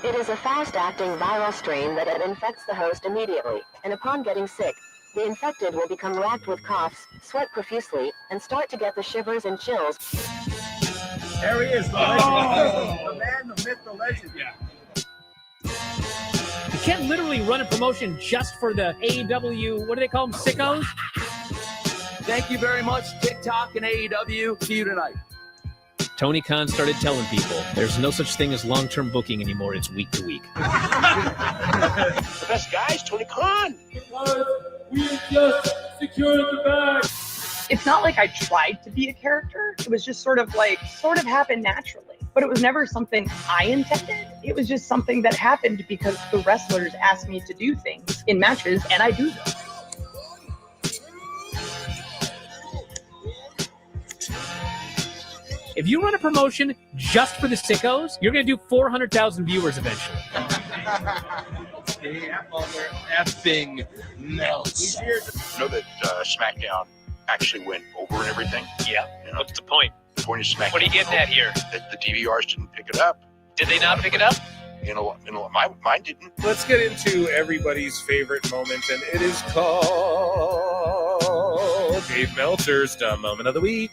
It is a fast-acting viral strain that infects the host immediately, and upon getting sick, the infected will become racked with coughs, sweat profusely, and start to get the shivers and chills. There he is, the legend. The man, the myth, the legend. Yeah. You can't literally run a promotion just for the AEW, what do they call them, sickos? Thank you very much, TikTok and AEW. See you tonight. Tony Khan started telling people there's no such thing as long-term booking anymore. It's week to week. The best guys, Tony Khan. We just secured the bag. It's not like I tried to be a character. It was just sort of happened naturally. But it was never something I intended. It was just something that happened because the wrestlers asked me to do things in matches, and I do them. If you run a promotion just for the sickos, you're going to do 400,000 viewers eventually. Effing Meltzer. You know that SmackDown actually went over and everything? Yeah. You know, What's the point? the point of SmackDown. What are you getting at here? That the DVRs didn't pick it up. Did they not pick it up? Mine didn't. Let's get into everybody's favorite moment, and it is called Dave Meltzer's Dumb Moment of the Week.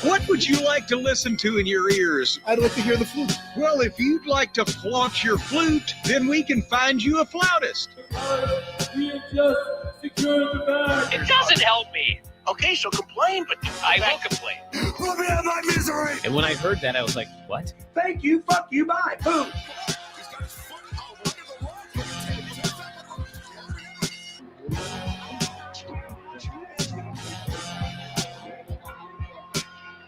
What would you like to listen to in your ears? I'd like to hear the flute. Well, if you'd like to flaunt your flute, then we can find you a flautist. We have just secured the bag. It doesn't help me. Okay, so complain, but I will complain. Let me have my misery. And when I heard that, I was like, what? Thank you, fuck you, bye. Boom.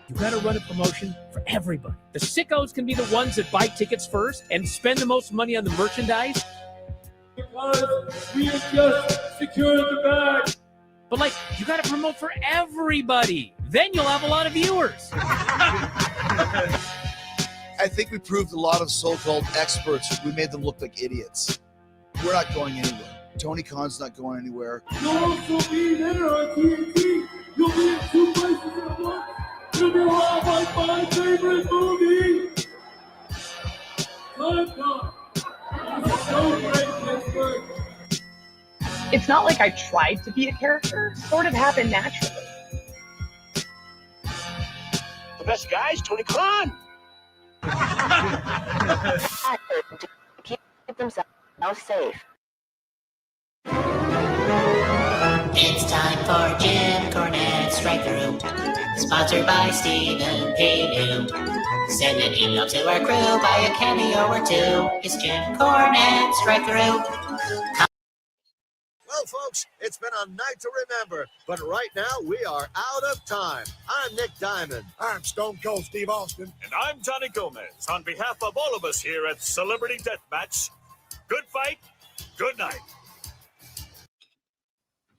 You got to run a promotion for everybody. The sickos can be the ones that buy tickets first and spend the most money on the merchandise. Because we have just secured the bag. But, like, you got to promote for everybody. Then you'll have a lot of viewers. I think we proved a lot of so-called experts. We made them look like idiots. We're not going anywhere. Tony Khan's not going anywhere. You'll also be there on TNT. You'll be in 2 places at once. It'll be like my favorite movie. Time. It's so great, Pittsburgh. It's not like I tried to be a character. It sort of happened naturally. the best guys, Tony Khan. To keep themselves safe. It's time for Jim Cornette's Strike Through, sponsored by Stephen P. Send an email to our crew, buy a cameo or two. It's Jim Cornette's Strike Through. Well, folks, it's been a night to remember, but right now we are out of time. I'm Nick Diamond. I'm Stone Cold Steve Austin. And I'm Johnny Gomez. On behalf of all of us here at Celebrity Deathmatch, good fight, good night.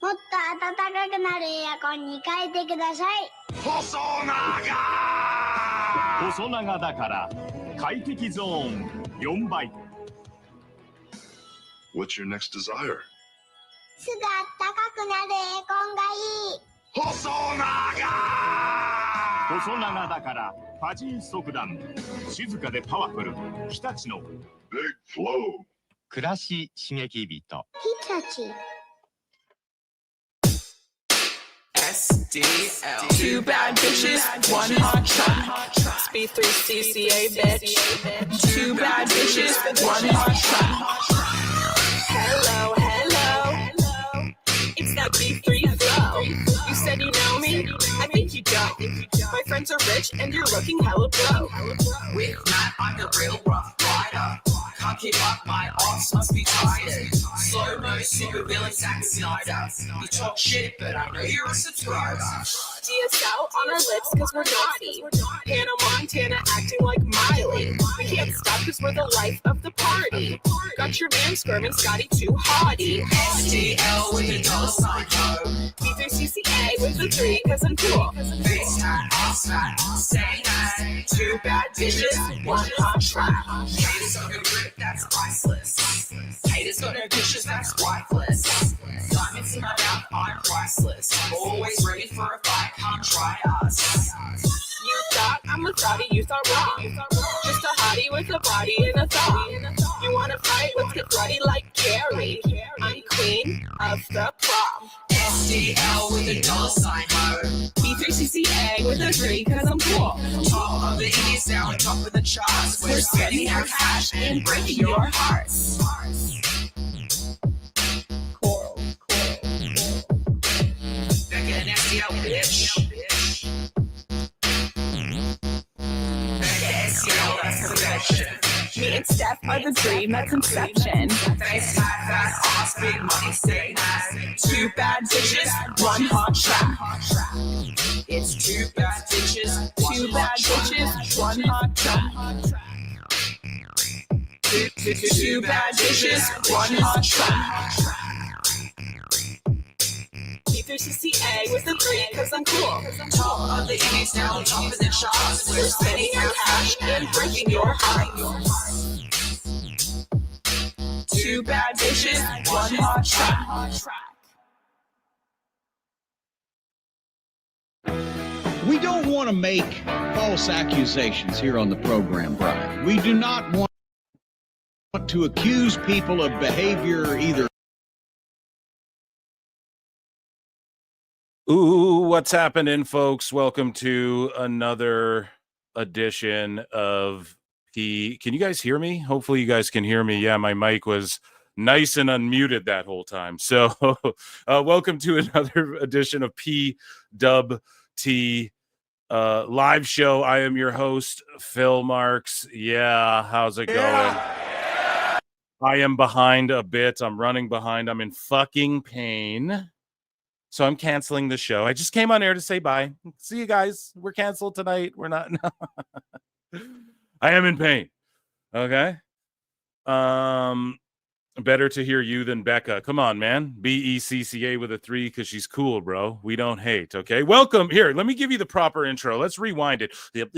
もっと暖かくなるエアコンに変えてください。細長だから快適ゾーン4倍。 What's your next desire? すぐ暖かくなるエアコンがいい。細長だからファジー速暖。静かでパワフル。日立の Big Flow. 暮らし刺激人。日立。 SDL. 2 bad bitches, 1 hot track. Speed 3 CCA, bitch. 2 bad bitches, 1 hot track. Hello, hello. It's that B3 flow. You said you know me? I think you don't. My friends are rich and you're looking hella broke. With Matt, I'm the real rough rider. Can't keep up, my arms must be tired. Slow-mo, supervillain, Zack Snyder. You talk shit, but I know you're a subscriber. DSL on our lips cause we're naughty. Hannah Montana acting like Miley. We can't stop cause we're the life of the party. Got your man squirming, Scotty too haughty. SDL with the $sign ho. B3CCA with the 3 cause I'm cool. Face tat, ass fat, say that. 2 bad bitches, 1 hot track. Haters got no grip, that's priceless. Haters got no dishes, that's wifeless. Diamonds in my mouth, I'm priceless. Always ready for a fight, can't try us. You thought I'm a thotty, you thought wrong. Just a hottie with a body and a thong. You wanna fight? Let's get bloody like Carrie. I'm queen of the prom. SDL with a $sign heart. B3CCA with a 3 cause I'm cool. Top of the indies now, top of the charts. We're spending our cash and breaking your hearts. Coral. Back in SDL, bitch. Me and Steph are the dream that's inception. Face high, fast, ass, big money, stay nice. 2 bad bitches, 1 hot track. It's 2 bad bitches, 2 bad bitches, 1 hot track. 2 bad bitches, 1 hot track. B3CCA with a 3 cause I'm cool. Top of the indies now, top of the charts. We're spending our cash and breaking your heart. 2 bad bitches, 1 hot track. We don't want to make false accusations here on the program, Brian. We do not want to accuse people of behavior either. Ooh, what's happening, folks? Welcome to another edition of Can you guys hear me? Hopefully you guys can hear me. Yeah, my mic was nice and unmuted that whole time. So welcome to another edition of PWT live show. I am your host, Phil Marks. Yeah, how's it going? I am behind a bit. I'm running behind. I'm in fucking pain. So I'm canceling the show. I just came on air to say bye. See you guys. We're canceled tonight. We're not. No. I am in pain. Okay. Better to hear you than Becca. Come on, man. BECCA with a 3 because she's cool, bro. We don't hate. Okay. Welcome. Here, let me give you the proper intro. Let's rewind it. Yep.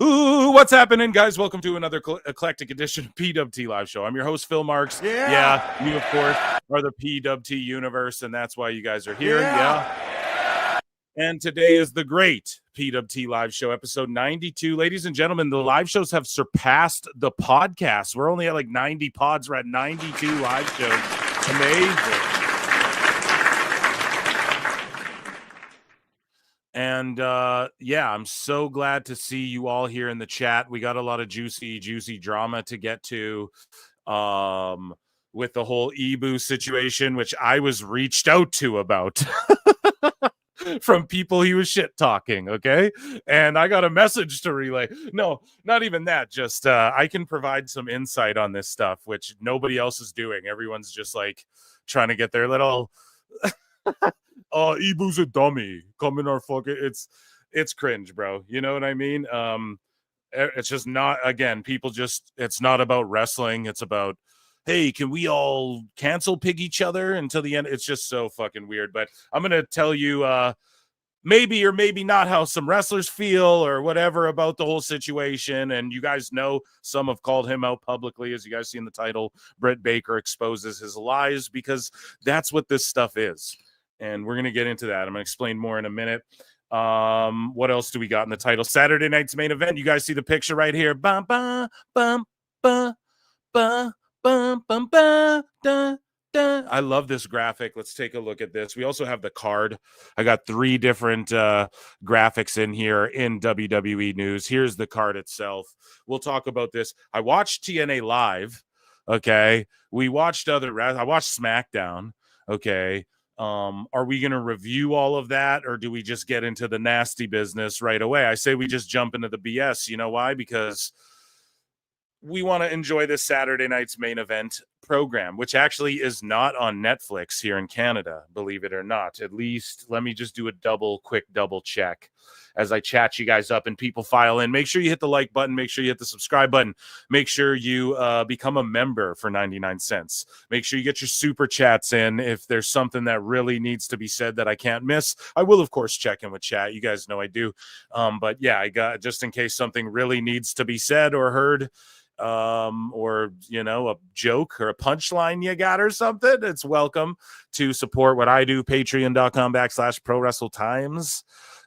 Ooh, what's happening, guys? Welcome to another eclectic edition of PWT Live Show. I'm your host, Phil Marks. Yeah. You, of course, are the PWT universe, and that's why you guys are here. Yeah. And today is the great PWT Live Show, episode 92. Ladies and gentlemen, the live shows have surpassed the podcast. We're only at like 90 pods. We're at 92 live shows. Amazing. And yeah, I'm so glad to see you all here in the chat. We got a lot of juicy drama to get to with the whole Ibou situation, which I was reached out to about. From people he was shit talking, okay? And I got a message to relay. No, not even that. Just I can provide some insight on this stuff, which nobody else is doing. Everyone's just like trying to get their little oh, Ibou's a dummy. Come in our fucking it's cringe, bro. You know what I mean? It's just not, again, people just, it's not about wrestling. It's about, hey, can we all cancel pig each other until the end? It's just so fucking weird. But I'm going to tell you maybe or maybe not how some wrestlers feel or whatever about the whole situation. And you guys know some have called him out publicly. As you guys see in the title, Britt Baker exposes his lies, because that's what this stuff is. And we're going to get into that. I'm going to explain more in a minute. What else do we got in the title? Saturday night's main event. You guys see the picture right here. Bum, bum, bum, bum, bum. Bum, bum, ba, da, da. I love this graphic. Let's take a look at this. We also have the card. I got 3 different graphics in here in WWE news. Here's the card itself. We'll talk about this. I watched TNA live. Okay. We watched I watched SmackDown. Okay. Are we going to review all of that, or do we just get into the nasty business right away? I say we just jump into the BS. You know why? Because we want to enjoy this Saturday night's main event program, which actually is not on Netflix here in Canada, believe it or not. At least let me just do a quick double check as I chat you guys up and people file in. Make sure you hit the like button. Make sure you hit the subscribe button. Make sure you become a member for 99 cents. Make sure you get your super chats in. If there's something that really needs to be said that I can't miss, I will, of course, check in with chat. You guys know I do. But yeah, I got, just in case something really needs to be said or heard, or a joke or a punchline you got or something, it's welcome to support what I do. Patreon.com/prowrestletimes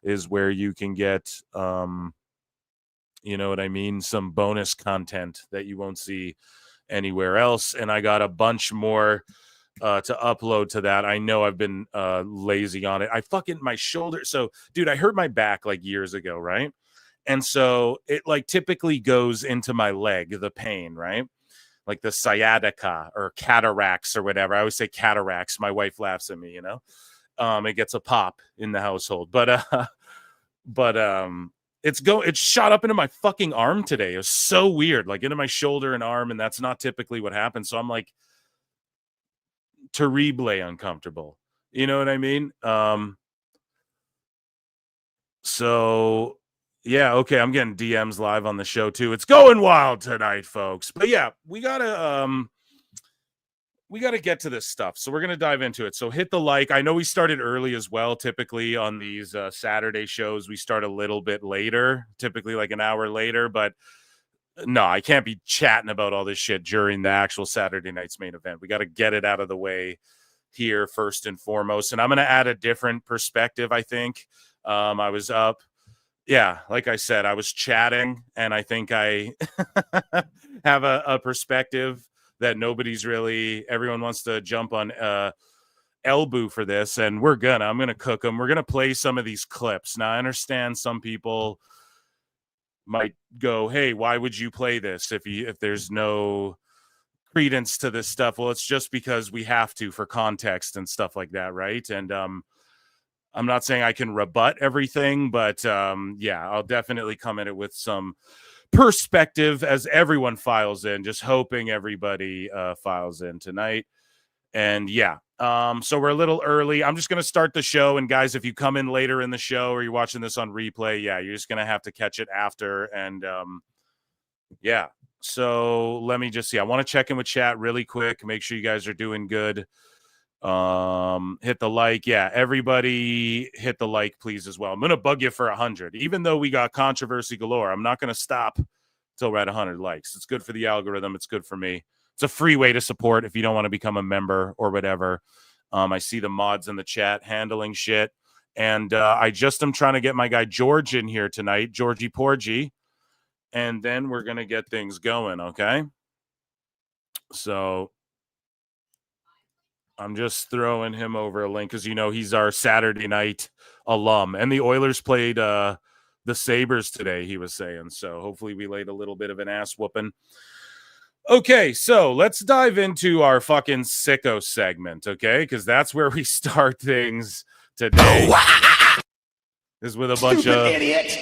is where you can get, you know what I mean, some bonus content that you won't see anywhere else. And I got a bunch more to upload to that. I know I've been lazy on it. My shoulder. So, dude, I hurt my back like years ago, right? And so it like typically goes into my leg, the pain, right? Like the sciatica or cataracts or whatever. I always say cataracts. My wife laughs at me, you know. It gets a pop in the household. But it's shot up into my fucking arm today. It was so weird, like into my shoulder and arm, and that's not typically what happens. So I'm like terrible uncomfortable. You know what I mean? So yeah, okay, I'm getting DMs live on the show too. It's going wild tonight, folks. But yeah, we gotta get to this stuff. So we're gonna dive into it. So hit the like. I know we started early as well. Typically on these Saturday shows, we start a little bit later, typically like an hour later. But no, I can't be chatting about all this shit during the actual Saturday night's main event. We got to get it out of the way here first and foremost. And I'm gonna add a different perspective, I think. I was up. Yeah, like I said, I was chatting, and I think I have a perspective that everyone wants to jump on Ibou for this, and I'm gonna cook them. We're gonna play some of these clips. Now, I understand some people might go, hey, why would you play this if there's no credence to this stuff? Well, it's just because we have to for context and stuff like that, right? And I'm not saying I can rebut everything, but yeah, I'll definitely come at it with some perspective as everyone files in, just hoping everybody files in tonight. And yeah, so we're a little early. I'm just going to start the show. And guys, if you come in later in the show or you're watching this on replay, yeah, you're just going to have to catch it after. And yeah, so let me just see. I want to check in with chat really quick. Make sure you guys are doing good. Hit the like. Yeah, everybody hit the like, please, as well. I'm going to bug you for 100. Even though we got controversy galore, I'm not going to stop until we're at 100 likes. It's good for the algorithm. It's good for me. It's a free way to support if you don't want to become a member or whatever. I see the mods in the chat handling shit. And I just am trying to get my guy George in here tonight, Georgie Porgy. And then we're going to get things going, okay? So I'm just throwing him over a link because, you know, he's our Saturday night alum. And the Oilers played the Sabres today, he was saying. So hopefully we laid a little bit of an ass whooping. Okay, so let's dive into our fucking sicko segment, okay? Because that's where we start things today. Is with a bunch of idiot,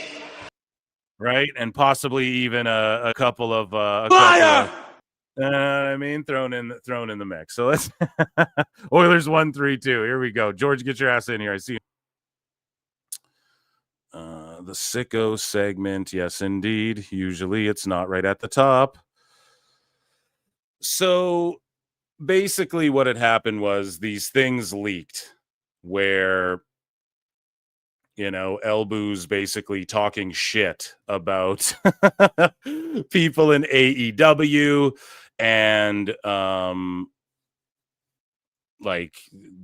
right? And possibly even a couple of I mean, thrown in the mix. So let's Oilers 1-3-2. Here we go. George, get your ass in here. I see the sicko segment. Yes, indeed. Usually it's not right at the top. So basically what had happened was these things leaked where, you know, Ibou's basically talking shit about people in AEW and like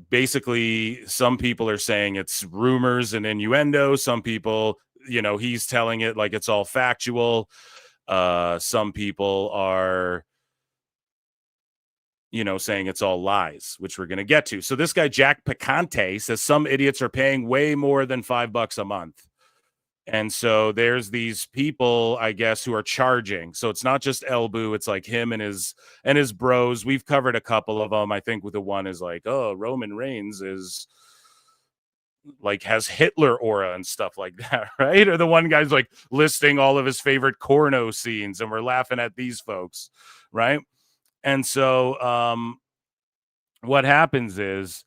basically some people are saying it's rumors and innuendo. Some people, you know, he's telling it like it's all factual. Some people are, you know, saying it's all lies, which we're going to get to. So this guy, Jack Picante, says some idiots are paying way more than $5 a month. And so there's these people, I guess, who are charging. So it's not just Ibou, it's like him and his bros. We've covered a couple of them. I think with the one is like, oh, Roman Reigns is like has Hitler aura and stuff like that, right? Or the one guy's like listing all of his favorite Corno scenes, and we're laughing at these folks, right? And so what happens is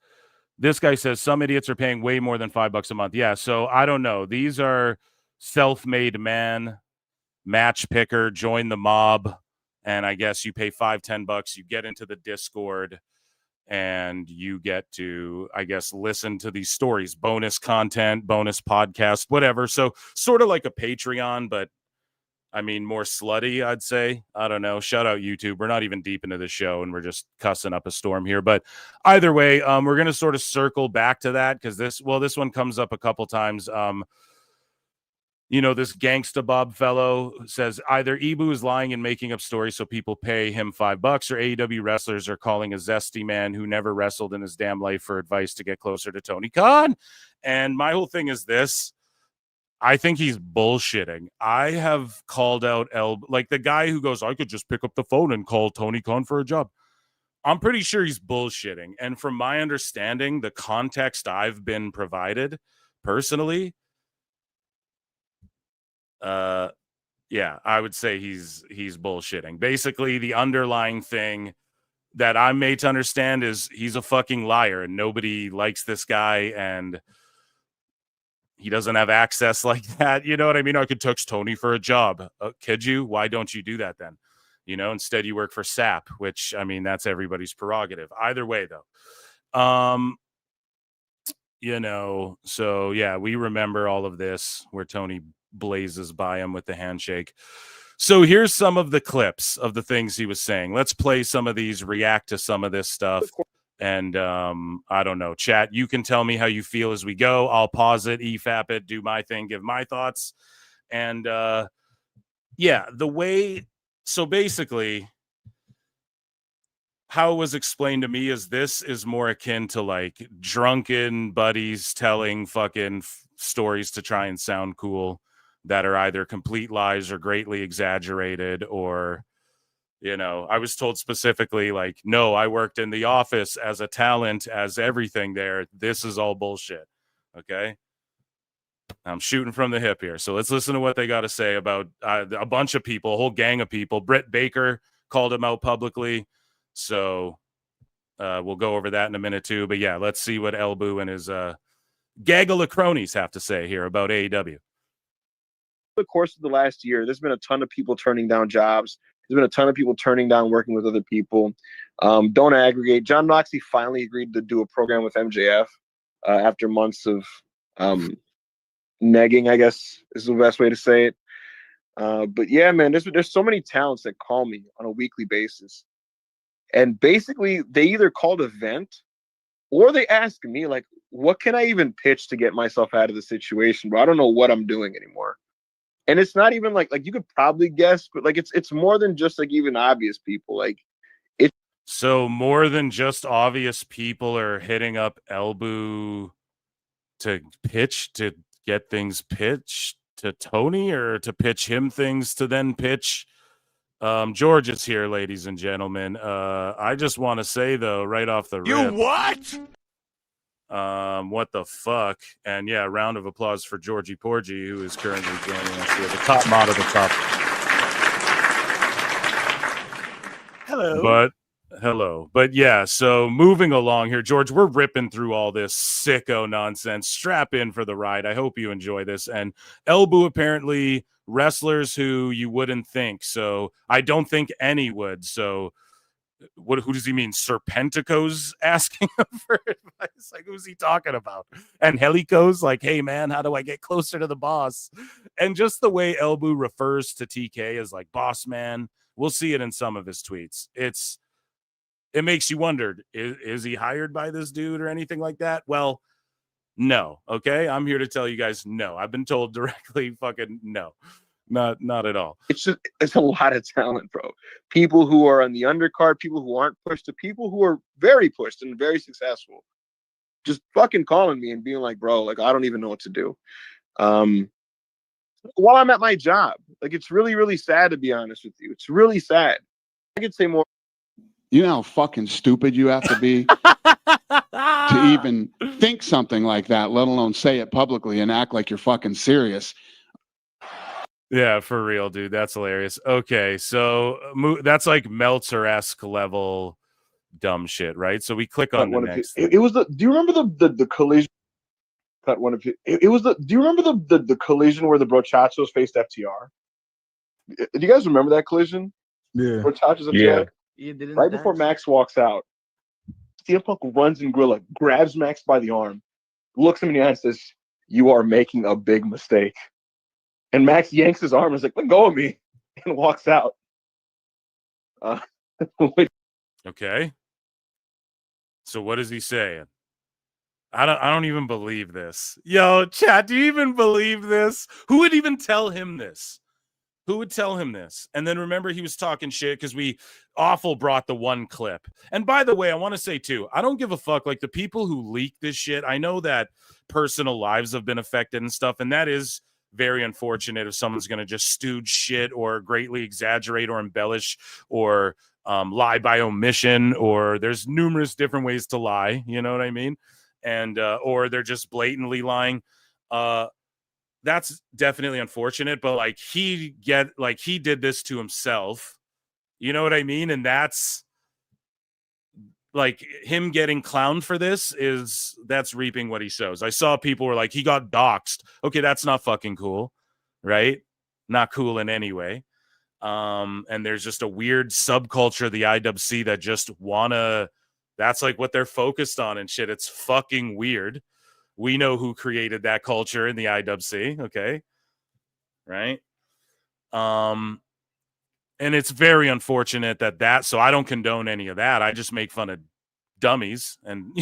this guy says some idiots are paying way more than $5 a month. Yeah, so I don't know. These are self-made man, match picker, join the mob, and I guess you pay $5-10, you get into the Discord, and you get to, I guess, listen to these stories, bonus content, bonus podcast, whatever. So sort of like a Patreon, but I mean, more slutty, I'd say. I don't know. Shout out YouTube. We're not even deep into the show, and we're just cussing up a storm here. But either way, we're going to sort of circle back to that because this one comes up a couple times. You know, this Gangsta Bob fellow says either Ibou is lying and making up stories so people pay him $5, or AEW wrestlers are calling a zesty man who never wrestled in his damn life for advice to get closer to Tony Khan. And my whole thing is this. I think he's bullshitting. I have called out like the guy who goes, I could just pick up the phone and call Tony Khan for a job. I'm pretty sure he's bullshitting. And from my understanding, the context I've been provided personally, yeah, I would say he's bullshitting. Basically, the underlying thing that I'm made to understand is he's a fucking liar and nobody likes this guy and he doesn't have access like that. You know what I mean? I could text Tony for a job. Could you? Why don't you do that then? You know, instead you work for SAP, which, I mean, that's everybody's prerogative. Either way, though. You know, so yeah, we remember all of this where Tony blazes by him with the handshake. So here's some of the clips of the things he was saying. Let's play some of these, react to some of this stuff. And I don't know, chat, you can tell me how you feel as we go. I'll pause it, EFAP it, do my thing, give my thoughts. And yeah, the way, so basically how it was explained to me is this is more akin to like drunken buddies telling fucking stories to try and sound cool that are either complete lies or greatly exaggerated, or, you know, I was told specifically, like, no, I worked in the office as a talent, as everything there. This is all bullshit. Okay. I'm shooting from the hip here. So let's listen to what they got to say about a bunch of people, a whole gang of people. Britt Baker called him out publicly. So we'll go over that in a minute too. But yeah, let's see what Ibou and his gaggle of cronies have to say here about AEW. The course of the last year, there's been a ton of people turning down jobs. There's been a ton of people turning down working with other people. Don't aggregate. John Moxley finally agreed to do a program with MJF after months of negging, I guess is the best way to say it. But yeah, man, there's so many talents that call me on a weekly basis. And basically, they either called a vent or they ask me, like, what can I even pitch to get myself out of the situation? But I don't know what I'm doing anymore. And it's not even like you could probably guess, but like it's more than just like even obvious people. Like it. So more than just obvious people are hitting up Ibou to pitch, to get things pitched to Tony, or to pitch him things to then pitch. George is here, ladies and gentlemen. I just want to say though, right off the rip, You what? What the fuck? And yeah, round of applause for Georgie Porgy, who is currently joining us here, the top mod of the top. Hello. But yeah, so moving along here, George, we're ripping through all this sicko nonsense. Strap in for the ride. I hope you enjoy this. And Ibou, apparently wrestlers who you wouldn't think. So I don't think any would. So who does he mean? Serpentico's asking him for advice? Like, who's he talking about? And Helico's like, hey man, how do I get closer to the boss? And just the way Ibou refers to TK as like boss man, we'll see it in some of his tweets. It makes you wonder, is he hired by this dude or anything like that? Well, no. Okay, I'm here to tell you guys no. I've been told directly, fucking no. Not at all. It's a lot of talent, bro. People who are on the undercard, people who aren't pushed, to people who are very pushed and very successful. Just fucking calling me and being like, bro, like, I don't even know what to do. While I'm at my job, like, it's really, really sad, to be honest with you. It's really sad. I could say more. You know how fucking stupid you have to be to even think something like that, let alone say it publicly and act like you're fucking serious. Yeah, for real, dude. That's hilarious. Okay, so that's like Meltzer-esque level dumb shit, right? So we click on the next. It was the. Do you remember the collision? Cut one of it was the. Do you remember the collision where the Brochachos faced FTR? Do you guys remember that collision? Yeah. Brochachos FTR. Yeah. Right before Max walks out, CM Punk runs in Gorilla, grabs Max by the arm, looks him in the eye and says, "You are making a big mistake." And Max yanks his arm and is like, let go of me. and walks out. Okay. So what is he saying? I don't even believe this. Yo, chat, do you even believe this? Who would even tell him this? Who would tell him this? And then remember, he was talking shit because we awful brought the one clip. And by the way, I want to say too, I don't give a fuck. Like the people who leak this shit, I know that personal lives have been affected and stuff. And that is very unfortunate if someone's going to just stooge shit or greatly exaggerate or embellish or lie by omission, or there's numerous different ways to lie. You know what I mean? And or they're just blatantly lying. That's definitely unfortunate, but like he did this to himself. You know what I mean? And that's like him getting clowned for this that's reaping what he sows. I saw people were like, he got doxxed. Okay, that's not fucking cool, right? Not cool in any way. And there's just a weird subculture of the IWC that just that's like what they're focused on and shit. It's fucking weird. We know who created that culture in the IWC, okay? Right? And it's very unfortunate that so I don't condone any of that. I just make fun of dummies, and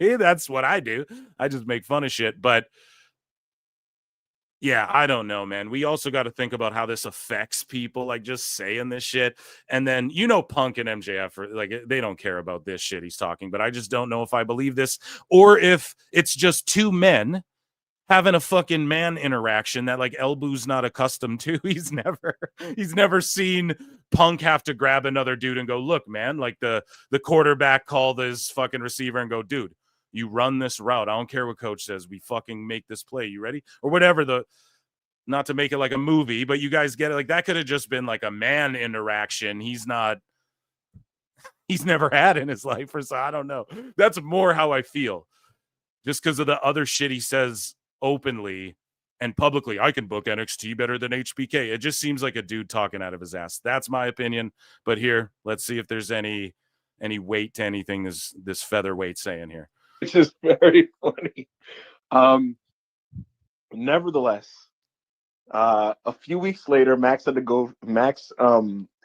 that's what I do. I just make fun of shit. But yeah, I don't know, man. We also got to think about how this affects people, like just saying this shit. And then, Punk and MJF are like, they don't care about this shit he's talking, but I just don't know if I believe this or if it's just two men having a fucking man interaction that like Elboo's not accustomed to. He's never seen Punk have to grab another dude and go, look, man, like the quarterback call this fucking receiver and go, dude, you run this route. I don't care what coach says. We fucking make this play. You ready? Or whatever not to make it like a movie, but you guys get it. Like that could have just been like a man interaction. He's never had in his life, or so I don't know. That's more how I feel. Just because of the other shit he says openly and publicly. I can book NXT better than HBK. It just seems like a dude talking out of his ass. That's my opinion. But here, let's see if there's any weight to anything this featherweight saying here. Which is very funny. Nevertheless, a few weeks later, Max had to go. It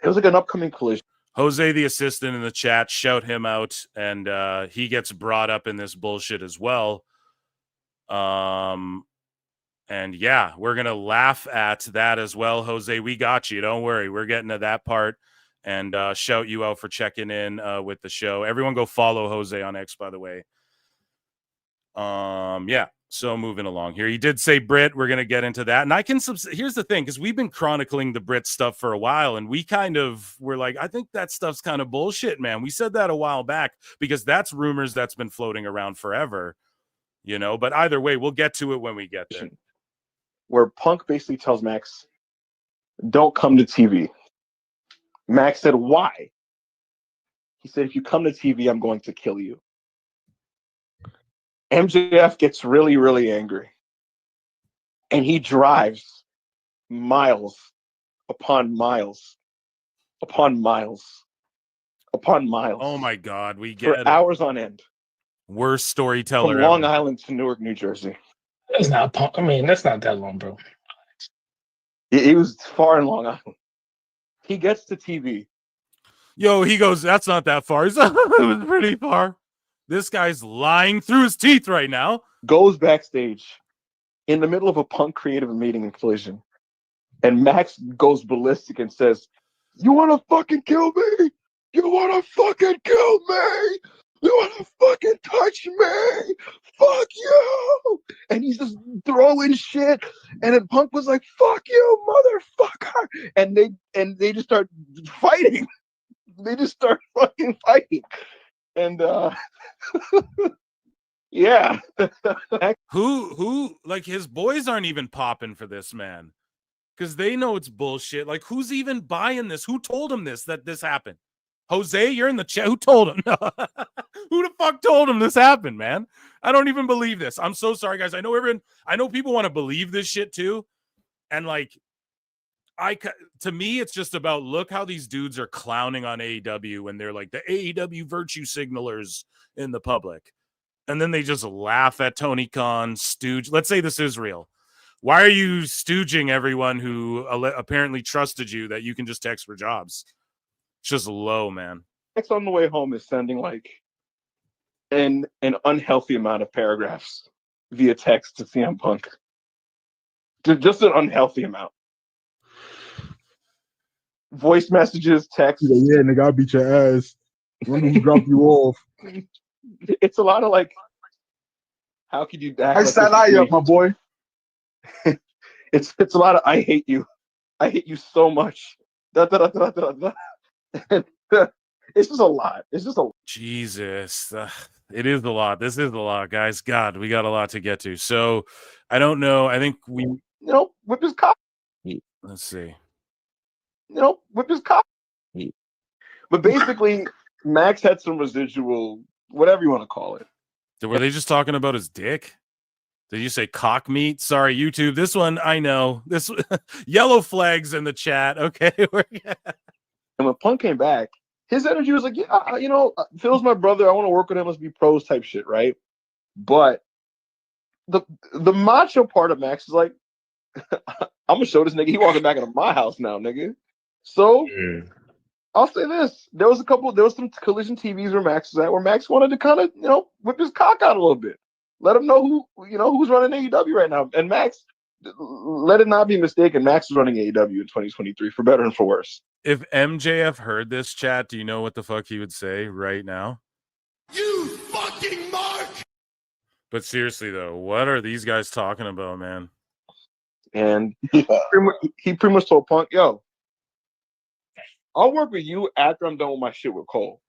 was like an upcoming collision. Jose, the assistant in the chat, shout him out, and he gets brought up in this bullshit as well. And yeah, we're gonna laugh at that as well, Jose. We got you. Don't worry, we're getting to that part. And shout you out for checking in with the show. Everyone, go follow Jose on X, by the way. Yeah, so moving along here, he did say Britt. We're gonna get into that, and I can here's the thing, because we've been chronicling the Britt stuff for a while, and we kind of were like, I think that stuff's kind of bullshit, man. We said that a while back because that's rumors that's been floating around forever, but either way, we'll get to it when we get there. Where Punk basically tells Max, don't come to TV. Max said, why? He said, if you come to TV, I'm going to kill you. MJF gets really, really angry. And he drives miles upon miles upon miles upon miles. Oh my God, we get for hours on end. Worst storyteller from Long Island to Newark, New Jersey. That's not Punk. I mean, that's not that long, bro. It was far in Long Island. He gets to TV. Yo, he goes, that's not that far. It was pretty far. This guy's lying through his teeth right now. Goes backstage in the middle of a Punk creative meeting in Collision. And Max goes ballistic and says, you want to fucking kill me? You want to fucking kill me? You want to fucking touch me? Fuck you! And he's just throwing shit. And then Punk was like, fuck you, motherfucker! And they just start fighting. They just start fucking fighting. And yeah. Who like his boys aren't even popping for this, man. Because they know it's bullshit. Like, who's even buying this? Who told him that this happened? Jose, you're in the chat. Who told him? Who the fuck told him this happened, man? I don't even believe this. I'm so sorry, guys. I know people want to believe this shit too. And like, to me, it's just about, look how these dudes are clowning on AEW and they're like the AEW virtue signalers in the public. And then they just laugh at Tony Khan, stooge. Let's say this is real. Why are you stooging everyone who apparently trusted you that you can just text for jobs? It's just low, man. Max on the way home is sending like an unhealthy amount of paragraphs via text to CM Punk. Just an unhealthy amount. Voice messages, text. Yeah, nigga, I'll beat your ass. Let me drop you off. It's a lot of like, how could you act I like stand eye up, my boy. It's a lot of I hate you. I hate you so much. Da, da, da, da, da, da. It's just a lot. It's just a Jesus. It is a lot. This is a lot, guys. God, we got a lot to get to. So I don't know. I think we whip his cock. Let's see. Whip his cock. But basically, Max had some residual, whatever you want to call it. Were they just talking about his dick? Did you say cock meat? Sorry, YouTube. This one, I know. This yellow flags in the chat. Okay. And when Punk came back, his energy was like, yeah, Phil's my brother. I want to work with him. Let's be pros type shit, right? But the macho part of Max is like, I'm gonna show this nigga he walking back into my house now, nigga. So I'll say this: there was some collision TVs where Max was at, where Max wanted to kind of whip his cock out a little bit, let him know who's running AEW right now. And Max, let it not be mistaken, Max is running AEW in 2023 for better and for worse. If MJF heard this chat, do you know what the fuck he would say right now? You fucking mark! But seriously though, what are these guys talking about, man? And he pretty much told Punk, yo, I'll work with you after I'm done with my shit with Cole.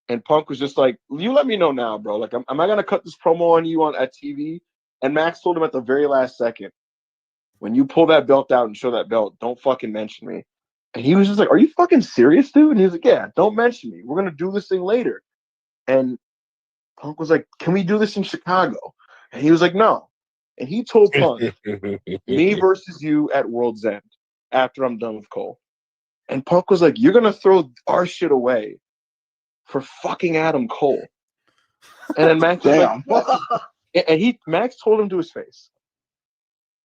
And Punk was just like, you let me know now, bro. Like, am I going to cut this promo on you at TV? And Max told him at the very last second, when you pull that belt out and show that belt, don't fucking mention me. And he was just like, are you fucking serious, dude? And he was like, yeah, don't mention me. We're going to do this thing later. And Punk was like, can we do this in Chicago? And he was like, no. And he told Punk, me versus you at World's End after I'm done with Cole. And Punk was like, you're going to throw our shit away for fucking Adam Cole. And then Max was like, and Max told him to his face,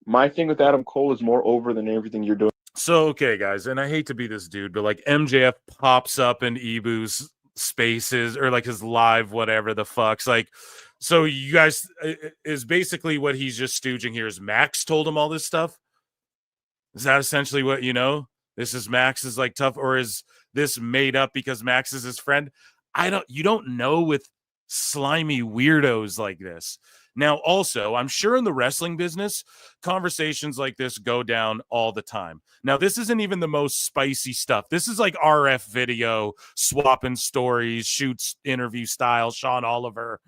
my thing with Adam Cole is more over than everything you're doing. So, okay, guys, and I hate to be this dude, but like MJF pops up in Ibou's spaces or like his live whatever the fuck's like. So you guys is basically what he's just stooging here is Max told him all this stuff. Is that essentially what this is Max's like tough, or is this made up because Max is his friend? You don't know with slimy weirdos like this. Now, also, I'm sure in the wrestling business, conversations like this go down all the time. Now, this isn't even the most spicy stuff. This is like RF video, swapping stories, shoots, interview style, Sean Oliver.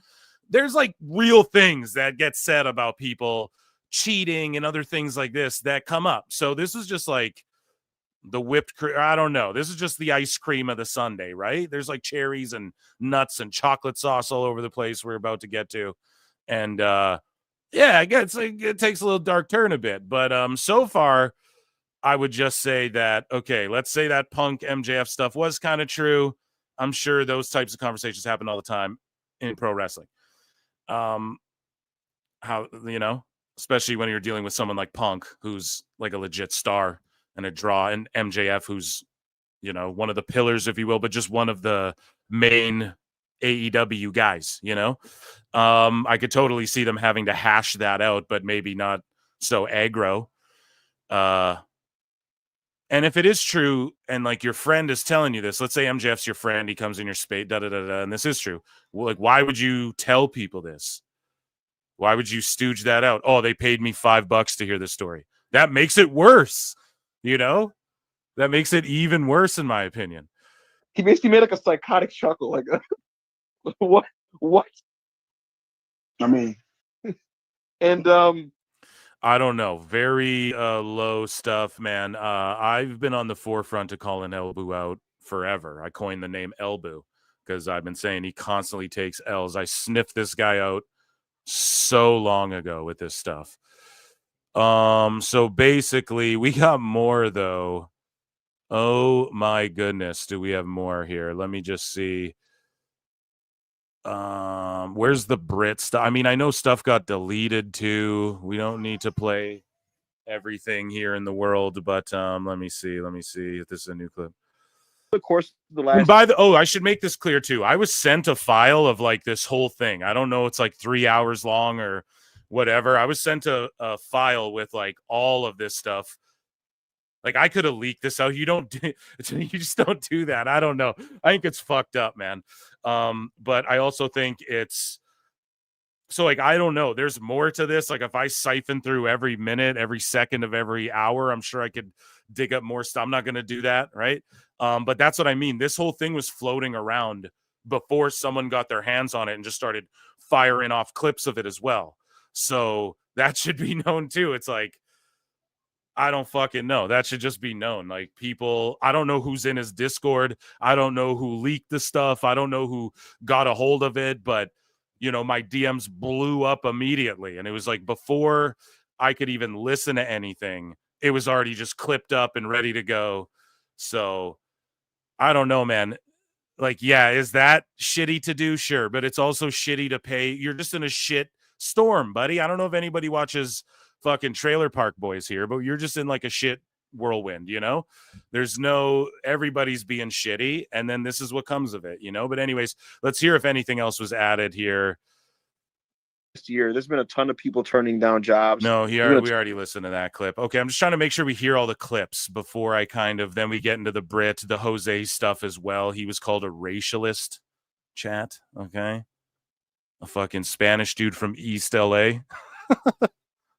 There's like real things that get said about people cheating and other things like this that come up. So this is just like the whipped cream. I don't know. This is just the ice cream of the sundae, right? There's like cherries and nuts and chocolate sauce all over the place we're about to get to. And yeah, I guess it takes a little dark turn a bit. But so far, I would just say that, okay, let's say that Punk MJF stuff was kind of true. I'm sure those types of conversations happen all the time in pro wrestling. Especially when you're dealing with someone like Punk, who's like a legit star and a draw, and MJF, who's, one of the pillars, if you will, but just one of the main AEW guys, I could totally see them having to hash that out, but maybe not so aggro. And if it is true, and like your friend is telling you this, let's say MJF's your friend, he comes in your space, and this is true. Well, like, why would you tell people this? Why would you stooge that out? Oh, they paid me $5 to hear this story. That makes it worse. That makes it even worse, in my opinion. He basically made like a psychotic chuckle, like, what? I mean, and I don't know. Very low stuff, man. I've been on the forefront of calling Ibou out forever. I coined the name Ibou because I've been saying he constantly takes L's. I sniffed this guy out so long ago with this stuff. So basically, we got more, though. Oh, my goodness. Do we have more here? Let me just see. Where's the Brit stuff? I mean, I know stuff got deleted too. We don't need to play everything here in the world, but let me see if this is a new clip. Of course, And I should make this clear too. I was sent a file of like this whole thing. I don't know, it's like 3 hours long or whatever. I was sent a file with like all of this stuff. Like I could have leaked this out. You just don't do that. I don't know. I think it's fucked up, man. But I also think it's so like I don't know. There's more to this. Like if I siphon through every minute, every second of every hour, I'm sure I could dig up more stuff. I'm not gonna do that, right? But that's what I mean. This whole thing was floating around before someone got their hands on it and just started firing off clips of it as well. So that should be known too. It's like I don't fucking know. That should just be known. Like people, I don't know who's in his Discord. I don't know who leaked the stuff. I don't know who got a hold of it, but you know, my DMs blew up immediately. And it was like before I could even listen to anything, it was already just clipped up and ready to go. So I don't know, man. Like, yeah, is that shitty to do? Sure. But it's also shitty to pay. You're just in a shit storm, buddy. I don't know if anybody watches fucking Trailer Park Boys here, but you're just in like a shit whirlwind, you know? Everybody's being shitty, and then this is what comes of it, you know? But anyways, let's hear if anything else was added here. This year, there's been a ton of people turning down jobs. No, we already listened to that clip. Okay, I'm just trying to make sure we hear all the clips before I then we get into the Brit, the Jose stuff as well. He was called a racialist, chat, okay? A fucking Spanish dude from East LA.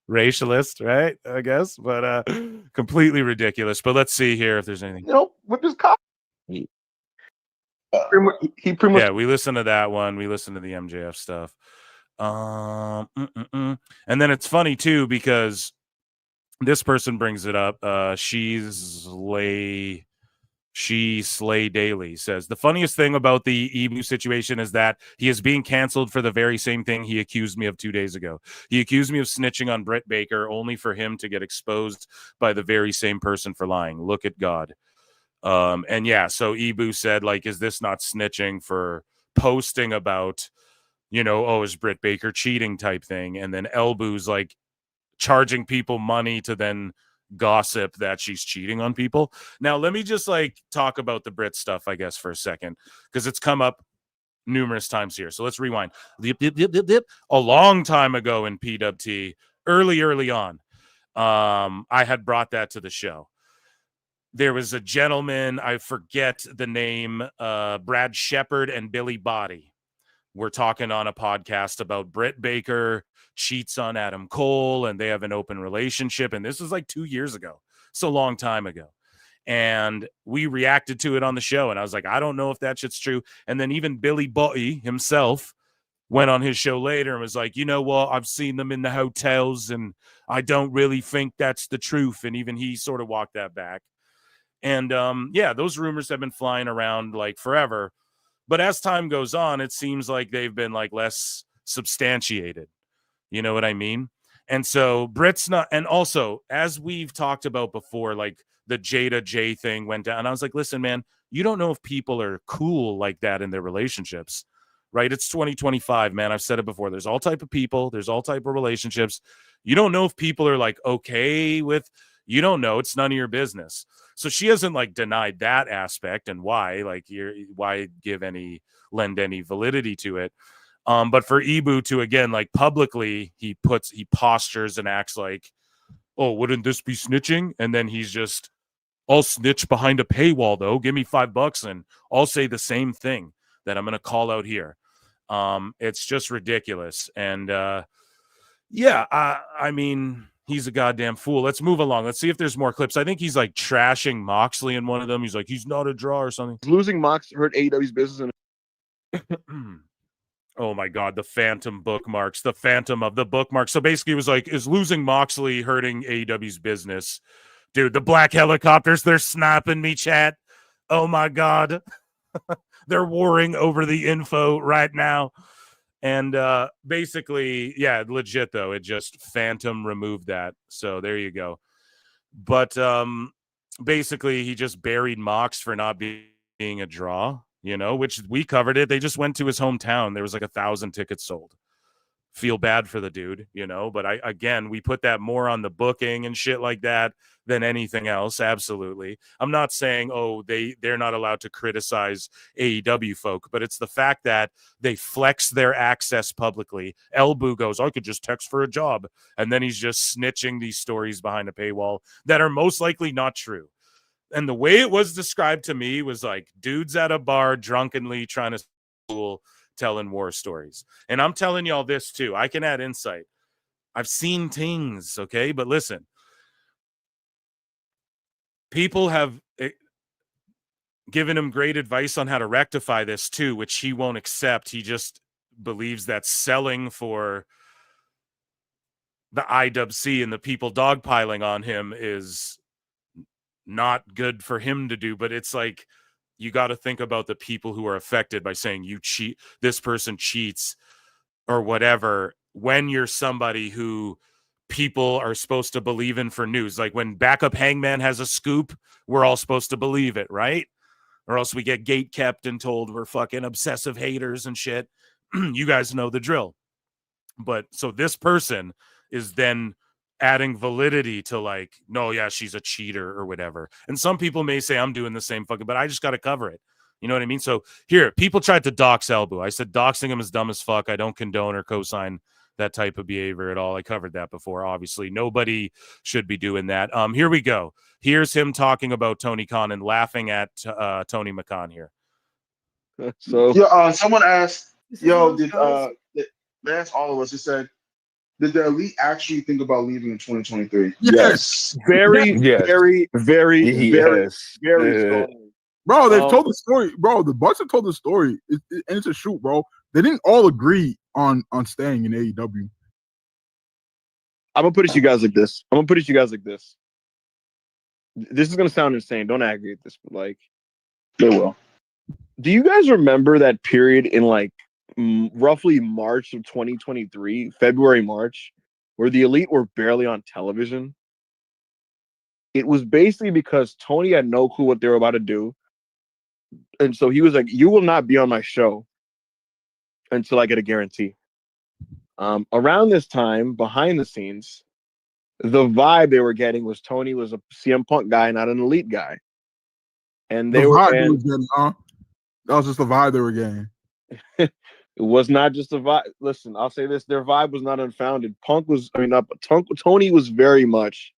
Racialist, right? I guess, but completely ridiculous. But let's see here if there's anything. You know, with his cop. He pretty much. Yeah, we listened to that one. We listened to the MJF stuff. And then it's funny too because this person brings it up. She Slay Daily says the funniest thing about the Ibou situation is that he is being canceled for the very same thing he accused me of 2 days ago. He accused me of snitching on Britt Baker only for him to get exposed by the very same person for lying. Look at God. And yeah, so Ibou said, like, is this not snitching for posting about, you know, oh, is Britt Baker cheating type thing? And then Elboo's like charging people money to then gossip that she's cheating on people. Now, let me just like talk about the Brit stuff, I guess, for a second, because it's come up numerous times here. So let's rewind. A long time ago in PWT, early on, I had brought that to the show. There was a gentleman, I forget the name, Brad Shepard and Billy Body. We're talking on a podcast about Britt Baker cheats on Adam Cole and they have an open relationship. And this was like 2 years ago. It's a long time ago. And we reacted to it on the show. And I was like, I don't know if that shit's true. And then even Billy Body himself went on his show later and was like, you know what? I've seen them in the hotels and I don't really think that's the truth. And even he sort of walked that back. And yeah, those rumors have been flying around like forever. But as time goes on, it seems like they've been like less substantiated. You know what I mean? And so Britt's not, and also as we've talked about before, like the Jada J thing went down. And I was like, listen, man, you don't know if people are cool like that in their relationships, right? It's 2025, man. I've said it before. There's all type of people. There's all type of relationships. You don't know if people are like, okay with, you don't know. It's none of your business. So she hasn't like denied that aspect and why, like why lend any validity to it. But for Ibou to, again, like publicly, he postures and acts like, oh, wouldn't this be snitching? And then he's just, I'll snitch behind a paywall, though. Give me $5 and I'll say the same thing that I'm going to call out here. It's just ridiculous. And yeah, I mean, he's a goddamn fool. Let's move along. Let's see if there's more clips. I think he's like trashing Moxley in one of them. He's like, he's not a draw or something. Losing Mox hurt AEW's business. Oh my God, the phantom bookmarks, the phantom of the bookmarks. So basically it was like, is losing Moxley hurting AEW's business? Dude, the black helicopters, they're snapping me, chat. Oh my God. They're warring over the info right now. And basically, yeah, legit though, it just phantom removed that. So there you go. But basically he just buried Mox for not being a draw. you know, which we covered it. They just went to his hometown. There was like 1,000 tickets sold. Feel bad for the dude, you know, but we put that more on the booking and shit like that than anything else. Absolutely. I'm not saying, they're not allowed to criticize AEW folk, but it's the fact that they flex their access publicly. Ibou goes, I could just text for a job. And then he's just snitching these stories behind a paywall that are most likely not true. And the way it was described to me was like dudes at a bar drunkenly trying to fool, telling war stories. And I'm telling y'all this too. I can add insight. I've seen things, okay? But listen, people have given him great advice on how to rectify this too, which he won't accept. He just believes that selling for the IWC and the people dogpiling on him is not good for him to do. But it's like, you got to think about the people who are affected by saying you cheat, this person cheats or whatever, when you're somebody who people are supposed to believe in for news. Like when Backup Hangman has a scoop, we're all supposed to believe it, right? Or else we get gate kept and told we're fucking obsessive haters and shit. You guys know the drill. But so this person is then adding validity to like, no, yeah, she's a cheater or whatever. And some people may say I'm doing the same fucking, but I just got to cover it. You know what I mean? So here, people tried to dox Ibou. I said doxing him is dumb as fuck. I don't condone or co-sign that type of behavior at all. I covered that before. Obviously, nobody should be doing that. Here we go. Here's him talking about Tony Khan and laughing at Tony McCon here. So someone asked, they asked all of us, it said, did the Elite actually think about leaving in 2023? Yes. Very strong. Bro, they've told the story. Bro, the Bucks have told the story. And it's a shoot, bro. They didn't all agree on staying in AEW. I'm going to put it to you guys like this. This is going to sound insane. Don't aggregate this, but like, they will. Do you guys remember that period in like roughly March of 2023, February, March, where the Elite were barely on television? It was basically because Tony had no clue what they were about to do. And so he was like, you will not be on my show until I get a guarantee. Around this time, behind the scenes, the vibe they were getting was Tony was a CM Punk guy, not an Elite guy. And they were getting, that was just the vibe they were getting. It was not just a vibe. Listen, I'll say this: their vibe was not unfounded. Tony was very much,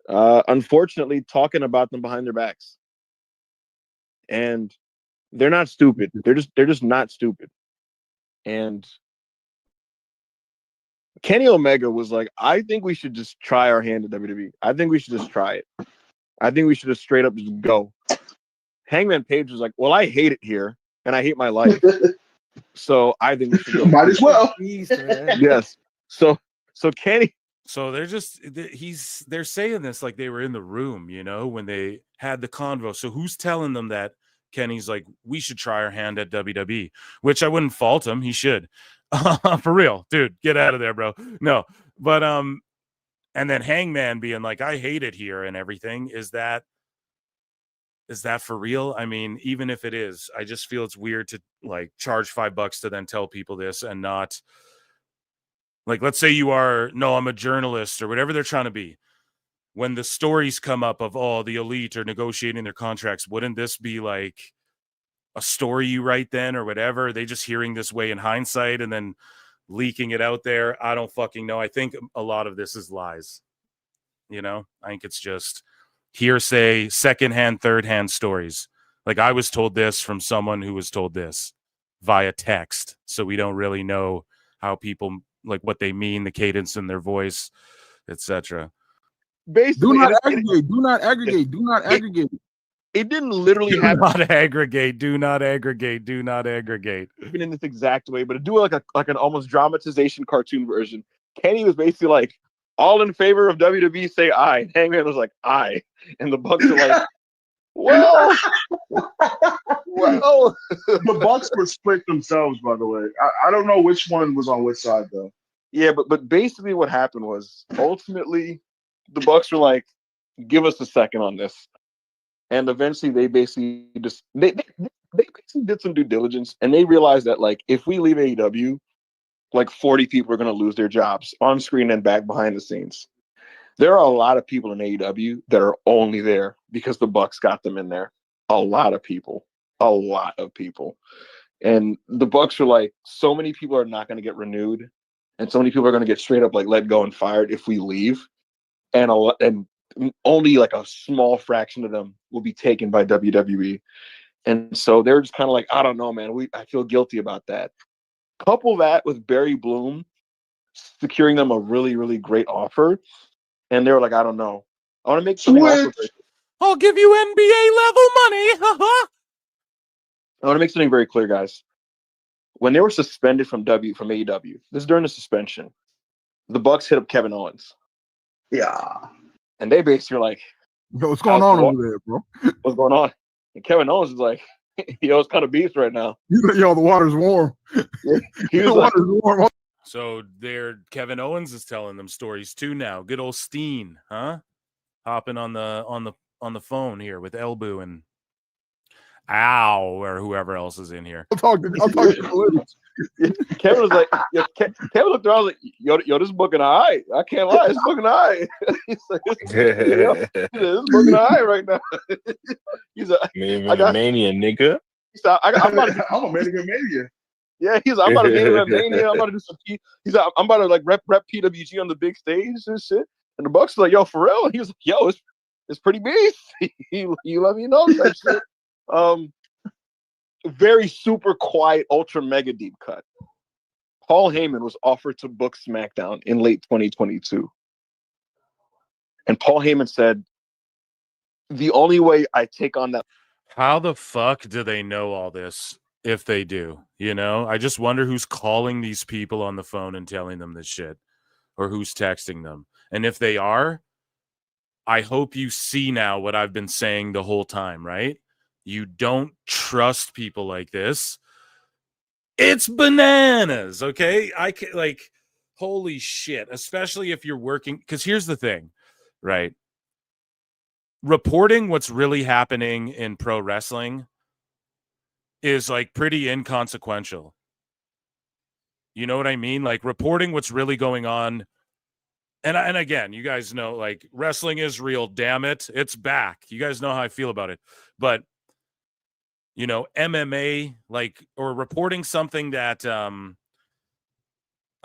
unfortunately, talking about them behind their backs, and they're not stupid. They're just not stupid. And Kenny Omega was like, "I think we should just try our hand at WWE. I think we should just try it. I think we should just straight up just go." Hangman Page was like, "Well, I hate it here, and I hate my life." So I think we should go. Might as well. Yes. So Kenny. So they're saying this like they were in the room, you know, when they had the convo. So who's telling them that Kenny's like, we should try our hand at WWE, which I wouldn't fault him. He should. For real, dude, get out of there, bro. No, but and then Hangman being like, I hate it here and everything. Is that for real? I mean, even if it is, I just feel it's weird to like charge $5 to then tell people this and not like, let's say I'm a journalist or whatever they're trying to be. When the stories come up of, the Elite are negotiating their contracts, wouldn't this be like a story you write then or whatever? Are they just hearing this way in hindsight and then leaking it out there? I don't fucking know. I think a lot of this is lies. You know, I think it's just hearsay, secondhand, third-hand stories. Like I was told this from someone who was told this via text. So we don't really know how people, like what they mean, the cadence in their voice, etc. Basically, do not aggregate. It didn't literally do not aggregate. Even in this exact way, but to do like an almost dramatization cartoon version. Kenny was basically like, all in favor of WWE say aye. Hangman was like, aye. And the Bucks are like, well. The Bucks were split themselves, by the way. I don't know which one was on which side, though. Yeah, but basically what happened was, ultimately, the Bucks were like, give us a second on this. And eventually they basically just, they did some due diligence, and they realized that like if we leave AEW, like 40 people are going to lose their jobs on screen and back behind the scenes. There are a lot of people in AEW that are only there because the Bucks got them in there. A lot of people. And the Bucks are like, so many people are not going to get renewed, and so many people are going to get straight up like let go and fired if we leave, and only like a small fraction of them will be taken by WWE. And so they're just kind of like, I don't know, man. I feel guilty about that. Couple that with Barry Bloom securing them a really, really great offer, and they were like, I don't know. I want to make something also very, I'll give you NBA level money. I want to make something very clear, guys. When they were suspended from AEW, this is during the suspension, the Bucks hit up Kevin Owens. Yeah. And they basically were like, yo, what's going on over there, bro? What's going on? And Kevin Owens is like, yo, it's kind of beast right now. Yo, the water's warm. He was like, warm. So Kevin Owens is telling them stories too now. Good old Steen, huh? Hopping on the phone here with Ibou and Ow or whoever else is in here. I'll talk to Kevin was like, Kevin looked around like, yo, this is booking eye. I can't lie, it's booking eye. He's like, this is booking eye right now. He's like, I got Mania, nigga. He's like, I'm a Mania. Yeah, he's like, I'm about to be in a Mania. I'm about to do some. He's like, I'm about to like rep PWG on the big stage and shit. And the Bucks are like, yo, for real? And he was like, yo, it's pretty beast. You let me know that shit. Very super quiet, ultra mega deep cut. Paul Heyman was offered to book SmackDown in late 2022. And Paul Heyman said, the only way I take on that. How the fuck do they know all this if they do? You know, I just wonder who's calling these people on the phone and telling them this shit, or who's texting them. And if they are, I hope you see now what I've been saying the whole time, right? You don't trust people like this. It's bananas, okay? I can, like, holy shit, especially if you're working, because here's the thing, right? Reporting what's really happening in pro wrestling is like pretty inconsequential. You know what I mean? Like reporting what's really going on. And again, you guys know, like, wrestling is real, damn it. It's back. You guys know how I feel about it. But, you know, MMA, like, or reporting something that, I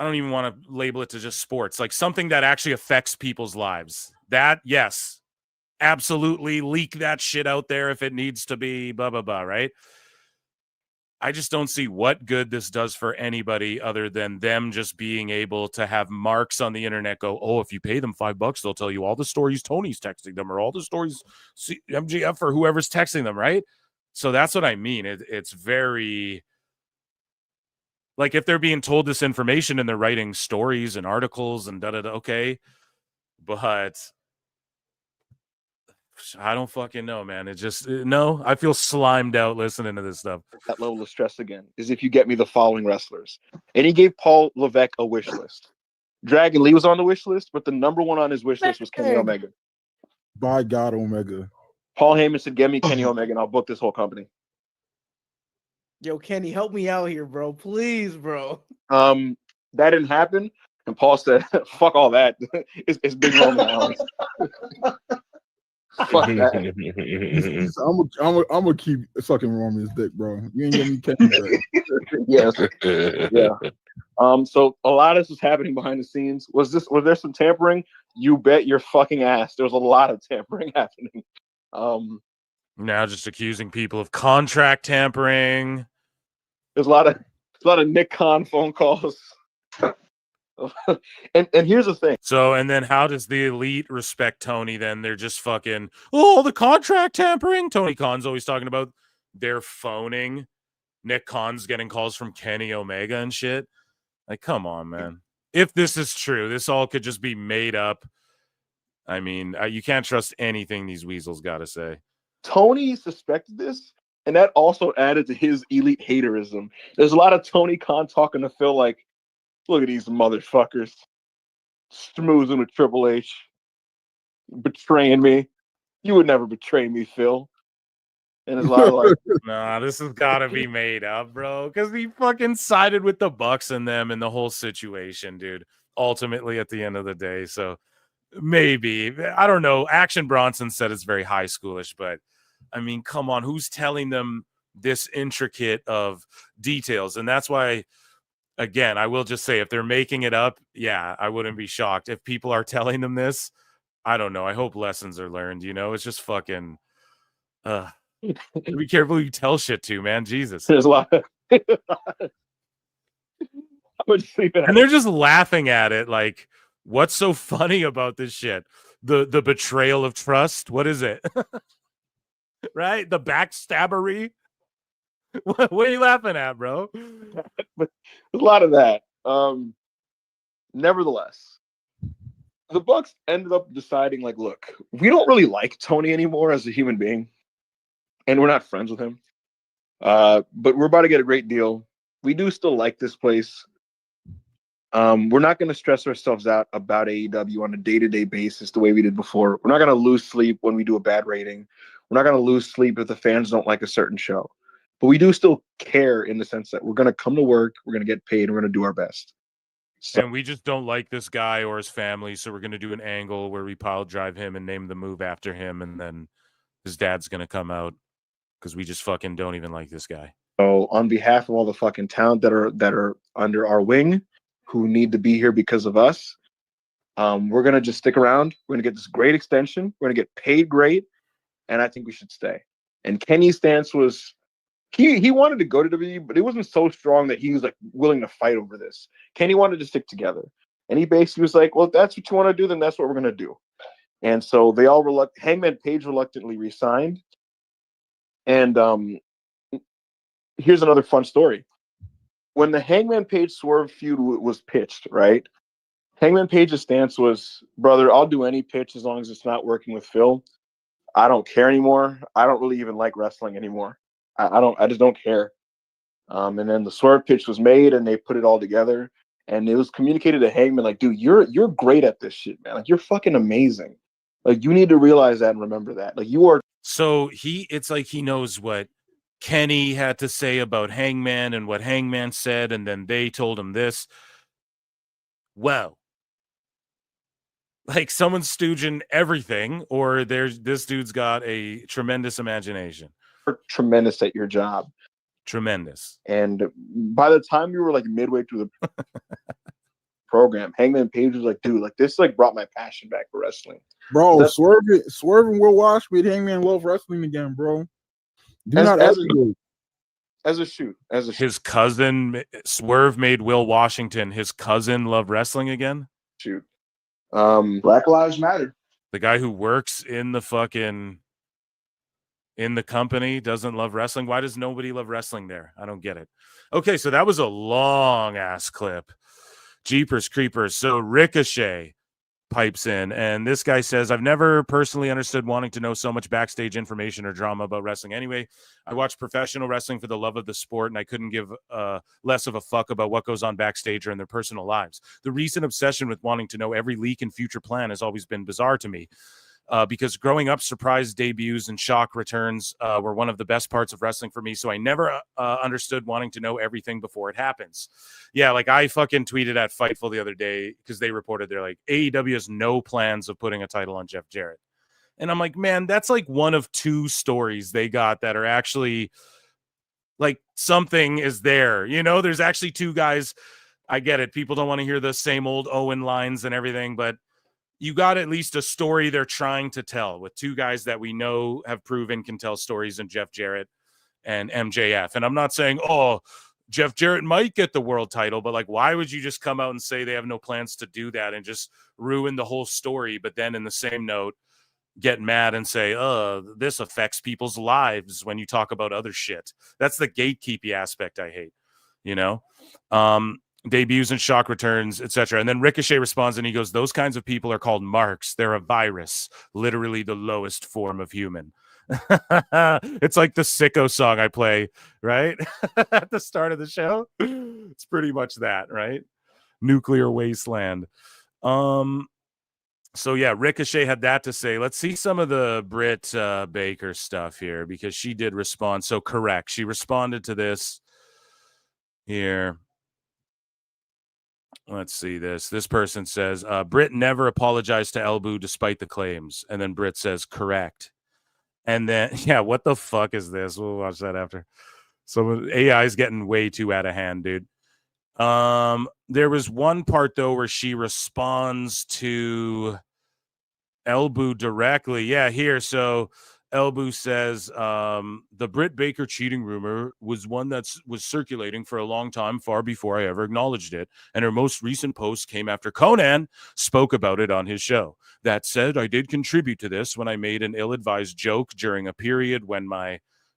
don't even want to label it to just sports, like something that actually affects people's lives. That, yes, absolutely leak that shit out there if it needs to be, blah, blah, blah, right? I just don't see what good this does for anybody other than them just being able to have marks on the internet go, oh, if you pay them $5, they'll tell you all the stories Tony's texting them or all the stories MGF or whoever's texting them, right? So that's what I mean. It's very, like, if they're being told this information and they're writing stories and articles and da-da-da, okay. But I don't fucking know, man. It just, no, I feel slimed out listening to this stuff. That level of stress again is if you get me the following wrestlers. And he gave Paul Levesque a wish list. Dragon Lee was on the wish list, but the number one on his wish list was Kenny Omega. By God, Omega. Paul Heyman said, get me Kenny Omega and I'll book this whole company. Yo, Kenny, help me out here, bro. Please, bro. That didn't happen. And Paul said, fuck all that. It's Big Roman Allen. Fuck that. I'm gonna keep sucking Roman's dick, bro. You ain't getting me catching that. Yes. Yeah. So a lot of this was happening behind the scenes. Was there some tampering? You bet your fucking ass. There was a lot of tampering happening. Now just accusing people of contract tampering. There's a lot of Nick Khan phone calls. and here's the thing. So, and then how does the elite respect Tony then? They're just fucking, oh, the contract tampering. Tony Khan's always talking about they're phoning. Nick Khan's getting calls from Kenny Omega and shit. Like, come on, man. If this is true, this all could just be made up. I mean, you can't trust anything these weasels got to say. Tony suspected this, and that also added to his elite haterism. There's a lot of Tony Khan talking to Phil like, look at these motherfuckers schmoozing with Triple H, betraying me. You would never betray me, Phil. And there's a lot of like, nah, this has got to be made up, bro. Because he fucking sided with the Bucks and them in the whole situation, dude. Ultimately, at the end of the day, so maybe I don't know. Action Bronson said it's very high schoolish, but I mean, come on, who's telling them this intricate of details? And that's why, again, I will just say, if they're making it up, yeah, I wouldn't be shocked if people are telling them this. I don't know. I hope lessons are learned. You know, it's just fucking. Be careful who you tell shit to, man. Jesus. There's a lot of and they're just laughing at it like, what's so funny about this shit? The betrayal of trust? What is it? Right? The backstabbery? What are you laughing at, bro? But a lot of that. Nevertheless, the Bucks ended up deciding, like, look, we don't really like Tony anymore as a human being, and we're not friends with him. But we're about to get a great deal. We do still like this place. We're not going to stress ourselves out about AEW on a day-to-day basis the way we did before. We're not going to lose sleep when we do a bad rating. We're not going to lose sleep if the fans don't like a certain show. But we do still care in the sense that we're going to come to work, we're going to get paid, and we're going to do our best. So, and we just don't like this guy or his family, so we're going to do an angle where we pile drive him and name the move after him, and then his dad's going to come out because we just fucking don't even like this guy. So on behalf of all the fucking talent that are under our wing, who need to be here because of us, we're going to just stick around. We're going to get this great extension. We're going to get paid great, and I think we should stay. And Kenny's stance was, he wanted to go to WWE, but it wasn't so strong that he was like willing to fight over this. Kenny wanted to stick together. And he basically was like, well, if that's what you want to do, then that's what we're going to do. And so they all Hangman Page reluctantly resigned. And here's another fun story. When the Hangman Page Swerve feud was pitched, right? Hangman Page's stance was, brother, I'll do any pitch as long as it's not working with Phil. I don't care anymore. I don't really even like wrestling anymore. I just don't care. And then the Swerve pitch was made and they put it all together. And it was communicated to Hangman, like, dude, you're great at this shit, man. Like, you're fucking amazing. Like, you need to realize that and remember that. Like, you are. So it's like he knows what Kenny had to say about Hangman and what Hangman said, and then they told him this. Well, like someone's stooging everything, or this dude's got a tremendous imagination. You're tremendous at your job. Tremendous. And by the time you were like midway through the program, Hangman Page was like, dude, like this like brought my passion back for wrestling. Bro, Swerve and Will Wash made Hangman love wrestling again, bro. As a shoot. His cousin Swerve made Will Washington, his cousin, love wrestling again. Shoot. Black Lives Matter. The guy who works in the company doesn't love wrestling. Why does nobody love wrestling there? I don't get it. Okay, so that was a long ass clip. Jeepers creepers. So Ricochet pipes in, and this guy says, I've never personally understood wanting to know so much backstage information or drama about wrestling. Anyway, I watch professional wrestling for the love of the sport, and I couldn't give less of a fuck about what goes on backstage or in their personal lives. The recent obsession with wanting to know every leak and future plan has always been bizarre to me. Because growing up, surprise debuts and shock returns were one of the best parts of wrestling for me. So I never understood wanting to know everything before it happens. Yeah, like I fucking tweeted at Fightful the other day because they reported they're like, AEW has no plans of putting a title on Jeff Jarrett. And I'm like, man, that's like one of two stories they got that are actually like something is there. You know, there's actually two guys. I get it. People don't want to hear the same old Owen lines and everything, but you got at least a story they're trying to tell with two guys that we know have proven can tell stories in Jeff Jarrett and MJF. And I'm not saying, oh, Jeff Jarrett might get the world title, but like, why would you just come out and say they have no plans to do that and just ruin the whole story? But then in the same note, get mad and say, this affects people's lives when you talk about other shit. That's the gatekeepy aspect I hate, you know? Debuts and shock returns, etc. And then Ricochet responds and he goes, those kinds of people are called marks. They're a virus, literally the lowest form of human. It's like the sicko song I play, right? At the start of the show. It's pretty much that, right? Nuclear wasteland. So yeah, Ricochet had that to say. Let's see some of the Britt Baker stuff here, because she did respond. So correct, she responded to this here. Let's see this. This person says, Britt never apologized to Ibou despite the claims. And then Britt says, correct. And then, yeah, what the fuck is this? We'll watch that after. So AI is getting way too out of hand, dude. There was one part, though, where she responds to Ibou directly. Yeah, here. So Ibou says the Britt Baker cheating rumor was one that was circulating for a long time, far before I ever acknowledged it. And her most recent post came after Conan spoke about it on his show. That said, I did contribute to this when I made an ill-advised joke during a period when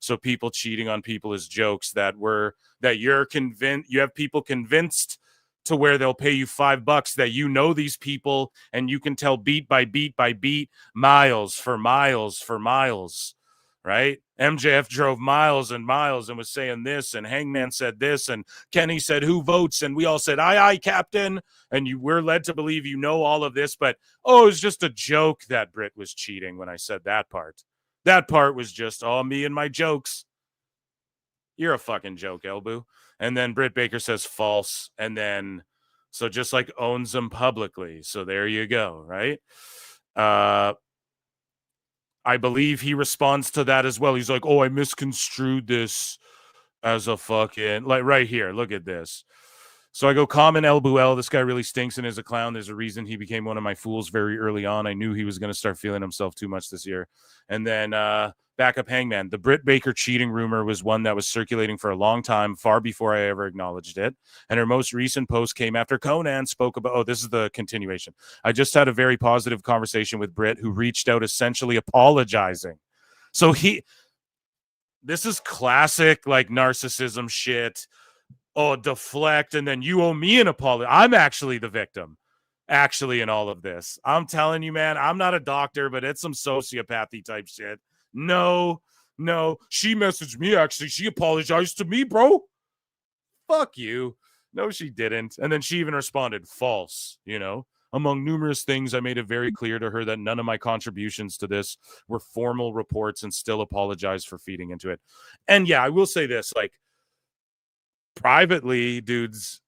so people cheating on people is jokes that you're convinced, you have people convinced to where they'll pay you $5 that you know these people and you can tell beat by beat by beat, miles for miles for miles, right? MJF drove miles and miles and was saying this, and Hangman said this, and Kenny said who votes, and we all said aye Captain, and we're led to believe you know all of this, but it was just a joke that Britt was cheating when I said that part. That part was just me and my jokes. You're a fucking joke, Ibou. And then Britt Baker says false. And then, so just like owns them publicly. So there you go, right? I believe he responds to that as well. He's like, I misconstrued this as a fucking, like right here. Look at this. So I go, common Ibou. This guy really stinks and is a clown. There's a reason he became one of my fools very early on. I knew he was going to start feeling himself too much this year. And then backup Hangman. The Britt Baker cheating rumor was one that was circulating for a long time, far before I ever acknowledged it. And her most recent post came after Conan spoke about, this is the continuation. I just had a very positive conversation with Britt, who reached out essentially apologizing. So this is classic like narcissism shit. Deflect, and then you owe me an apology. I'm actually the victim, in all of this. I'm telling you, man, I'm not a doctor, but it's some sociopathy type shit. No, she messaged me, actually. She apologized to me, bro. Fuck you. No, she didn't. And then she even responded, false, Among numerous things, I made it very clear to her that none of my contributions to this were formal reports, and still apologized for feeding into it. And yeah, I will say this, like, privately, dudes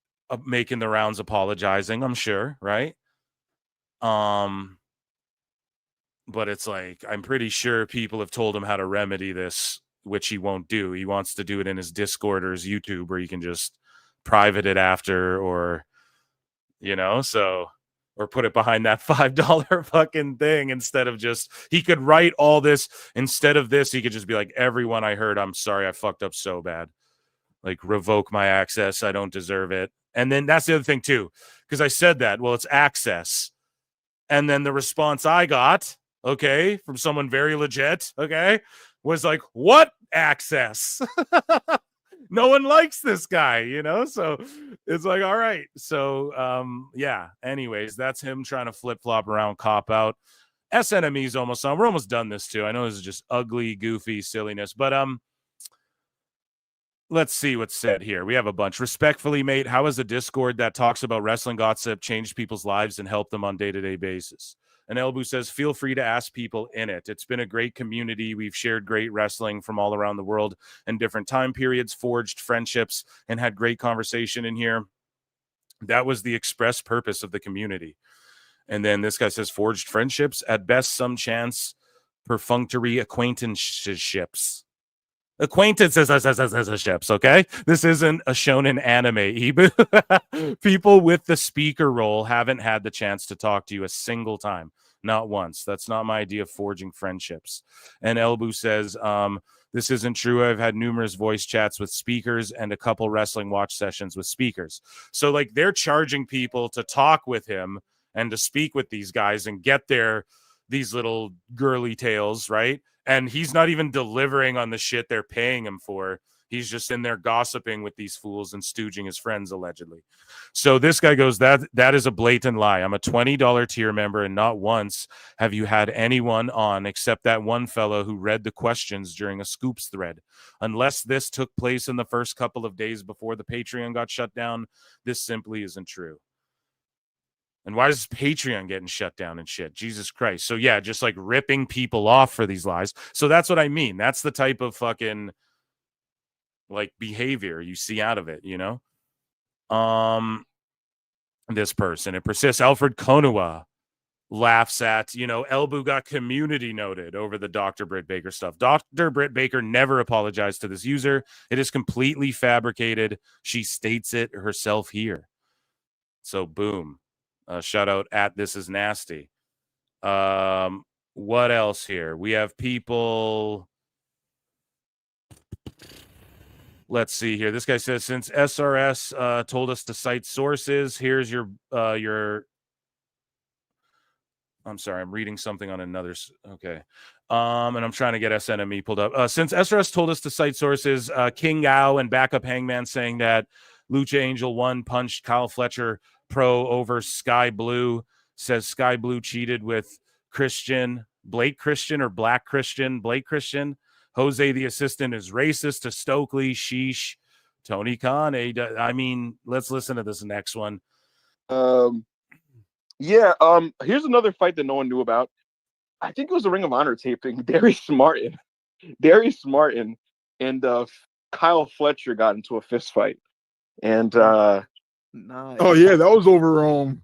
making the rounds apologizing, I'm sure, right? But it's like, I'm pretty sure people have told him how to remedy this, which he won't do. He wants to do it in his Discord or his YouTube, where you can just private it after, or, or put it behind that $5 fucking thing instead of just, he could write all this. Instead of this, he could just be like, everyone I heard, I'm sorry, I fucked up so bad. Like, revoke my access. I don't deserve it. And then that's the other thing too, because I said that, well, it's access. And then the response I got, from someone very legit, was like, what access? No one likes this guy, So it's like, all right. So, yeah. Anyways, that's him trying to flip-flop around, cop out. SNME's almost on. We're almost done this too. I know this is just ugly, goofy silliness, but let's see what's said here. We have a bunch. Respectfully, mate, how has a Discord that talks about wrestling gossip changed people's lives and helped them on day-to-day basis? And Ibou says, feel free to ask people in it. It's been a great community. We've shared great wrestling from all around the world and different time periods, forged friendships, and had great conversation in here. That was the express purpose of the community. And then this guy says, forged friendships, at best some chance perfunctory acquaintanceships. Acquaintanceships, okay? This isn't a shonen anime, Ibou. People with the speaker role haven't had the chance to talk to you a single time. Not once. That's not my idea of forging friendships. And Ibou says, this isn't true. I've had numerous voice chats with speakers and a couple wrestling watch sessions with speakers. So, like, they're charging people to talk with him and to speak with these guys and get these little girly tales, right? And he's not even delivering on the shit they're paying him for. He's just in there gossiping with these fools and stooging his friends, allegedly. So this guy goes, that is a blatant lie. I'm a $20 tier member, and not once have you had anyone on except that one fellow who read the questions during a Scoops thread. Unless this took place in the first couple of days before the Patreon got shut down, this simply isn't true. And why is Patreon getting shut down and shit? Jesus Christ. So yeah, just like ripping people off for these lies. So that's what I mean. That's the type of fucking like behavior you see out of it, you know? This person, it persists. Alfred Konua laughs at, you know, Elbu got community noted over the Dr. Britt Baker stuff. Dr. Britt Baker never apologized to this user. It is completely fabricated. She states it herself here. So boom. Shout out at This Is Nasty. What else here? We have people. Let's see here. This guy says, since SRS told us to cite sources, here's your I'm sorry, I'm reading something on another. Okay. And I'm trying to get SNME pulled up. Since SRS told us to cite sources, King Gao and backup Hangman saying that Lucha Angel 1 punched Kyle Fletcher Pro over Sky Blue, says Sky Blue cheated with Blake Christian or Black Christian, Blake Christian. Jose, the assistant, is racist to Stokely. Sheesh. Tony Khan. I mean, let's listen to this next one. Here's another fight that no one knew about. I think it was a Ring of Honor taping. Darius Martin and Kyle Fletcher got into a fist fight. And Nice. Oh yeah, that was over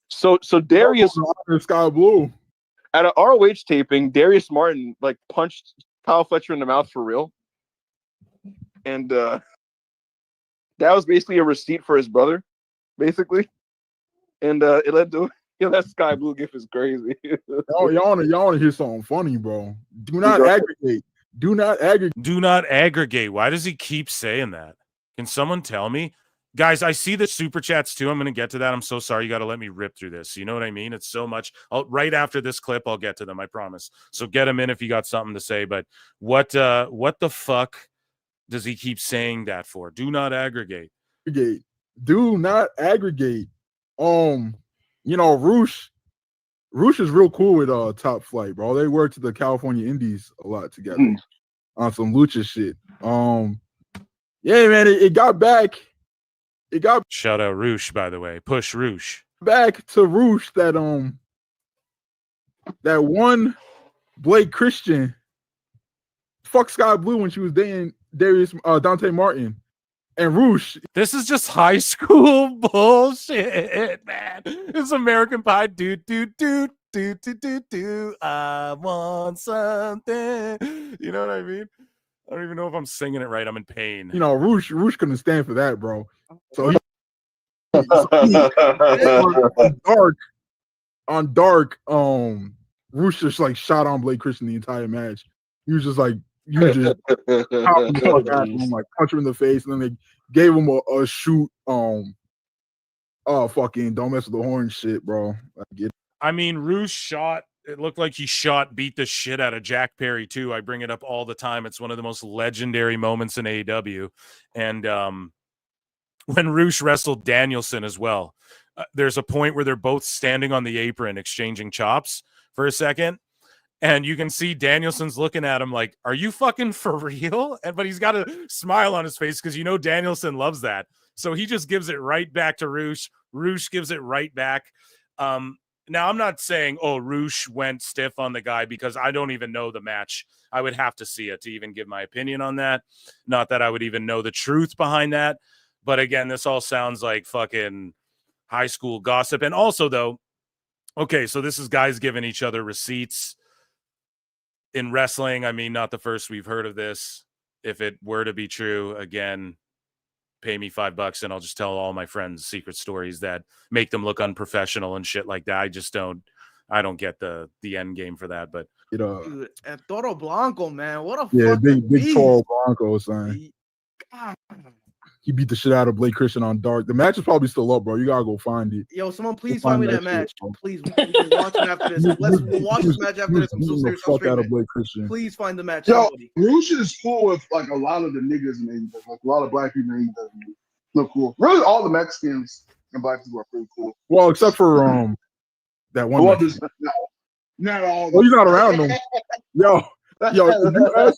so Darius Sky Blue. At an ROH taping, Darius Martin like punched Kyle Fletcher in the mouth for real. And that was basically a receipt for his brother, basically. And it led to that Sky Blue gif is crazy. y'all wanna hear something funny, bro? Do not aggregate. Do not aggregate. Why does he keep saying that? Can someone tell me? Guys, I see the super chats too. I'm going to get to that. I'm so sorry. You got to let me rip through this. You know what I mean? It's so much. Right after this clip, I'll get to them. I promise. So get them in if you got something to say. But what the fuck does he keep saying that for? Do not aggregate. Do not aggregate. You know, Roosh is real cool with Top Flight, bro. They worked at the California Indies a lot together on some lucha shit. Yeah, man, it got back. It got shout out Roosh, by the way. Push Roosh. Back to Roosh that one Blake Christian fuck Sky Blue when she was dating Dante Martin. And Roosh. This is just high school bullshit, man. It's American Pie. Do. I want something. You know what I mean? I don't even know if I'm singing it right. I'm in pain. You know, Roosh couldn't stand for that, bro. So on dark, Roosh just like shot on Blake Christian the entire match. He was just like, punch him in the face, and then they gave him a shoot. Fucking don't mess with the horn shit, bro. I mean, Roosh shot. It looked like he beat the shit out of Jack Perry too. I bring it up all the time. It's one of the most legendary moments in AEW. And when Roosh wrestled Danielson as well, there's a point where they're both standing on the apron exchanging chops for a second. And you can see Danielson's looking at him like, are you fucking for real? But he's got a smile on his face because, you know, Danielson loves that. So he just gives it right back to Roosh. Roosh gives it right back. Now, I'm not saying, Roosh went stiff on the guy because I don't even know the match. I would have to see it to even give my opinion on that. Not that I would even know the truth behind that. But again, this all sounds like fucking high school gossip. And also, though, okay, so this is guys giving each other receipts. In wrestling, I mean, not the first we've heard of this. If it were to be true, again, pay me $5 and I'll just tell all my friends secret stories that make them look unprofessional and shit like that. I don't get the end game for that. But dude, and Toro Blanco, man, what a big Toro Blanco, son. He beat the shit out of Blake Christian on dark. The match is probably still up, bro. You gotta go find it. Yo, someone please find me that match. Please, we can watch it after this. We'll watch this match after this. I'm so serious. Out of Blake Christian. Please find the match. Yo, Roosh is cool with like a lot of the niggas in AEW. Like a lot of black people in AEW look cool. Really, all the Mexicans and black people are pretty cool. Well, except for that one. Not all. Well, he's not around them. Yo, if you ask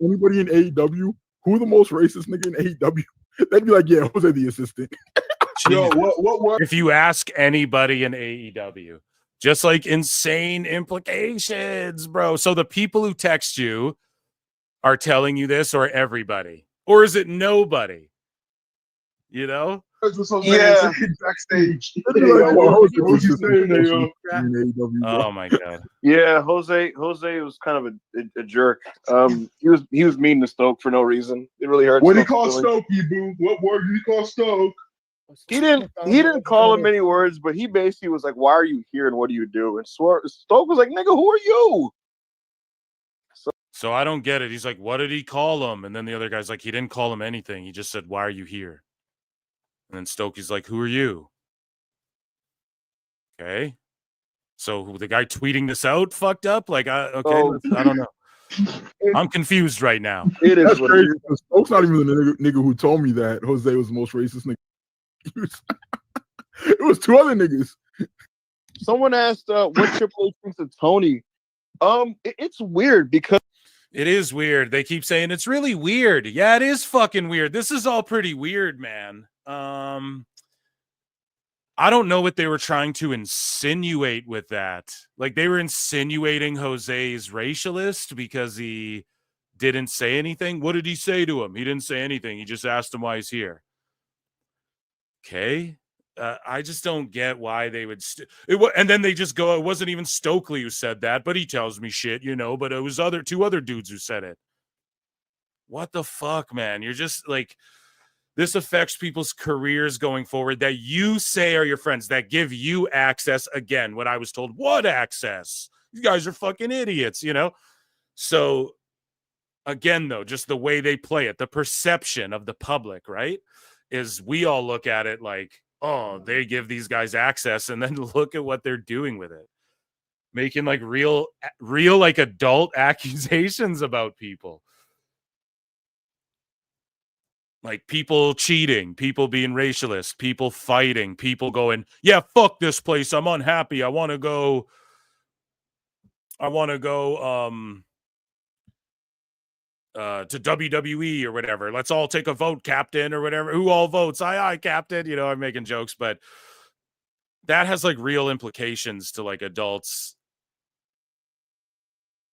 anybody in AEW who the most racist nigga in AEW, they'd be like, yeah, Jose the assistant. Yo, what? If you ask anybody in AEW, just like insane implications, bro. So the people who text you are telling you this, or everybody, or is it nobody? You know? Yeah. Backstage. Oh my god. Yeah, Jose was kind of a jerk. He was mean to Stoke for no reason. It really hurt. What did he call Stoke, Ibou? What word did he call Stoke? He didn't call him many words, but he basically was like, "Why are you here and what do you do?" And Stoke was like, "Nigga, who are you?" So I don't get it. He's like, "What did he call him?" And then the other guy's like, "He didn't call him anything. He just said, 'Why are you here?'" And then Stokey's like, "Who are you?" Okay. So the guy tweeting this out fucked up? Like, I don't know. I'm confused right now. It is crazy. Stokes not even the nigga who told me that Jose was the most racist nigga. It was two other niggas. Someone asked what Triple H thinks of Tony. It's weird because it is weird. They keep saying it's really weird. Yeah, it is fucking weird. This is all pretty weird, man. I don't know what they were trying to insinuate with that. Like, they were insinuating Jose is racialist because he didn't say anything. What did he say to him? He didn't say anything. He just asked him why he's here. Okay. I just don't get why they would. And then they just go, it wasn't even Stokely who said that, but he tells me shit, but it was two other dudes who said it. What the fuck, man? You're just like, this affects people's careers going forward that you say are your friends, that give you access. Again, what I was told, what access? You guys are fucking idiots, So, again, though, just the way they play it, the perception of the public, right, is we all look at it like, oh, they give these guys access, and then look at what they're doing with it. Making, like, real, like, adult accusations about people. Like, people cheating, people being racialist, people fighting, people going, yeah, fuck this place. I'm unhappy. I want to go to WWE or whatever. Let's all take a vote, Captain, or whatever. Who all votes? Aye, Captain. I'm making jokes, but that has like real implications to like adults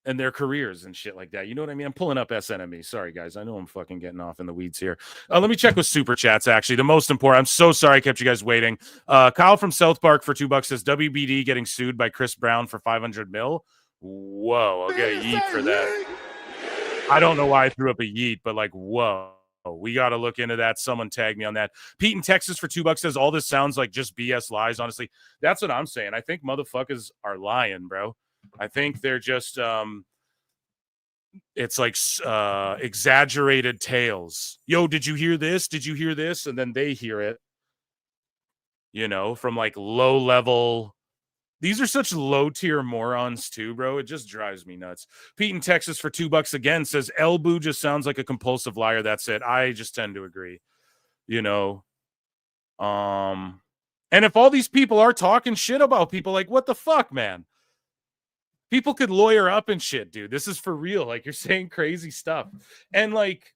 and their careers and shit like that. You know what I mean? I'm pulling up SNME. Sorry, guys. I know I'm fucking getting off in the weeds here. Let me check with Super Chats, actually. The most important. I'm so sorry I kept you guys waiting. Kyle from South Park for $2 says, WBD getting sued by Chris Brown for 500 mil. Whoa. I'll get a yeet for that. I don't know why I threw up a yeet, but like, whoa. We got to look into that. Someone tag me on that. Pete in Texas for $2 says, all this sounds like just BS lies, honestly. That's what I'm saying. I think motherfuckers are lying, bro. I think they're just it's like exaggerated tales. Yo, did you hear this? Did you hear this? And then they hear it, from like low level. These are such low tier morons too, bro. It just drives me nuts. Pete in Texas for $2 again says Ibou just sounds like a compulsive liar. That's it. I just tend to agree. And if all these people are talking shit about people, like, what the fuck, man? People could lawyer up and shit, dude. This is for real. Like, you're saying crazy stuff. And, like,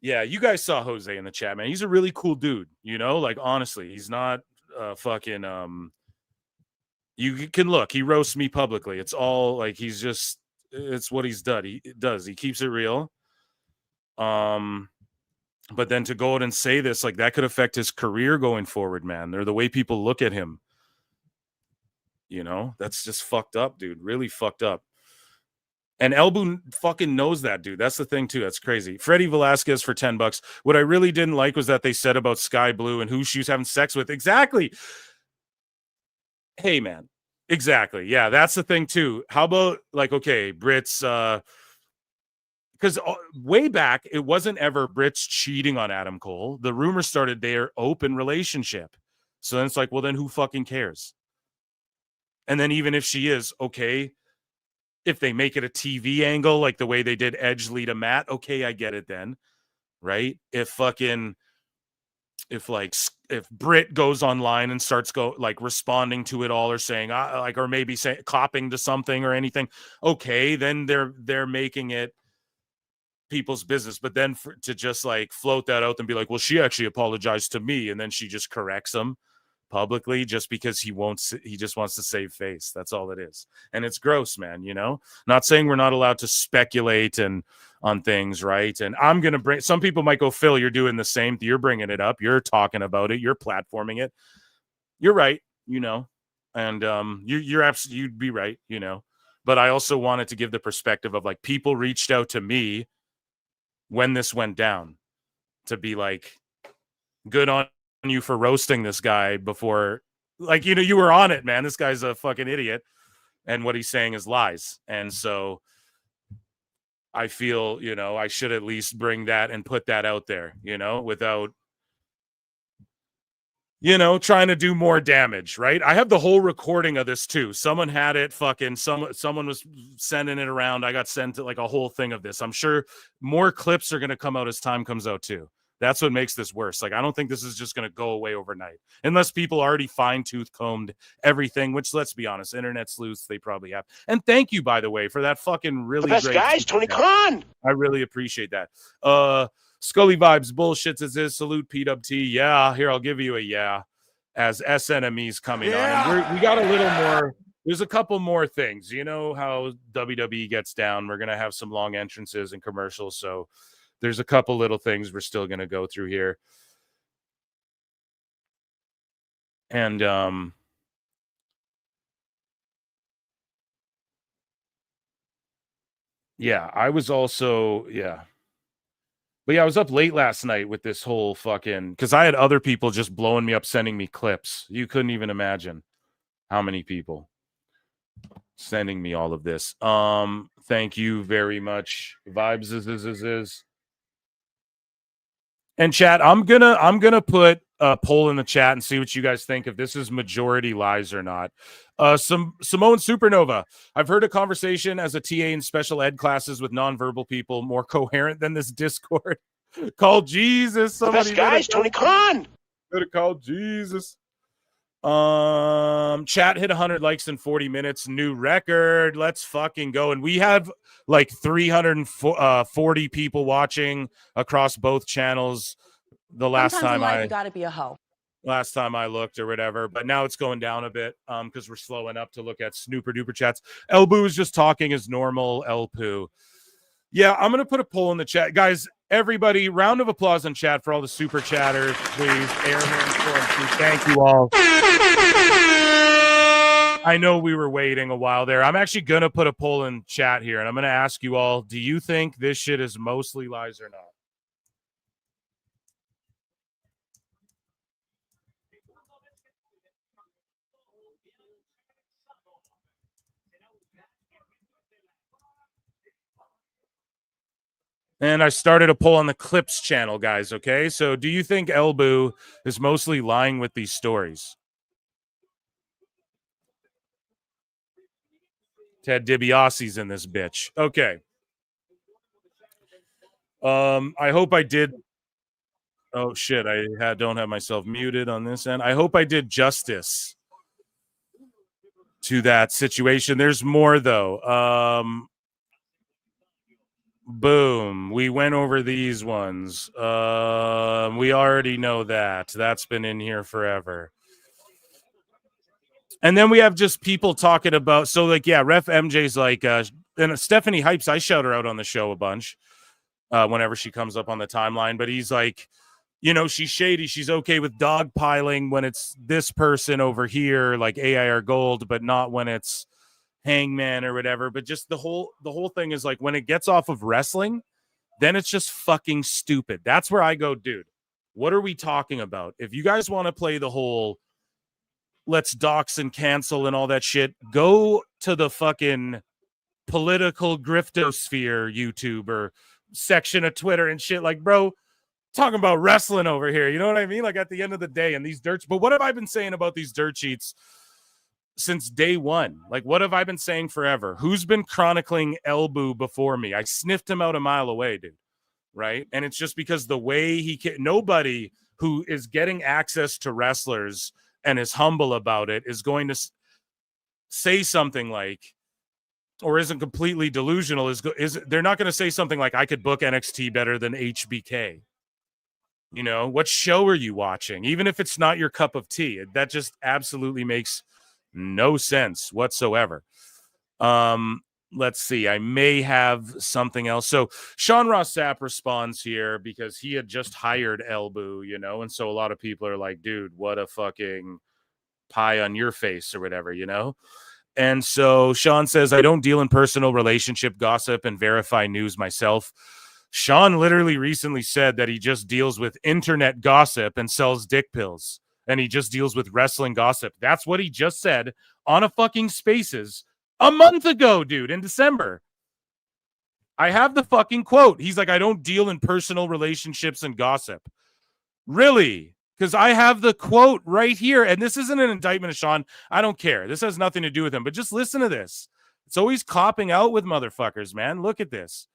yeah, you guys saw Jose in the chat, man. He's a really cool dude, Like, honestly, he's not fucking... You can look. He roasts me publicly. It's all, like, it's what he's done. He does. He keeps it real. But then to go out and say this, like, that could affect his career going forward, man. Or the way people look at him. That's just fucked up, dude. Really fucked up. And Ibou fucking knows that, dude. That's the thing, too. That's crazy. Freddie Velasquez for $10. What I really didn't like was that they said about Sky Blue and who she was having sex with. Exactly. Hey, man. Exactly. Yeah, that's the thing, too. How about, like, okay, Britt's... Because way back, it wasn't ever Britt's cheating on Adam Cole. The rumor started their open relationship. So then it's like, well, then who fucking cares? And then even if she is, okay, if they make it a TV angle, like the way they did Edge Lita Matt, okay, I get it then, right? If Britt goes online and starts responding to it all or saying, or maybe copping to something or anything, okay, then they're making it people's business, but then to just like float that out and be like, well, she actually apologized to me, and then she just corrects him publicly just because he just wants to save face. That's all it is. And it's gross, man. Not saying we're not allowed to speculate and on things, right? And I'm gonna bring, some people might go, Phil, you're doing the same, you're bringing it up, you're talking about it, you're platforming it. You're right, and you're absolutely, you'd be right, but I also wanted to give the perspective of like, people reached out to me when this went down to be like, good on you for roasting this guy before, like, you were on it, man. This guy's a fucking idiot, and what he's saying is lies. And so I feel, I should at least bring that and put that out there, without, trying to do more damage, right? I have the whole recording of this too. Someone had it, someone was sending it around. I got sent like a whole thing of this. I'm sure more clips are going to come out as time comes out too. That's what makes this worse. Like, I don't think this is just going to go away overnight, unless people already fine-tooth combed everything, which, let's be honest, internet sleuths, they probably have. And thank you, by the way, for that fucking really best great guys, Tony Khan. I really appreciate that. Scully Vibes, bullshits as is. Salute PWT. Yeah, here, I'll give you a yeah, as SNME's coming on. And we got a little more. There's a couple more things. You know how WWE gets down. We're going to have some long entrances and commercials, so there's a couple little things we're still going to go through here. And yeah, I was also, but yeah, I was up late last night with this whole fucking, because I had other people just blowing me up, sending me clips. You couldn't even imagine how many people sending me all of this. Thank you very much. Vibes is. And chat, I'm gonna put a poll in the chat and see what you guys think, if this is majority lies or not. Simone Supernova, I've heard a conversation as a TA in special ed classes with nonverbal people more coherent than this Discord. Call Jesus. Somebody, best guys, Tony Khan. Better call Jesus. Chat hit 100 likes in 40 minutes, new record. Let's fucking go. And we have like 340 people watching across both channels. The last Sometimes time in life, you gotta be a hoe. Last time I looked or whatever, but now it's going down a bit because we're slowing up to look at snooper duper chats. Elboo is just talking as normal. Elpoo. Yeah, I'm gonna put a poll in the chat, guys. Everybody, round of applause in chat for all the super chatters, please. Airman, thank you all. I know we were waiting a while there. I'm actually gonna put a poll in chat here, and I'm gonna ask you all: do you think this shit is mostly lies or not? And I started a poll on the Clips channel, guys, okay? So do you think Elboo is mostly lying with these stories? Ted DiBiase's in this bitch. Okay. I hope I did. Oh, shit. I don't have myself muted on this end. I hope I did justice to that situation. There's more, though. Boom. We went over these ones. We already know that. That's been in here forever. And then we have just people talking about, so like, yeah, Ref MJ's like, and Stephanie Hypes, I shout her out on the show a bunch whenever she comes up on the timeline, but he's like, she's shady. She's okay with dogpiling when it's this person over here, like AIR Gold, but not when it's Hangman or whatever. But just the whole thing is like, when it gets off of wrestling, then it's just fucking stupid. That's where I go, dude, what are we talking about? If you guys want to play the whole let's dox and cancel and all that shit, go to the fucking political griftosphere YouTube or section of Twitter and shit. Like, bro, talking about wrestling over here, you know what I mean? Like, at the end of the day, and these dirt, but what have I been saying about these dirt sheets since day one? Like, what have I been saying forever? Who's been chronicling Elboo before me? I sniffed him out a mile away, dude. Right? And it's just because the way nobody who is getting access to wrestlers and is humble about it is going to say something like, or isn't completely delusional is they're not going to say something like, I could book NXT better than HBK. You know, what show are you watching? Even if it's not your cup of tea, that just absolutely makes no sense whatsoever. Let's see. I may have something else. So Sean Ross Sapp responds here because he had just hired Ibou, you know, and so a lot of people are like, dude, what a fucking pie on your face or whatever, you know? And so Sean says, I don't deal in personal relationship gossip and verify news myself. Sean literally recently said that he just deals with internet gossip and sells dick pills. And he just deals with wrestling gossip. That's what he just said on a fucking Spaces a month ago, dude, in December. I have the fucking quote. He's like, I don't deal in personal relationships and gossip. Really? Because I have the quote right here. And this isn't an indictment of Sean. I don't care. This has nothing to do with him. But just listen to this. It's always copping out with motherfuckers, man. Look at this.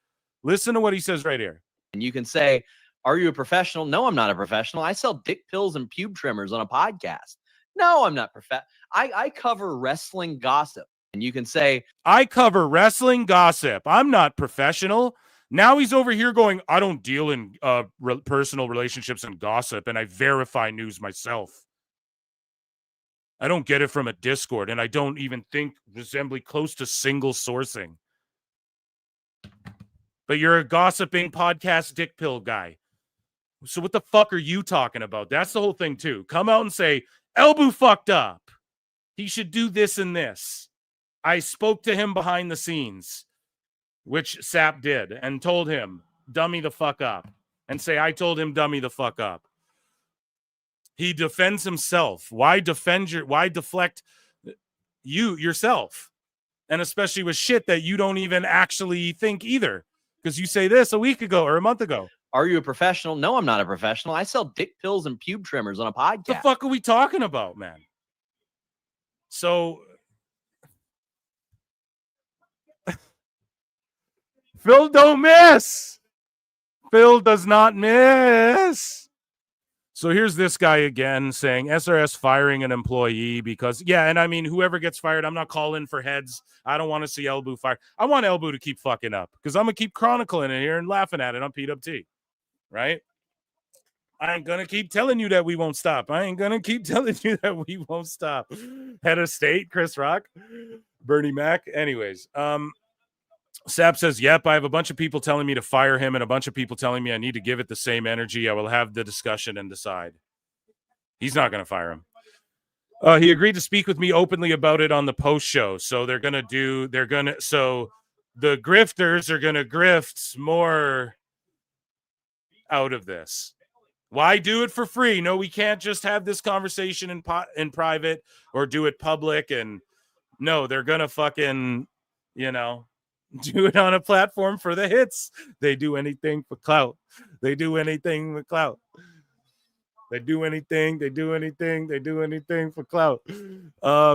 Listen to what he says right here. And you can say, are you a professional? No, I'm not a professional. I sell dick pills and pube trimmers on a podcast. No, I'm not I cover wrestling gossip. And you can say, I cover wrestling gossip. I'm not professional. Now he's over here going, I don't deal in personal relationships and gossip, and I verify news myself. I don't get it from a Discord, and I don't even think resembly close to single sourcing. But you're a gossiping podcast dick pill guy. So what the fuck are you talking about? That's the whole thing, too. Come out and say, Ibou fucked up. He should do this and this. I spoke to him behind the scenes, which Sapp did, and told him, dummy the fuck up. And say, I told him, dummy the fuck up. He defends himself. Why deflect yourself? And especially with shit that you don't even actually think either. Because you say this a week ago or a month ago. Are you a professional? No, I'm not a professional. I sell dick pills and pube trimmers on a podcast. The fuck are we talking about, man? So Phil don't miss. Phil does not miss. So here's this guy again saying SRS firing an employee because, yeah, and I mean, whoever gets fired, I'm not calling for heads. I don't want to see Ibou fired. I want Ibou to keep fucking up because I'm going to keep chronicling it here and laughing at it on PWT, right? I ain't going to keep telling you that we won't stop. I ain't going to keep telling you that we won't stop. Head of state, Chris Rock, Bernie Mac. Anyways, Sapp says, yep, I have a bunch of people telling me to fire him and a bunch of people telling me I need to give it the same energy. I will have the discussion and decide. He's not going to fire him. He agreed to speak with me openly about it on the post show. So so the grifters are going to grift more out of this. Why do it for free? No, we can't just have this conversation in private or do it public. And no, they're going to fucking, do it on a platform for the hits. They do anything for clout. They do anything for clout. They do anything for clout.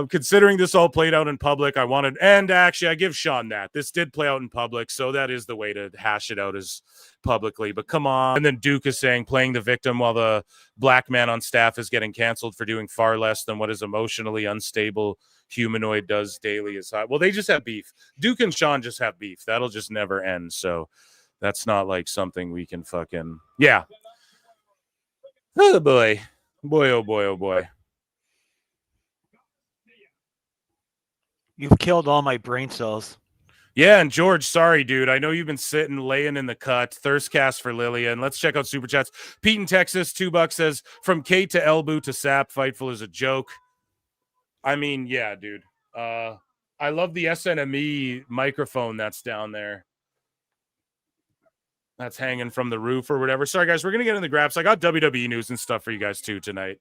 Considering this all played out in public, and actually I give Sean that. This did play out in public, so that is the way to hash it out is publicly. But come on. And then Duke is saying playing the victim while the black man on staff is getting canceled for doing far less than what is emotionally unstable humanoid does daily is hot. Well, they just have beef. Duke and Sean just have beef. That'll just never end. So that's not like something we can fucking, yeah. Oh boy. Oh boy. You've killed all my brain cells. Yeah, and George, sorry, dude. I know you've been laying in the cut. Thirstcast for Lillian. Let's check out Super Chats. Pete in Texas, $2 says, from Kate to Ibou to Sapp, Fightful is a joke. I mean, yeah, dude. I love the SNME microphone that's down there. That's hanging from the roof or whatever. Sorry, guys. We're going to get in the graps. I got WWE news and stuff for you guys, too, tonight.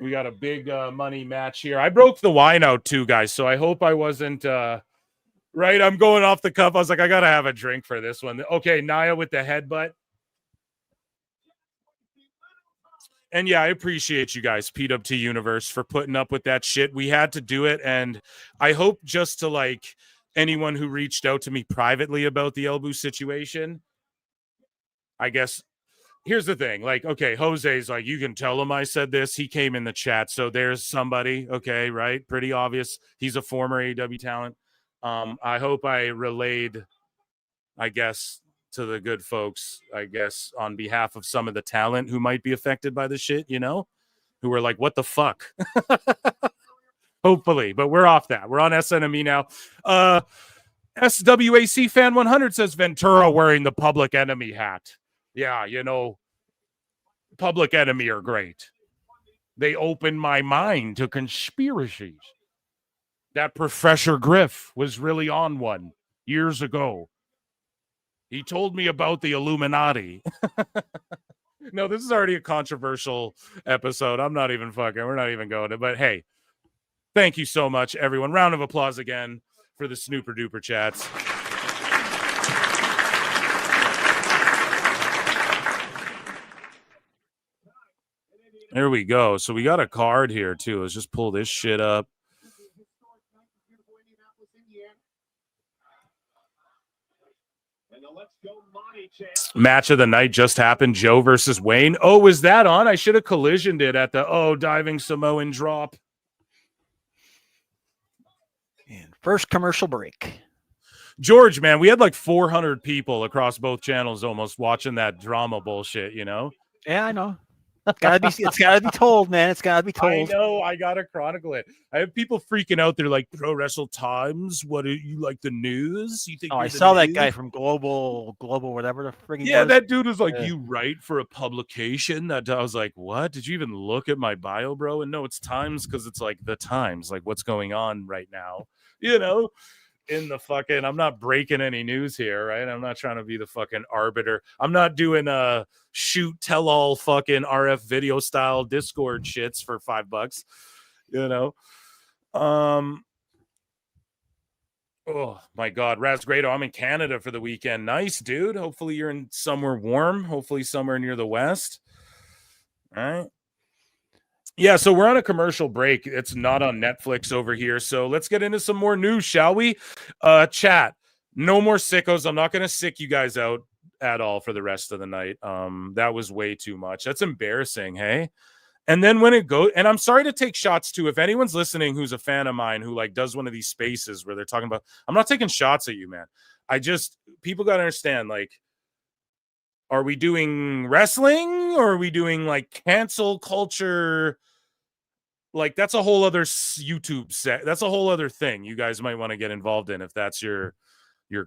We got a big money match here. I broke the wine out, too, guys, so I hope I wasn't right. I'm going off the cuff. I was like, I got to have a drink for this one. Okay, Nia with the headbutt. And yeah, I appreciate you guys, PWT Universe, for putting up with that shit. We had to do it. And I hope just to like anyone who reached out to me privately about the Ibou situation, I guess here's the thing. Like, okay, Jose's like, you can tell him I said this. He came in the chat. So there's somebody, okay, right? Pretty obvious. He's a former AEW talent. I hope I relayed, I guess, to the good folks, I guess, on behalf of some of the talent who might be affected by the shit, you know, who are like, what the fuck? Hopefully, but we're off that. We're on SNME now. SWAC Fan 100 says Ventura wearing the Public Enemy hat. Yeah, you know, Public Enemy are great. They opened my mind to conspiracies. That Professor Griff was really on one years ago. He told me about the Illuminati. No, this is already a controversial episode. We're not even going to, but hey, thank you so much, everyone. Round of applause again for the Snooper Duper chats. There we go. So we got a card here, too. Let's just pull this shit up. Match of the night just happened. Joe versus Wayne. Oh, was that on? I should have collisioned it at the diving Samoan drop. And first commercial break. George, man, we had like 400 people across both channels almost watching that drama bullshit, you know? Yeah, I know. It's gotta be told, man. It's gotta be told. I know. I gotta chronicle it. I have people freaking out. They're like, Pro Wrestle Times. What are you like, the news? You think? I saw that guy from Global, whatever the friggin' Yeah, was. that dude was like, you write for a publication? That I was like, what? Did you even look at my bio, bro? And no, it's Times because it's like the Times, like what's going on right now, you know? In the fucking, I'm not breaking any news here, right? I'm not trying to be the fucking arbiter. I'm not doing shoot tell all fucking RF video style Discord shits for $5, you know. Oh my god, Razgrado, I'm in Canada for the weekend. Nice, dude. Hopefully you're in somewhere warm, hopefully somewhere near the west. All right. Yeah, so we're on a commercial break. It's not on Netflix over here. So let's get into some more news, shall we? Chat, no more sickos. I'm not going to sick you guys out at all for the rest of the night. That was way too much. That's embarrassing, hey? And then when it goes, and I'm sorry to take shots too. If anyone's listening who's a fan of mine who like does one of these spaces where they're talking about, I'm not taking shots at you, man. People got to understand, like, are we doing wrestling or are we doing like cancel culture? Like that's a whole other YouTube set. That's a whole other thing you guys might want to get involved in if that's your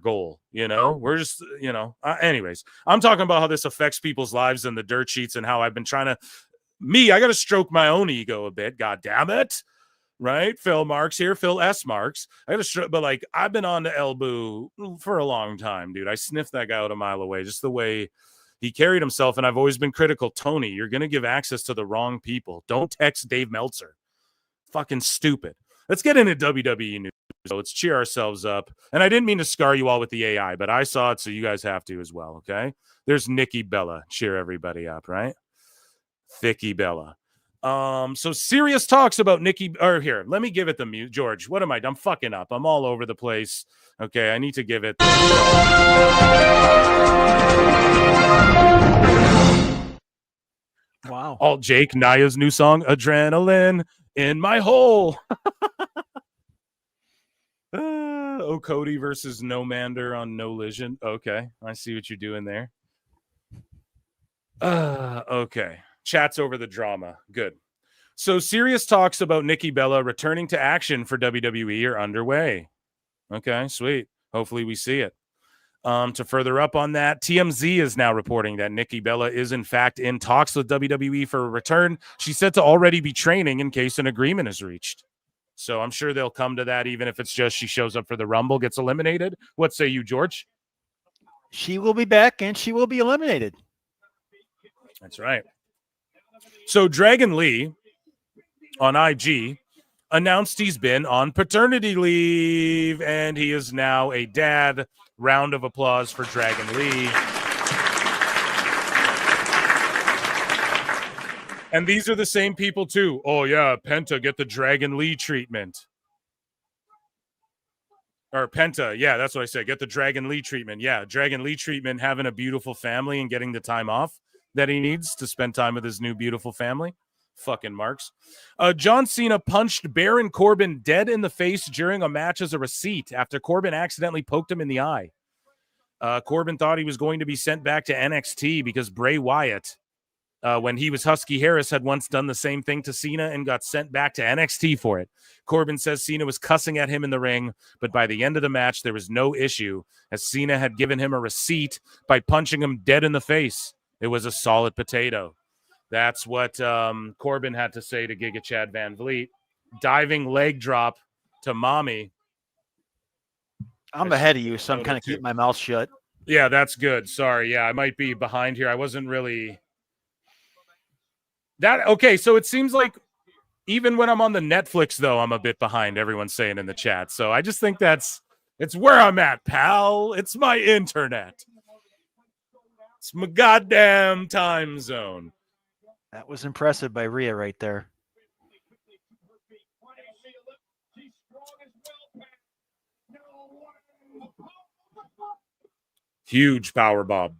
goal. You know, we're just, you know, anyways, I'm talking about how this affects people's lives and the dirt sheets and how I've been trying to, I got to stroke my own ego a bit. God damn it. Right. Phil Marks here. Phil S. Marks. But like, I've been on to Ibou for a long time, dude. I sniffed that guy out a mile away, just the way he carried himself, and I've always been critical. Tony, you're going to give access to the wrong people. Don't text Dave Meltzer. Fucking stupid. Let's get into WWE news. So let's cheer ourselves up. And I didn't mean to scar you all with the AI, but I saw it, so you guys have to as well, okay? There's Nikki Bella. Cheer everybody up, right? Thicky Bella. So serious talks about Nikki. Or here, let me give it the mute. George, what am I? I'm fucking up. I'm all over the place. Okay, I need to give it. Wow. Alt Jake, Naya's new song, Adrenaline in My Hole. Cody versus No Mander on No Lision. Okay, I see what you're doing there. Okay. Chats over the drama. Good. So serious talks about Nikki Bella returning to action for WWE are underway. Okay, sweet. Hopefully we see it. To further up on that, TMZ is now reporting that Nikki Bella is in fact in talks with WWE for a return. She's said to already be training in case an agreement is reached. So I'm sure they'll come to that, even if it's just she shows up for the Rumble, gets eliminated. What say you, George? She will be back and she will be eliminated. That's right. So Dragon Lee on IG announced he's been on paternity leave and he is now a dad. Round of applause for Dragon Lee. And these are the same people too. Oh yeah, Penta, get the Dragon Lee treatment. Or Penta, yeah, that's what I said. Get the Dragon Lee treatment. Yeah, Dragon Lee treatment, having a beautiful family and getting the time off. that he needs to spend time with his new beautiful family. Fucking marks. John Cena punched Baron Corbin dead in the face during a match as a receipt after Corbin accidentally poked him in the eye. Corbin thought he was going to be sent back to NXT because Bray Wyatt, when he was Husky Harris, had once done the same thing to Cena and got sent back to NXT for it. Corbin says Cena was cussing at him in the ring, but by the end of the match, there was no issue, as Cena had given him a receipt by punching him dead in the face. It was a solid potato. That's what Corbin had to say to Giga Chad Van Vliet. Diving leg drop to Mommy. I'm ahead of you, so I'm kind of keeping my mouth shut. Yeah, that's good. Sorry. Yeah, I might be behind here. I wasn't really... Okay, so it seems like even when I'm on the Netflix, though, I'm a bit behind, everyone's saying in the chat. So I just think it's where I'm at, pal. It's my internet. It's my goddamn time zone. That was impressive by Rhea right there. Huge power bomb.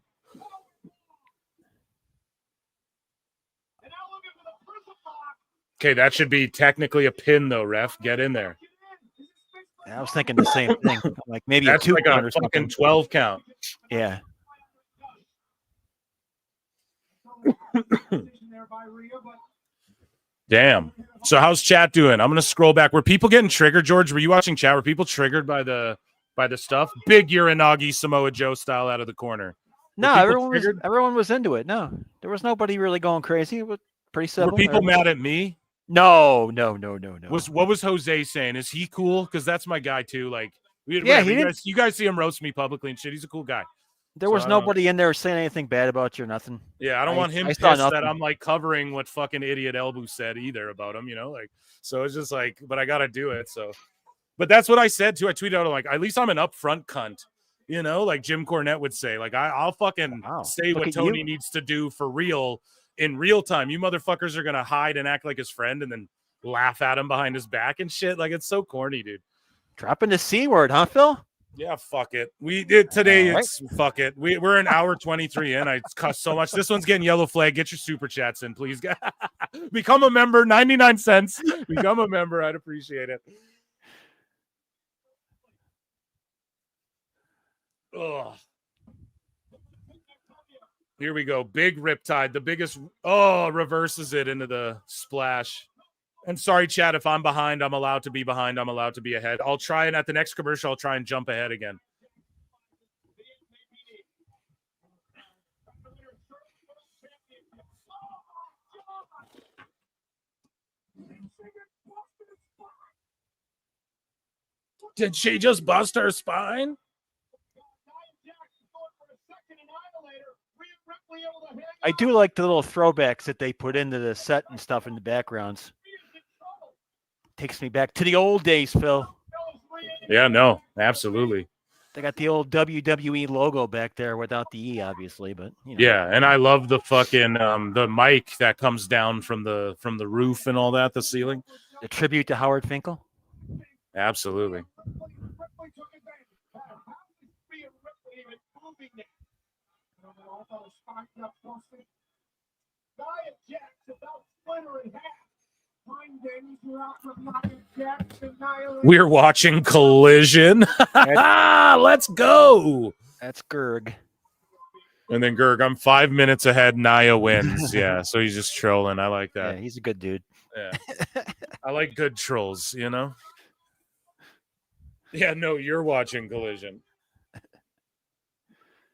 Okay, that should be technically a pin, though, ref. Get in there. I was thinking the same thing. Like maybe that's a 2 like count a or fucking something. 12 count. Yeah. Damn. So how's chat doing? I'm gonna scroll back. Were people getting triggered, George? Were you watching chat? Were people triggered by the stuff? Big Uranagi Samoa Joe style out of the corner. No, everyone was into it. No, there was nobody really going crazy. It was pretty simple. Were people mad at me? No. What was Jose saying? Is he cool? Because that's my guy too. Like, yeah, you guys see him roast me publicly and shit. He's a cool guy. There was nobody in there saying anything bad about you or nothing. Yeah, I don't want him pissed that I'm like covering what fucking idiot Ibou said either about him, like, so it's just like, but I gotta do it. So, but that's what I said too. I tweeted out, like, at least I'm an upfront cunt, like Jim Cornette would say. Like, I'll fucking say what Tony needs to do for real in real time. You motherfuckers are gonna hide and act like his friend and then laugh at him behind his back and shit. Like, it's so corny, dude. Dropping the C word, huh, Phil? Yeah, fuck it. We did today. Right. It's fuck it. We're an hour 23 in. I cuss so much. This one's getting yellow flag. Get your super chats in, please. Become a member. 99 cents. Become a member. I'd appreciate it. Ugh. Here we go. Big Riptide. The biggest. Oh, reverses it into the splash. And sorry, chat, if I'm behind, I'm allowed to be behind. I'm allowed to be ahead. I'll try, and at the next commercial, I'll try and jump ahead again. Did she just bust her spine? I do like the little throwbacks that they put into the set and stuff in the backgrounds. Takes me back to the old days, Phil. Yeah, no, absolutely. They got the old WWE logo back there without the E, obviously, but Yeah, and I love the fucking the mic that comes down from the roof and all that, the ceiling. The tribute to Howard Finkel. Absolutely. We're watching Collision. Let's go. That's Gerg. And then Gerg, I'm 5 minutes ahead. Nia wins. Yeah, so he's just trolling. I like that. Yeah, he's a good dude. Yeah. I like good trolls, Yeah, no, you're watching Collision.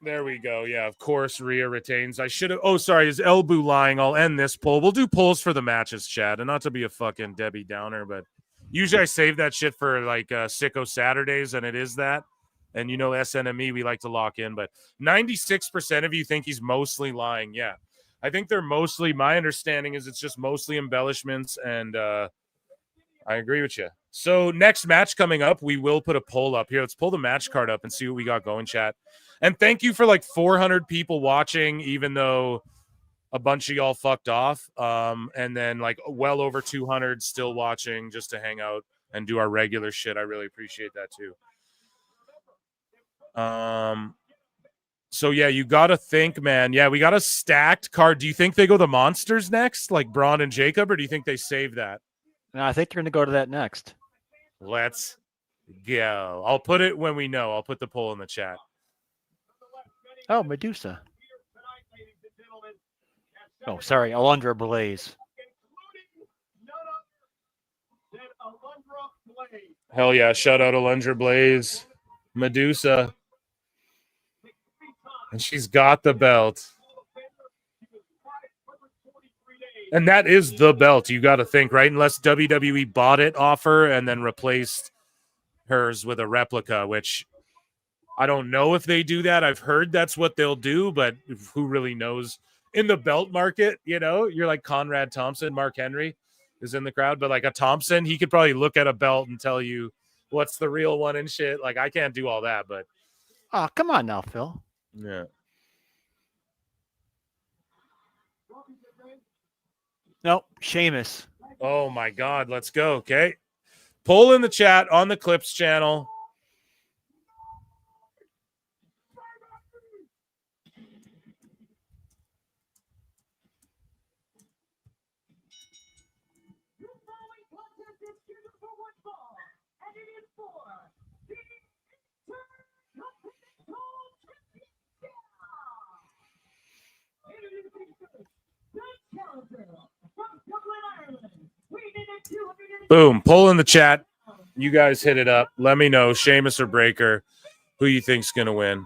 There we go. Yeah, of course, Rhea retains. I should have. Oh, sorry. Is Ibou lying? I'll end this poll. We'll do polls for the matches, Chad. And not to be a fucking Debbie Downer, but usually I save that shit for like Sicko Saturdays, and it is that. And SNME, we like to lock in. But 96% of you think he's mostly lying. Yeah. I think they're mostly, my understanding is it's just mostly embellishments. And I agree with you. So next match coming up, we will put a poll up here. Let's pull the match card up and see what we got going, chat. And thank you for like 400 people watching, even though a bunch of y'all fucked off. And then like well over 200 still watching just to hang out and do our regular shit. I really appreciate that too. So yeah, you got to think, man. Yeah, we got a stacked card. Do you think they go the Monsters next, like Braun and Jacob, or do you think they save that? No, I think they're going to go to that next. Let's go. I'll put it when we know. I'll put the poll in the chat. Oh, Medusa. Oh, sorry, Alundra Blaze. Hell yeah! Shout out Alundra Blaze, Medusa, and she's got the belt. And that is the belt, you got to think, right? Unless WWE bought it off her and then replaced hers with a replica, which I don't know if they do that. I've heard that's what they'll do, but who really knows? In the belt market, you know, you're like Conrad Thompson, Mark Henry is in the crowd, but like a Thompson, he could probably look at a belt and tell you what's the real one and shit. Like, I can't do all that, but. Oh, come on now, Phil. Yeah. Nope, Sheamus. Oh my God, let's go. Okay. Poll in the chat on the Clips channel. Boom. Poll in the chat. You guys hit it up. Let me know, Sheamus or Breaker, who you think's going to win.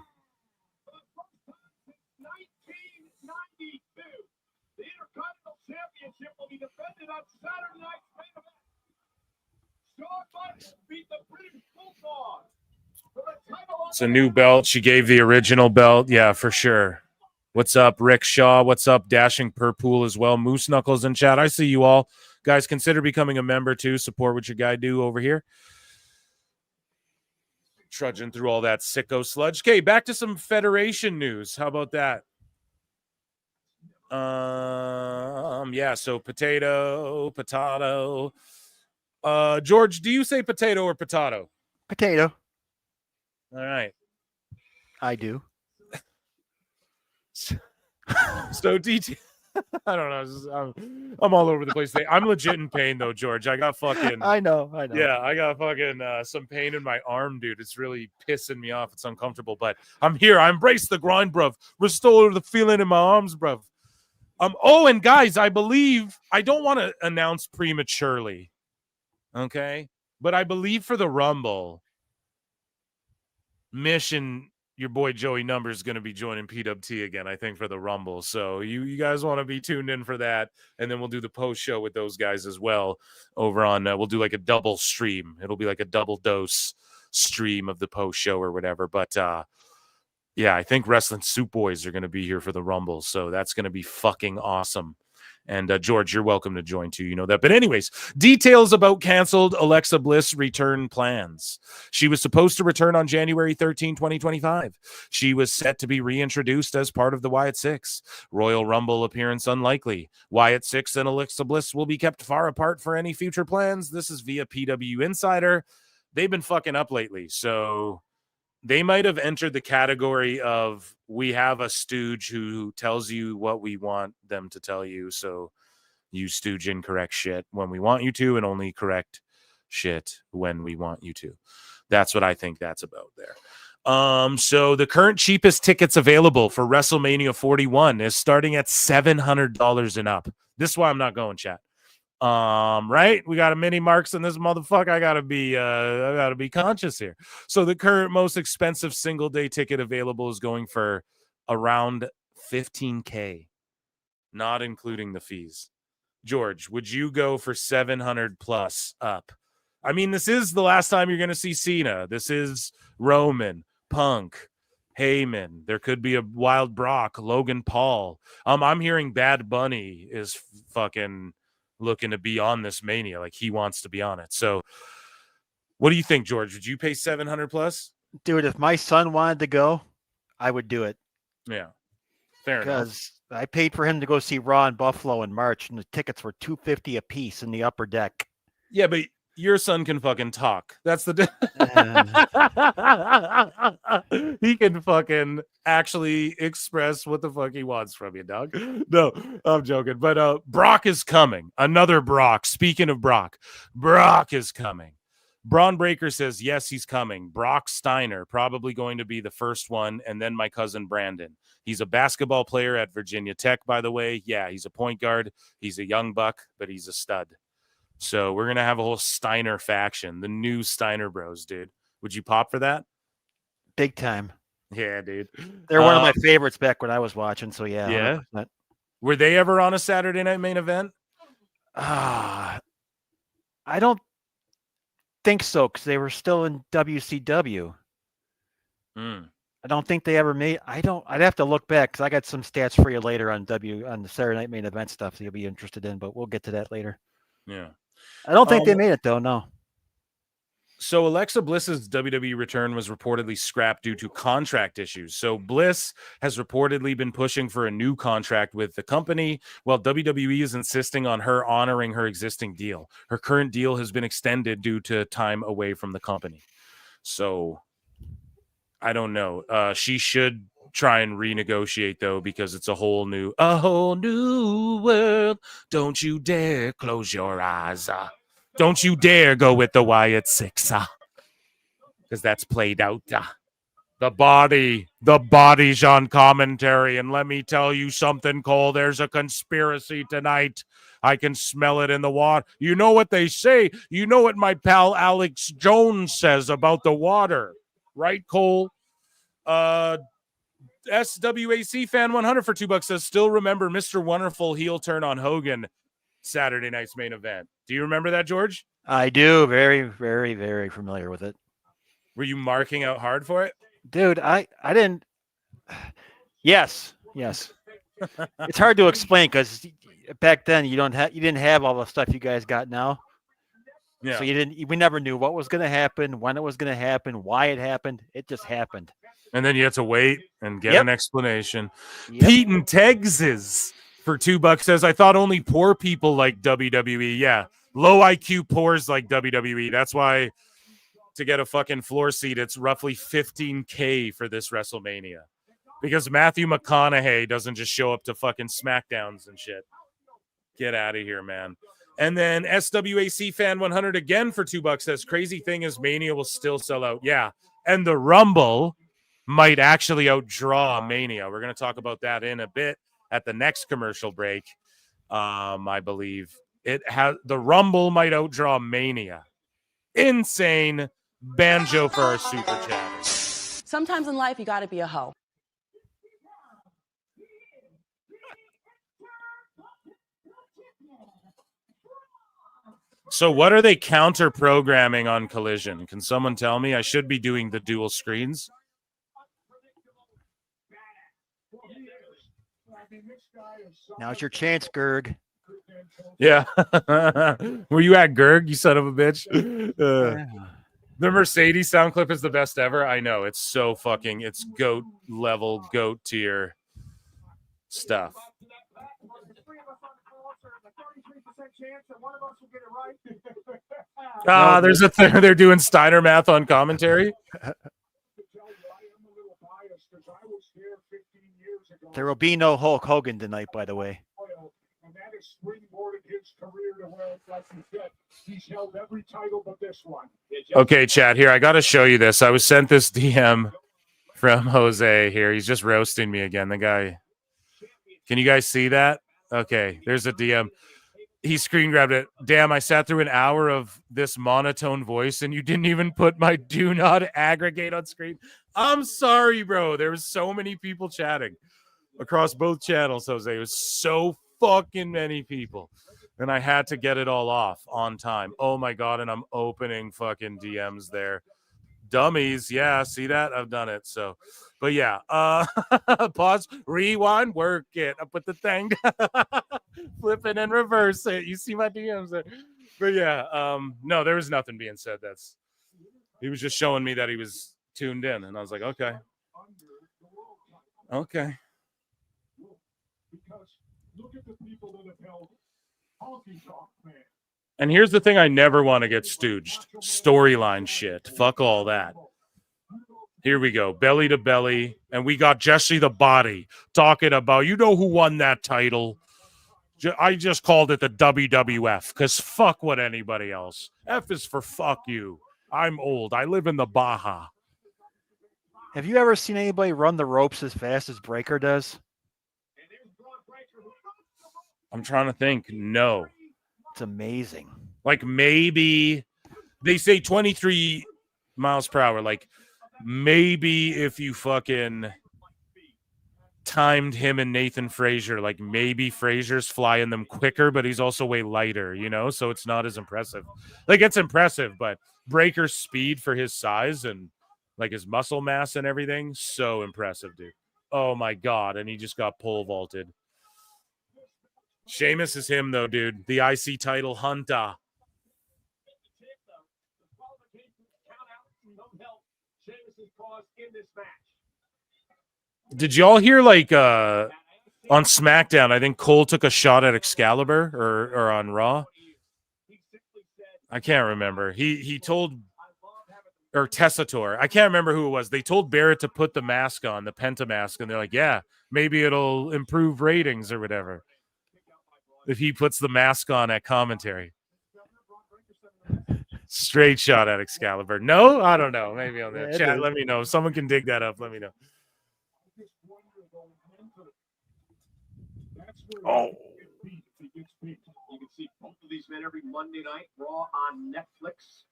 It's a new belt. She gave the original belt. Yeah, for sure. What's up, Rick Shaw? What's up, Dashing Purpool as well? Moose Knuckles in chat. I see you all. Guys, consider becoming a member too. Support what your guy do over here. Trudging through all that sicko sludge. Okay, back to some Federation news. How about that? Yeah, so potato. George, do you say potato or potato? Potato. All right. I do. So DT, I don't know. I'm all over the place today. I'm legit in pain though, George. I got fucking. I know. Yeah, I got fucking some pain in my arm, dude. It's really pissing me off. It's uncomfortable, but I'm here. I embrace the grind, bruv. Restore the feeling in my arms, bruv. Oh, and guys, I believe I don't want to announce prematurely, okay? But I believe for the Rumble, Mission. Your boy Joey Number is going to be joining PWT again, I think, for the Rumble. So you guys want to be tuned in for that. And then we'll do the post show with those guys as well over on, we'll do like a double stream. It'll be like a double dose stream of the post show or whatever. But yeah, I think Wrestling Soup Boys are going to be here for the Rumble. So that's going to be fucking awesome. And George, you're welcome to join too. You know that. But anyways, details about canceled Alexa Bliss return plans. She was supposed to return on January 13, 2025. She was set to be reintroduced as part of the Wyatt Six. Royal Rumble appearance unlikely. Wyatt Six and Alexa Bliss will be kept far apart for any future plans. This is via PW Insider. They've been fucking up lately. So they might have entered the category of we have a stooge who tells you what we want them to tell you. So you stooge incorrect shit when we want you to and only correct shit when we want you to. That's what I think that's about there. So the current cheapest tickets available for WrestleMania 41 is starting at $700 and up. This is why I'm not going, chat. Right, we got a mini marks in this motherfucker. I gotta be conscious here. So the current most expensive single day ticket available is going for around $15,000, not including the fees. George, would you go for 700 plus up? I mean, this is the last time you're gonna see Cena. This is Roman, Punk, Heyman. There could be a Wild Brock, Logan Paul. I'm hearing Bad Bunny is fucking looking to be on this Mania, like he wants to be on it. So what do you think, George? Would you pay 700 plus? Dude, if my son wanted to go, I would do it. Yeah, fair enough. Because I paid for him to go see Raw in Buffalo in March, and the tickets were $250 a piece in the upper deck. Yeah, but Your son can fucking talk. That's the he can fucking actually express what the fuck he wants from you, dog. No, I'm joking. But Brock is coming. Another Brock. Speaking of Brock is coming. Braun Breaker says, yes, he's coming. Brock Steiner, probably going to be the first one, and then my cousin Brandon. He's a basketball player at Virginia Tech, by the way. Yeah, he's a point guard. He's a young buck, but he's a stud. So we're going to have a whole Steiner faction, the new Steiner bros, dude. Would you pop for that? Big time. Yeah, dude. They're one of my favorites back when I was watching, so yeah. Yeah. 100%. Were they ever on a Saturday night main event? I don't think so, because they were still in WCW. I don't think they ever made. I'd have to look back, because I got some stats for you later on the Saturday night main event stuff that you'll be interested in, but we'll get to that later. Yeah. I don't think they made it, though, no. So Alexa Bliss's WWE return was reportedly scrapped due to contract issues. So Bliss has reportedly been pushing for a new contract with the company, while WWE is insisting on her honoring her existing deal. Her current deal has been extended due to time away from the company. So I don't know. She should try and renegotiate, though, because it's a whole new world. Don't you dare close your eyes. Don't you dare go with the Wyatt Six, because that's played out. The body's on commentary, and let me tell you something, Cole. There's a conspiracy tonight. I can smell it in the water. You know what they say. You know what my pal Alex Jones says about the water, right, Cole? SWAC fan 100 for $2 says, still remember Mr. Wonderful heel turn on Hogan Saturday night's main event. Do you remember that, George? I do. Very, very, very familiar with it. Were you marking out hard for it? Dude, I didn't. Yes. It's hard to explain, because back then you didn't have all the stuff you guys got now. Yeah. So we never knew what was going to happen, when it was going to happen, why it happened. It just happened. And then you had to wait and get an explanation. Yep. Pete and Tegses for $2 says, I thought only poor people like WWE. Yeah. Low IQ poors like WWE. That's why to get a fucking floor seat, it's roughly $15K for this WrestleMania. Because Matthew McConaughey doesn't just show up to fucking SmackDowns and shit. Get out of here, man. And then SWAC fan 100 again for $2 says, crazy thing is Mania will still sell out. Yeah. And the Rumble might actually outdraw Mania. We're going to talk about that in a bit at the next commercial break. I believe the Rumble might outdraw Mania. Insane. Banjo for our super chat. Sometimes in life, you got to be a hoe. So what are they counter programming on Collision? Can someone tell me? I should be doing the dual screens. Now's your chance, Gerg. Yeah. Were you at Gerg, you son of a bitch? The Mercedes sound clip is the best ever. I know. It's so fucking, it's GOAT level, GOAT tier stuff. There's they're doing Steiner math on commentary. There will be no Hulk Hogan tonight, by the way. And that has springboarded his career to where, like you said, he's held every title but this one. Okay, Chad, here, I got to show you this. I was sent this DM from Jose here. He's just roasting me again, the guy. Can you guys see that? Okay, there's a DM. He screen grabbed it. Damn, I sat through an hour of this monotone voice and you didn't even put my do not aggregate on screen. I'm sorry, bro. There was so many people chatting across both channels, Jose. It was so fucking many people. And I had to get it all off on time. Oh my God. And I'm opening fucking DMs there. Dummies. Yeah. See that? I've done it. So, but yeah. Pause, rewind, work it. I put the thing, flip it and reverse it. You see my DMs there. But yeah. No, there was nothing being said. He was just showing me that he was tuned in. And I was like, okay. Okay. Because look at the people that have held honky tonk man. And here's the thing I never want to get stooged. Storyline shit. Fuck all that. Here we go. Belly to belly. And we got Jesse the Body talking about, you know who won that title? I just called it the WWF because fuck what anybody else. F is for fuck you. I'm old. I live in the Baja. Have you ever seen anybody run the ropes as fast as Breaker does? I'm trying to think. No. It's amazing. Like maybe they say 23 miles per hour. Like maybe if you fucking timed him and Nathan Frazier, like maybe Frazier's flying them quicker, but he's also way lighter, you know? So it's not as impressive. Like it's impressive, but Breaker's speed for his size and like his muscle mass and everything, so impressive, dude. Oh my God. And he just got pole vaulted. Sheamus is him though, dude. The IC title hunter. Did y'all hear like on SmackDown, I think Cole took a shot at Excalibur or on Raw? I can't remember. He told, or Tessator, I can't remember who it was. They told Barrett to put the mask on, the Penta mask, and they're like, yeah, maybe it'll improve ratings or whatever if he puts the mask on at commentary. Straight shot at Excalibur. No, I don't know. Maybe on the chat. Let me know. If someone can dig that up, let me know. Oh. You can see both of these men every Monday night, Raw on Netflix.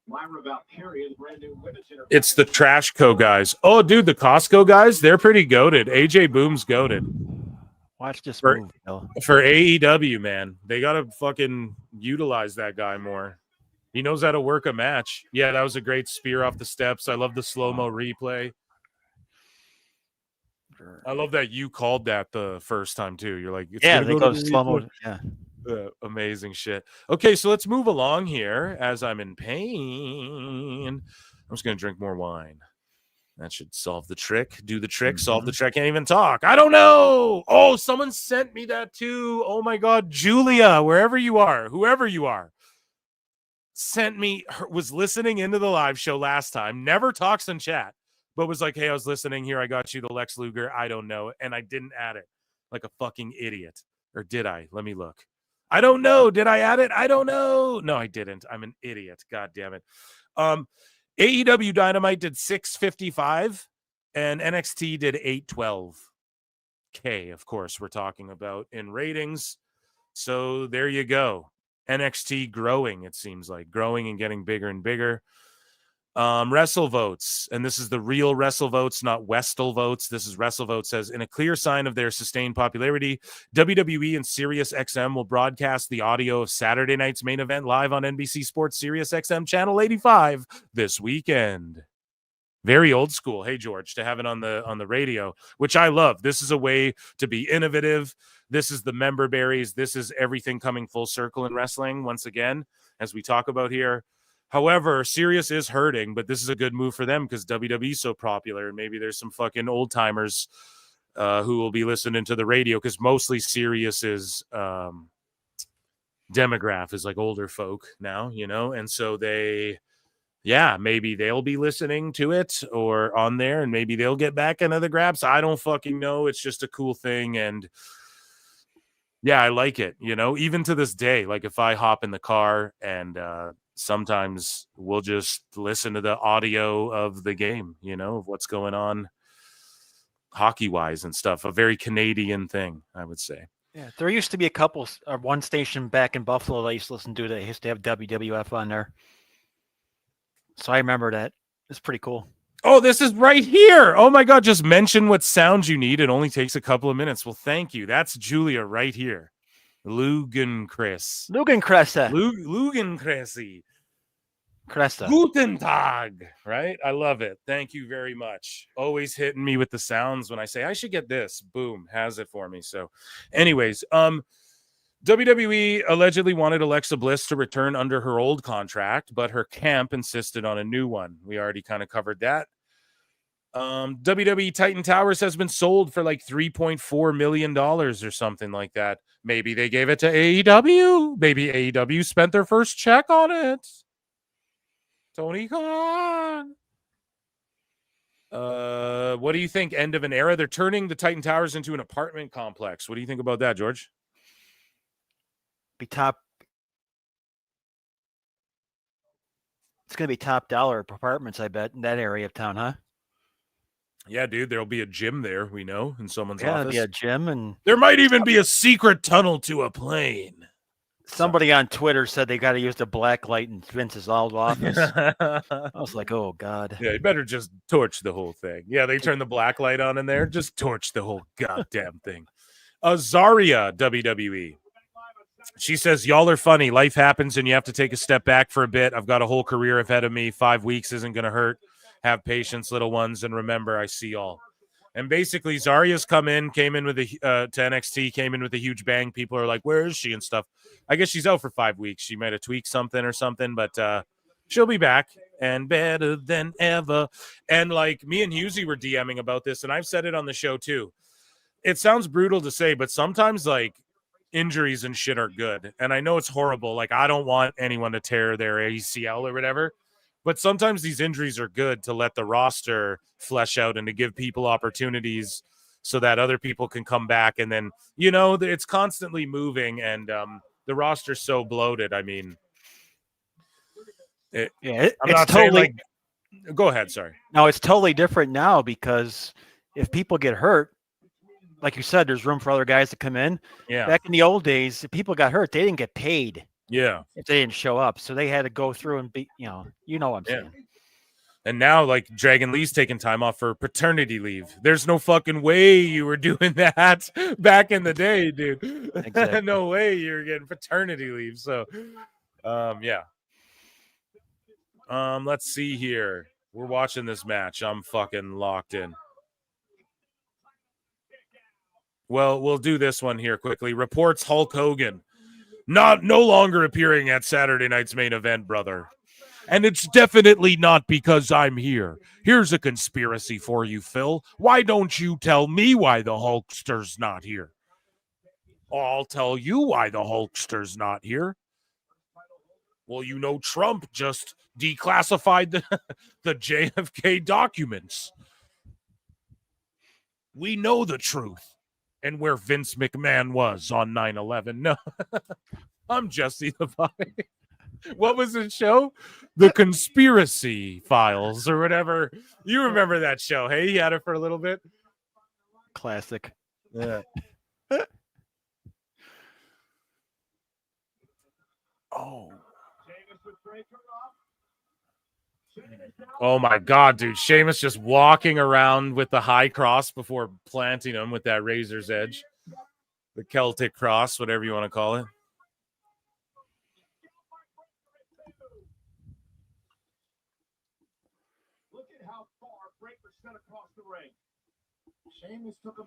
Lyra Valkyria, the brand new women's interview. It's the Trash Co guys. Oh, dude, the Costco guys, they're pretty goated. AJ Boom's goated. Watch this move, Bill. For AEW, man. They got to fucking utilize that guy more. He knows how to work a match. Yeah, that was a great spear off the steps. I love the slow-mo replay. I love that you called that the first time, too. You're like, it's yeah, they go to slow-mo. Yeah. Amazing shit. Okay, so let's move along here as I'm in pain. I'm just going to drink more wine. That should solve the trick. Do the trick. Solve the trick. Can't even talk. I don't know. Oh, someone sent me that too. Oh, my God. Julia, wherever you are, whoever you are, sent me, was listening into the live show last time. Never talks in chat, but was like, hey, I was listening here. I got you the Lex Luger. I don't know. And I didn't add it like a fucking idiot. Or did I? Let me look. I don't know. Did I add it? I don't know. No, I didn't. I'm an idiot. God damn it. AEW Dynamite did 655 and NXT did 812K, of course, we're talking about in ratings. So there you go. NXT growing, it seems like. Growing and getting bigger and bigger. Wrestle Votes, and this is the real Wrestle Votes, not Westel Votes. This is Wrestle Votes, says, in a clear sign of their sustained popularity, WWE and SiriusXM will broadcast the audio of Saturday night's main event live on NBC Sports SiriusXM Channel 85 this weekend. Very old school, hey George, to have it on the radio, which I love. This is a way to be innovative. This is the member berries. This is everything coming full circle in wrestling once again, as we talk about here. However, Sirius is hurting, but this is a good move for them because WWE is so popular, and maybe there's some fucking old timers who will be listening to the radio because mostly Sirius's demographic is like older folk now, you know, and so maybe they'll be listening to it or on there, and maybe they'll get back into the grabs. I don't fucking know. It's just a cool thing, and yeah, I like it, you know, even to this day. Like if I hop in the car and sometimes we'll just listen to the audio of the game, you know, of what's going on hockey-wise and stuff. A very Canadian thing, I would say. Yeah, there used to be a couple, one station back in Buffalo that I used to listen to that used to have WWF on there. So I remember that. It's pretty cool. Oh, this is right here. Oh, my God. Just mention what sounds you need. It only takes a couple of minutes. Well, thank you. That's Julia right here. Lugenkress. Lugenkressy. Cresta. Guten Tag. Right? I love it. Thank you very much. Always hitting me with the sounds when I say I should get this. Boom. Has it for me. So anyways, WWE allegedly wanted Alexa Bliss to return under her old contract, but her camp insisted on a new one. We already kind of covered that. WWE Titan Towers has been sold for like $3.4 million or something like that. Maybe they gave it to AEW. Maybe AEW spent their first check on it. Tony Khan. What do you think? End of an era? They're turning the Titan Towers into an apartment complex. What do you think about that, George? It's going to be top dollar apartments, I bet, in that area of town, huh? Yeah, dude, there'll be a gym there, we know, in someone's Yeah, office. there'll be a gym, and there might even be a secret tunnel to a plane. Somebody on Twitter said they got to use the black light in Vince's old office. I was like, oh, God. Yeah, you better just torch the whole thing. Yeah, they turn the black light on in there. Just torch the whole goddamn thing. Zarya, WWE. She says, y'all are funny. Life happens and you have to take a step back for a bit. I've got a whole career ahead of me. 5 weeks isn't going to hurt. Have patience, little ones, and remember, I see y'all. And basically, Zarya's came in with to NXT, came in with a huge bang. People are like, where is she and stuff. I guess she's out for 5 weeks. She might have tweaked something or something, but she'll be back and better than ever. And like me and Husey were DMing about this, and I've said it on the show too. It sounds brutal to say, but sometimes like injuries and shit are good. And I know it's horrible. Like I don't want anyone to tear their ACL or whatever. But sometimes these injuries are good to let the roster flesh out and to give people opportunities so that other people can come back. And then, you know, it's constantly moving and the roster's so bloated. I mean, I'm it's not totally. saying like, go ahead. Sorry. No, it's totally different now because if people get hurt, like you said, there's room for other guys to come in. Yeah. Back in the old days, if people got hurt, they didn't get paid. Yeah. If they didn't show up. So they had to go through and be, you know what I'm saying. And now, like, Dragon Lee's taking time off for paternity leave. There's no fucking way you were doing that back in the day, dude. Exactly. No way you were getting paternity leave. So, yeah. Let's see here. We're watching this match. I'm fucking locked in. Well, we'll do this one here quickly. Reports Hulk Hogan no longer appearing at Saturday night's main event, brother. And it's definitely not because I'm here. Here's a conspiracy for you, Phil. Why don't you tell me why the Hulkster's not here? I'll tell you why the Hulkster's not here. Well, you know, Trump just declassified the JFK documents. We know the truth and where Vince McMahon was on 9/11. No, I'm Jesse the Body. What was the show? The Conspiracy Files or whatever. You remember that show? Hey, he had it for a little bit. Classic. Yeah. Oh my God, dude. Sheamus just walking around with the high cross before planting him with that razor's edge. The Celtic cross, whatever you want to call it. Look at how far Baker sent across the ring. Sheamus took him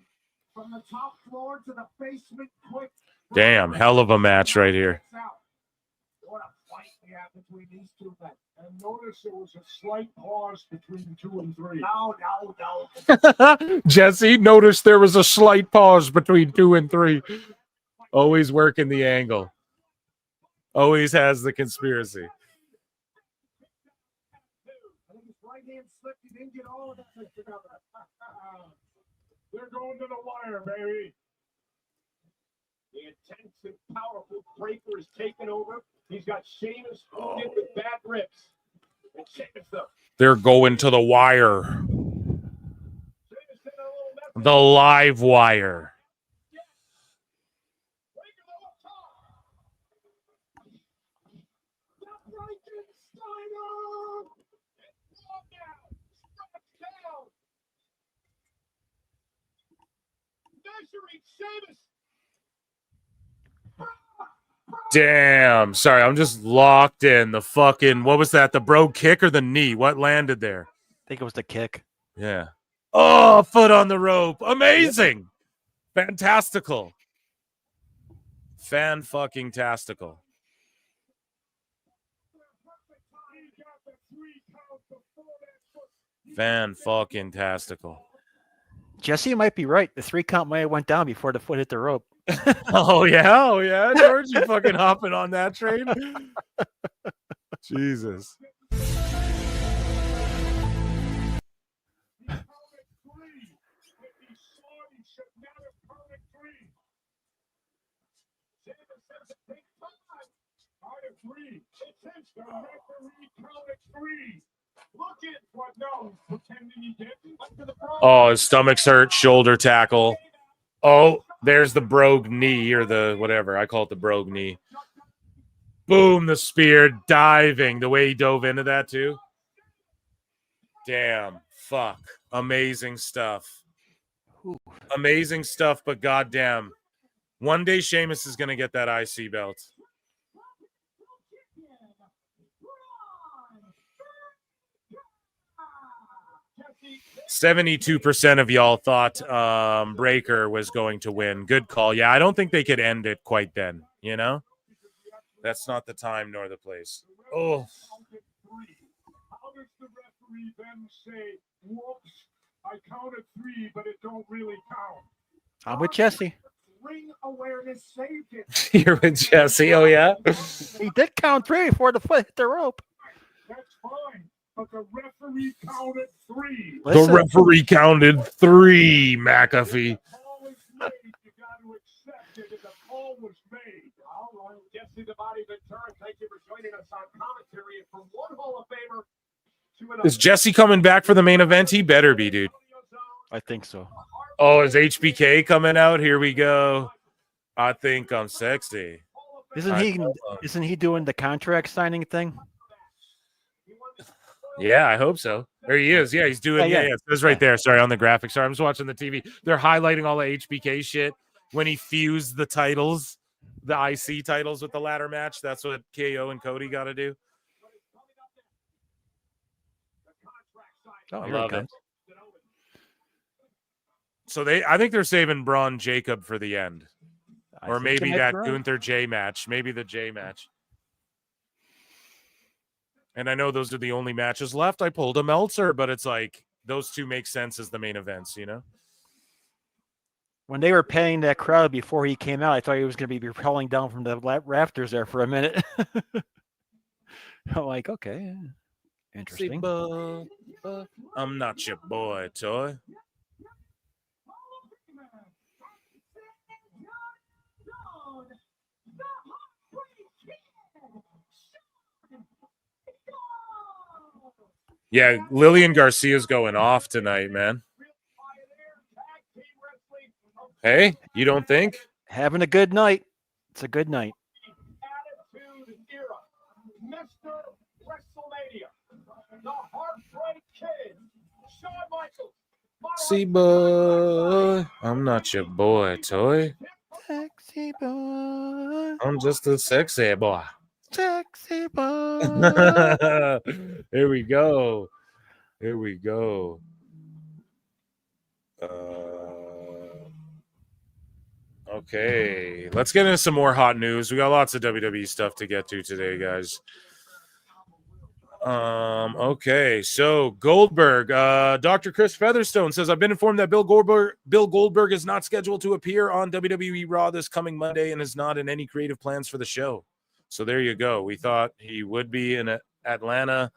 from the top floor to the basement quick. Damn, hell of a match right here. What a fight we have between these two men. And notice there was a slight pause between 2 and 3. No. Jesse, notice there was a slight pause between 2 and 3. Always working the angle. Always has the conspiracy. I think his right hand slipped. He didn't get all of that, Mr. Governor. They're going to the wire, baby. The intense and powerful Breaker is taking over. He's got Sheamus wounded with bad ribs. And Sheamus, though. They're going to the wire. The live wire. Damn. Sorry, I'm just locked in. The fucking, what was that? The bro kick or the knee? What landed there? I think it was the kick. Yeah. Oh, foot on the rope. Amazing. Fantastical. Fan-fucking-tastical. Fan-fucking-tastical. Jesse might be right. The 3 count might have went down before the foot hit the rope. Oh yeah, George, you fucking hopping on that train? Jesus. Oh, his stomach's hurt, shoulder tackle. Oh, there's the brogue knee or the whatever. I call it the brogue knee. Boom, the spear, diving. The way he dove into that too. Damn, fuck. Amazing stuff. Ooh. Amazing stuff, but goddamn. One day Sheamus is going to get that IC belt. %72% of y'all thought Breaker was going to win. Good call. Yeah, I don't think they could end it quite then, you know? That's not the time nor the place. Oh. How does the referee then say, whoops, I counted 3, but it don't really count? I'm with Jesse. Ring awareness saved it. You're with Jesse. Oh, yeah? He did count 3 before the foot hit the rope. That's fine, but the referee counted 3. The referee counted 3, McAfee. You got to accept it, and the call was made. All right, Jesse the Body Ventura, thank you for joining us on commentary. And from one Hall of Famer to another. Is Jesse coming back for the main event? He better be, dude. I think so. Oh, is HBK coming out? Here we go. I think I'm sexy. Isn't he doing the contract signing thing? Yeah, I hope so. There he is. Yeah, he's doing. Yeah, it says right there. Sorry, on the graphic. Sorry, I'm just watching the TV. They're highlighting all the HBK shit when he fused the titles, the IC titles with the ladder match. That's what KO and Cody got to do. Oh, I here love it it. comes. So I think they're saving Braun Jacob for the end, or maybe that Gunther J match, maybe the J match. And I know those are the only matches left. I pulled a Meltzer, but it's like those two make sense as the main events, you know? When they were paying that crowd before he came out, I thought he was going to be rappelling down from the rafters there for a minute. I'm like, okay, interesting. I'm not your boy, toy. Yeah, Lillian Garcia's going off tonight, man. Hey, you don't think? Having a good night. It's a good night. Attitude Era, Mr. WrestleMania, the Heartbreak Kid, Shawn Michaels. See, boy, I'm not your boy, toy. Sexy boy. I'm just a sexy boy. Sexy boy. Here we go. Here we go. Okay, let's get into some more hot news. We got lots of WWE stuff to get to today, guys. Okay, so Goldberg, Dr. Chris Featherstone says, I've been informed that Bill Goldberg is not scheduled to appear on WWE Raw this coming Monday and is not in any creative plans for the show. So there you go. We thought he would be in Atlanta.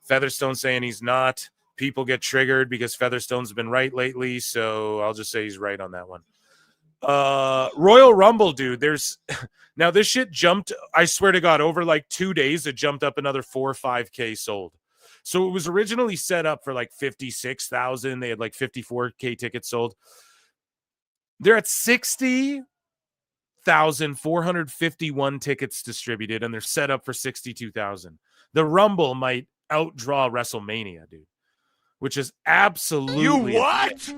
Featherstone saying he's not. People get triggered because Featherstone's been right lately, so I'll just say he's right on that one. Royal Rumble, dude. There's now this shit jumped, I swear to God, over like 2 days, it jumped up another 4 or 5K sold. So it was originally set up for like 56,000. They had like 54K tickets sold. They're at 60,451 tickets distributed, and they're set up for 62,000. The Rumble might outdraw WrestleMania, dude, which is absolutely. You what?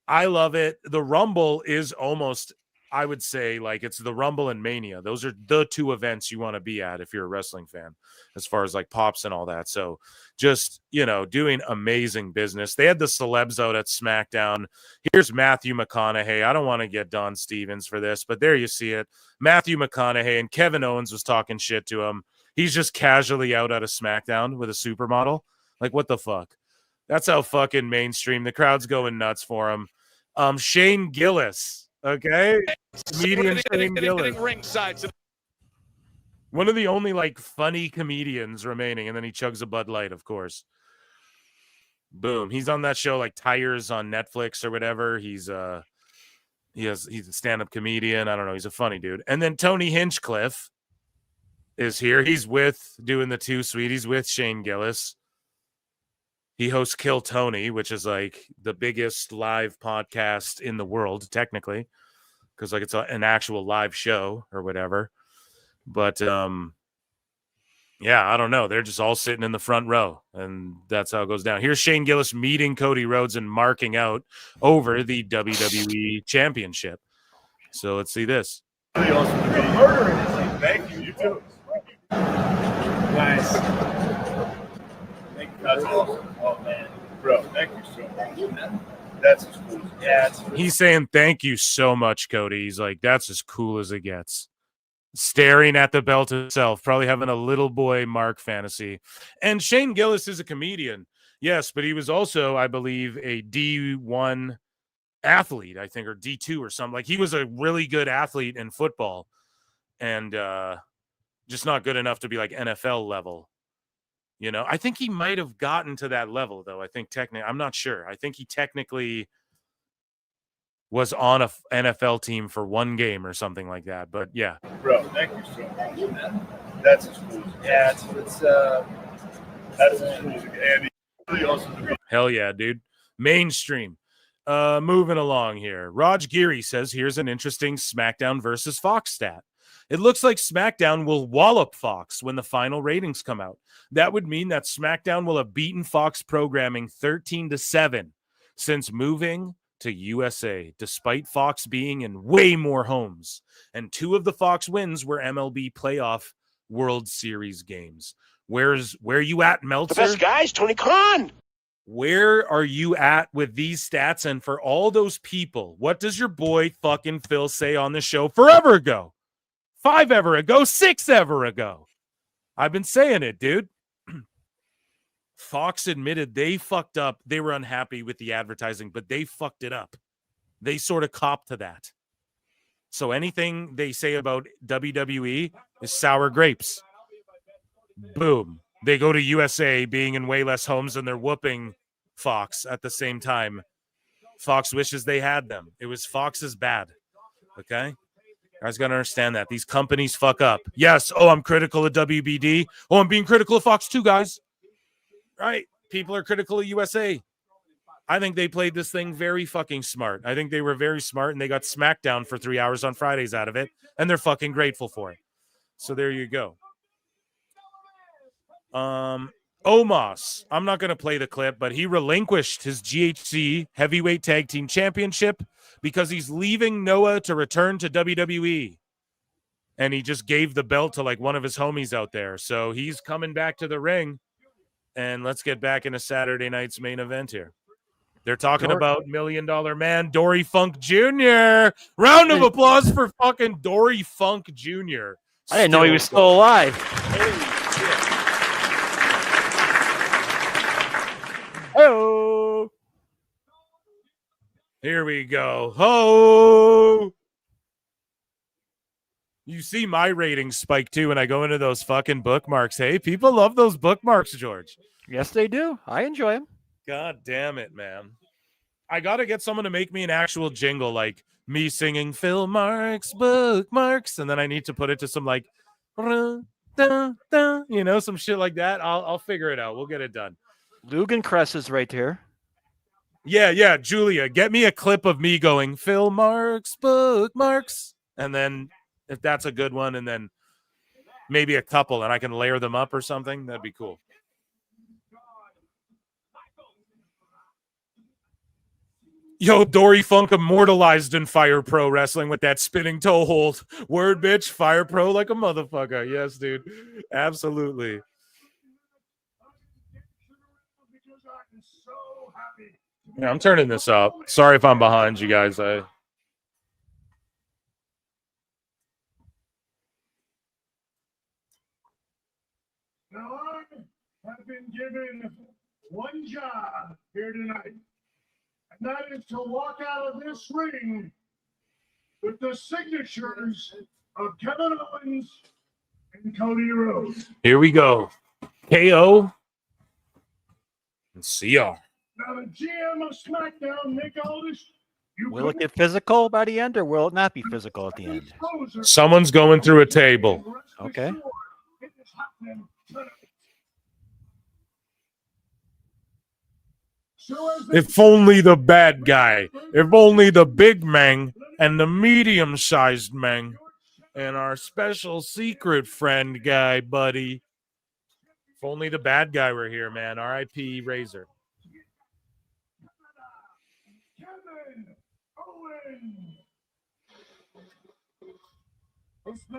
I love it. The Rumble is almost, I would say, like it's the Rumble and Mania. Those are the two events you want to be at if you're a wrestling fan, as far as like pops and all that. So just, you know, doing amazing business. They had the celebs out at SmackDown. Here's Matthew McConaughey. I don't want to get Don Stevens for this, but there you see it. Matthew McConaughey, and Kevin Owens was talking shit to him. He's just casually out at a SmackDown with a supermodel. Like, what the fuck? That's how fucking mainstream. The crowd's going nuts for him. Shane Gillis, okay? Comedian Shane Gillis. One of the only, like, funny comedians remaining, and then he chugs a Bud Light, of course. Boom. He's on that show, like, Tires on Netflix or whatever. He's a stand-up comedian. I don't know. He's a funny dude. And then Tony Hinchcliffe is here. He's doing the Too Sweet. He's with Shane Gillis. He hosts Kill Tony, which is like the biggest live podcast in the world, technically, because like it's an actual live show or whatever. But yeah, I don't know. They're just all sitting in the front row, and that's how it goes down. Here's Shane Gillis meeting Cody Rhodes and marking out over the WWE Championship. So let's see this. Thank you. You too. Nice. Thank you. That's awesome. Oh man, bro, thank you so much. That's as cool. Yeah, He's saying thank you so much, Cody. He's like, that's as cool as it gets. Staring at the belt itself, probably having a little boy Mark fantasy. And Shane Gillis is a comedian, yes, but he was also, I believe, a D1 athlete, I think, or D2 or something. Like, he was a really good athlete in football, and just not good enough to be like NFL level. You know, I think he might have gotten to that level, though. I think technically, I'm not sure. I think he technically was on a NFL team for one game or something like that. But yeah, bro, thank you so much. That's as cool. Yeah, it's that's as cool. And really awesome to be. Hell yeah, dude. Mainstream. Moving along here. Raj Giri says, here's an interesting SmackDown versus Fox stat. It looks like SmackDown will wallop Fox when the final ratings come out. That would mean that SmackDown will have beaten Fox programming 13-7 since moving to USA, despite Fox being in way more homes. And 2 of the Fox wins were MLB playoff World Series games. Where you at, Meltzer? The best guys, Tony Khan. Where are you at with these stats? And for all those people, what does your boy fucking Phil say on the show forever ago? 5 ever ago, 6 ever ago. I've been saying it, dude. Fox admitted they fucked up. They were unhappy with the advertising, but they fucked it up. They sort of copped to that. So anything they say about WWE is sour grapes. Boom. They go to USA being in way less homes and they're whooping Fox at the same time. Fox wishes they had them. It was Fox's bad. Okay? You guys got to understand that. These companies fuck up. Yes. Oh, I'm critical of WBD. Oh, I'm being critical of Fox too, guys. Right? People are critical of USA. I think they played this thing very fucking smart. I think they were very smart, and they got SmackDown for 3 hours on Fridays out of it, and they're fucking grateful for it. So there you go. Omos. I'm not going to play the clip, but he relinquished his GHC Heavyweight Tag Team Championship because he's leaving Noah to return to WWE. And he just gave the belt to like one of his homies out there. So he's coming back to the ring. And let's get back into Saturday night's main event here. They're talking about $1 Million Man, Dory Funk Jr. Round of applause for fucking Dory Funk Jr. I didn't know he was still alive. Oh, here we go. Ho! You see my ratings spike too when I go into those fucking bookmarks. Hey, people love those bookmarks, George. Yes, they do. I enjoy them. God damn it, man. I got to get someone to make me an actual jingle, like me singing Phil Marks, bookmarks, and then I need to put it to some like, some shit like that. I'll figure it out. We'll get it done. Lugan Cress is right here. Yeah. Julia, get me a clip of me going Phil Marks, bookmarks, and then if that's a good one, and then maybe a couple, and I can layer them up or something, that'd be cool. Yo, Dory Funk immortalized in Fire Pro Wrestling with that spinning toe hold. Word, bitch. Fire Pro like a motherfucker. Yes, dude. Absolutely. Yeah, I'm turning this up. Sorry if I'm behind you guys. Now I have been given one job here tonight, and that is to walk out of this ring with the signatures of Kevin Owens and Cody Rhodes. Here we go. KO and CR. Now the GM of SmackDown, Nick Aldis, Will it get physical by the end, or will it not be physical at the end? Someone's going through a table. Okay. If only the bad guy. If only the big man and the medium-sized man and our special secret friend guy, buddy. If only the bad guy were here, man. R.I.P. Razor.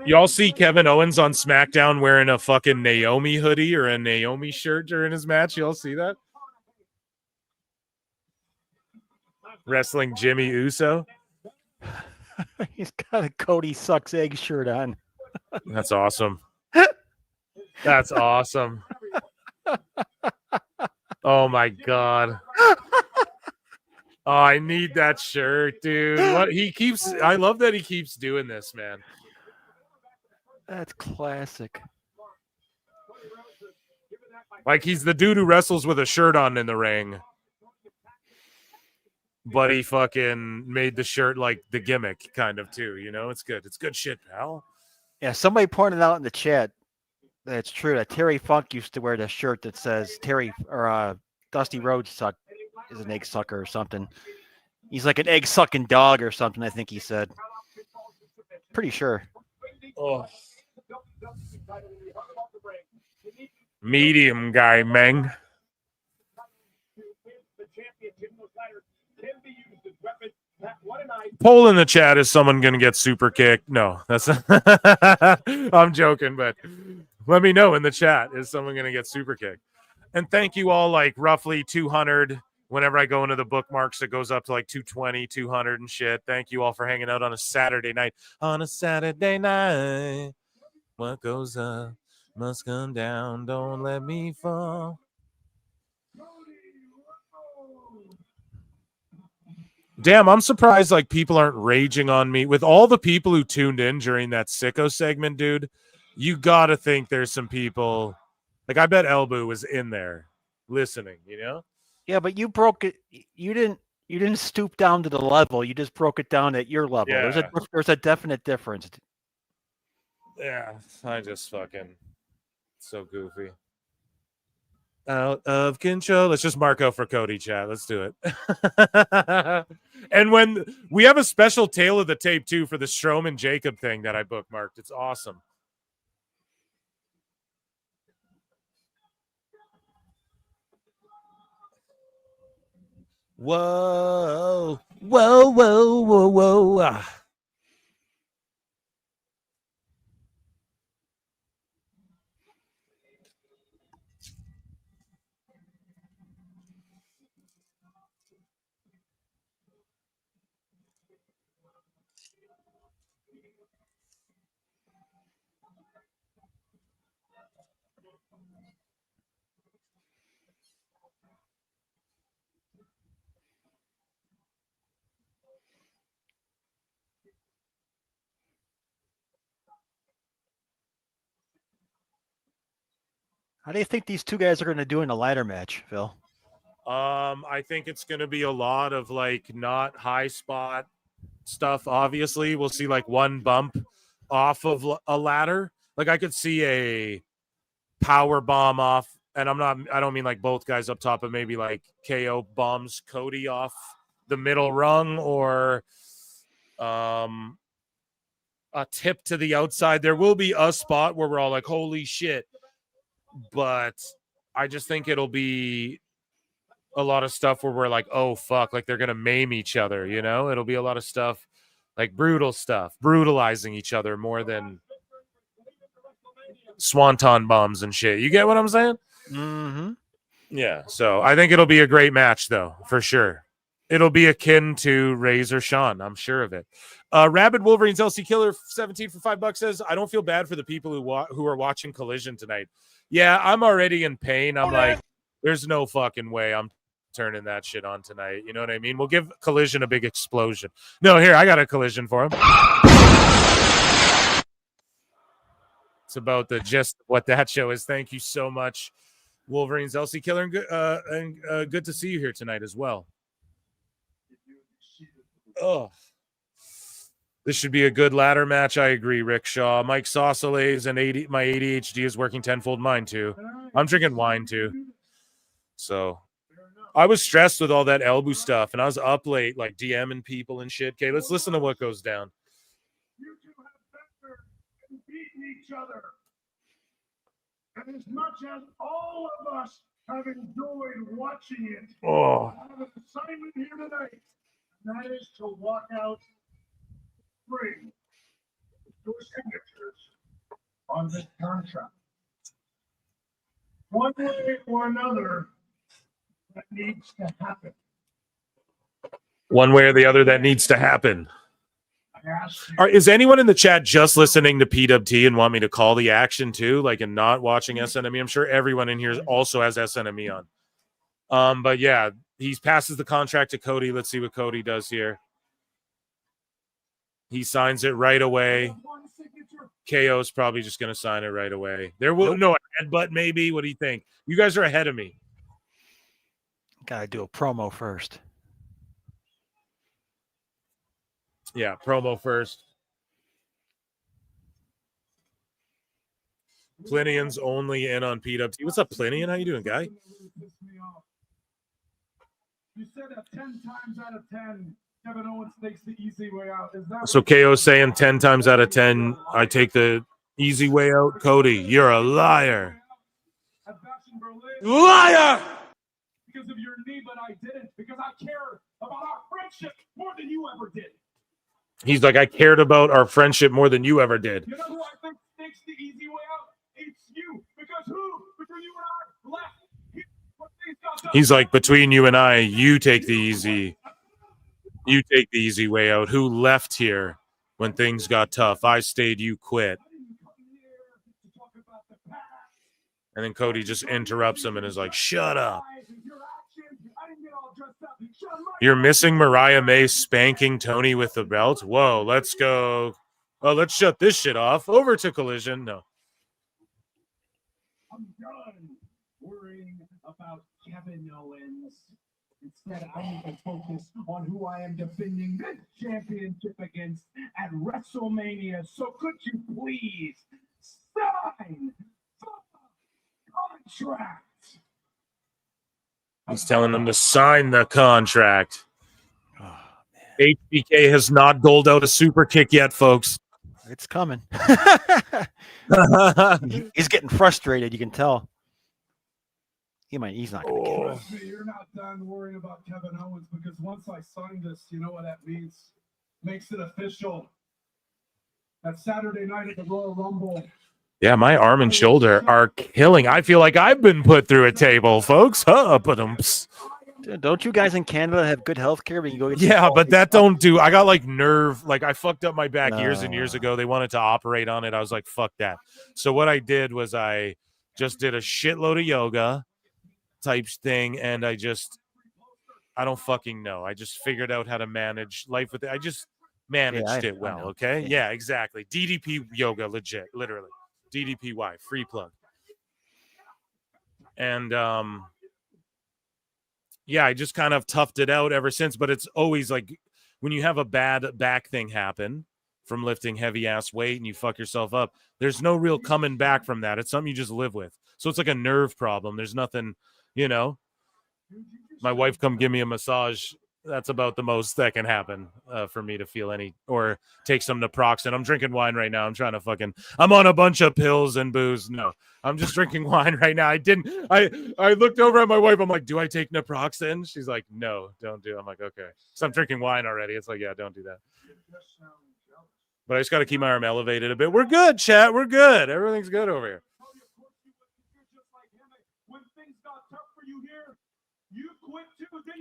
Y'all see Kevin Owens on SmackDown wearing a fucking Naomi hoodie or a Naomi shirt during his match? Y'all see that? Wrestling Jimmy Uso. He's got a Cody Sucks Egg shirt on. That's awesome. That's awesome. Oh my God. Oh, I need that shirt, dude. What he keeps I love that he keeps doing this, man. That's classic. Like he's the dude who wrestles with a shirt on in the ring. But he fucking made the shirt like the gimmick kind of too, you know? It's good. It's good shit, pal. Yeah, somebody pointed out in the chat that it's true that Terry Funk used to wear the shirt that says Terry or Dusty Rhodes is an egg sucker or something. He's like an egg sucking dog or something, I think he said. Pretty sure. Oh. Medium guy, Meng. Poll in the chat, is someone going to get super kicked? No, that's I'm joking, but let me know in the chat, is someone going to get super kicked? And thank you all, like roughly 200. Whenever I go into the bookmarks, it goes up to like 220, 200 and shit. Thank you all for hanging out on a Saturday night. On a Saturday night, what goes up must come down. Don't let me fall. Damn, I'm surprised like people aren't raging on me. With all the people who tuned in during that sicko segment, dude, you gotta think there's some people. Like, I bet Ibou was in there listening, you know? Yeah, but you broke it. You didn't stoop down to the level. You just broke it down at your level. Yeah. There's a definite difference. Yeah, I just fucking so goofy. Out of control. Let's just mark out for Cody, chat. Let's do it. And when we have a special tale of the tape too for the Strowman Jacob thing that I bookmarked. It's awesome. Whoa. Whoa, whoa, whoa, whoa. Ah. How do you think these two guys are going to do in a ladder match, Phil? I think it's going to be a lot of like not high spot stuff. Obviously, we'll see like one bump off of a ladder. Like I could see a power bomb off, and I don't mean like both guys up top, but maybe like KO bombs Cody off the middle rung, or a tip to the outside. There will be a spot where we're all like, holy shit. But I just think it'll be a lot of stuff where we're like, oh, fuck, like they're going to maim each other, you know? It'll be a lot of stuff, like brutal stuff, brutalizing each other more than swanton bombs and shit. You get what I'm saying? Mm-hmm. Yeah, so I think it'll be a great match, though, for sure. It'll be akin to Razor Sean. I'm sure of it. Rabid Wolverines LC Killer 17 for $5 says, I don't feel bad for the people who are watching Collision tonight. Yeah, I'm already in pain. I'm like, There's no fucking way I'm turning that shit on tonight. You know what I mean? We'll give Collision a big explosion. No, here, I got a Collision for him. It's about the gist of what that show is. Thank you so much, Wolverine's LC Killer, and good to see you here tonight as well. Oh, this should be a good ladder match. I agree, Rick Shaw. Mike Saucelays and my ADHD is working tenfold. Mine too. I'm drinking wine too. So I was stressed with all that elbow stuff, and I was up late, like DMing people and shit. Okay, let's listen to what goes down. You two have better and beaten each other. And as much as all of us have enjoyed watching it, I have an assignment here tonight, and that is to walk out free your signatures on this contract. One way or another, that needs to happen. One way or the other, that needs to happen. Is anyone in the chat just listening to PWT and want me to call the action too, like, and not watching SNME? I'm sure everyone in here also has SNME on. But yeah, he passes the contract to Cody. Let's see what Cody does here. He signs it right away. KO's probably just going to sign it right away. There will no headbutt, maybe. What do you think? You guys are ahead of me. Gotta do a promo first. Yeah, promo first. Plinian's only in on PWT. What's up, Plinian? How you doing, guy? You said that 10 times out of 10, Kevin Owens takes the easy way out. Is that So KO's saying 10 times out of 10, I take the easy way out. Cody, you're a liar. Liar! Because of your knee, but I didn't. Because I care about our friendship more than you ever did. He's like, I cared about our friendship more than you ever did. You know who I think takes the easy way out? It's you. Because who, between you and I, left? He's like, between you and I, you take the easy way out. Who left here when things got tough? I stayed, you quit. And then Cody just interrupts him and is like, shut up. You're missing Mariah May spanking Tony with the belt? Whoa, let's go. Oh, let's shut this shit off. Over to Collision. No. I'm done worrying about Kevin Owens. Instead, I need to focus on who I am defending this championship against at WrestleMania. So could you please sign the contract? He's telling them to sign the contract. HBK has not doled out a super kick yet, folks. It's coming. He's getting frustrated. You can tell. He's not going to get it. You're not done worrying about Kevin Owens because once I sign this, you know what that means? Makes it official. That Saturday night at the Royal Rumble. Yeah, my arm and shoulder are killing. I feel like I've been put through a table, folks. Don't you guys in Canada have good health care? We can go get but that don't do. I got like nerve. Like I fucked up my back years and years ago. They wanted to operate on it. I was like, fuck that. So what I did was I just did a shitload of yoga type thing. And I don't fucking know. I just figured out how to manage life with it. I just managed it well. Okay. Yeah, exactly. DDP yoga, legit, literally. DDPY, free plug. And I just kind of toughed it out ever since. But it's always like when you have a bad back thing happen from lifting heavy ass weight and you fuck yourself up, there's no real coming back from that. It's something you just live with. So it's like a nerve problem. There's nothing, my wife come give me a massage. That's about the most that can happen for me to feel any or take some naproxen. I'm drinking wine right now. I'm on a bunch of pills and booze. No, I'm just drinking wine right now. I looked over at my wife. I'm like, do I take naproxen? She's like, no, don't do it. I'm like, okay. So I'm drinking wine already. It's like, yeah, don't do that. But I just got to keep my arm elevated a bit. We're good, chat. We're good. Everything's good over here.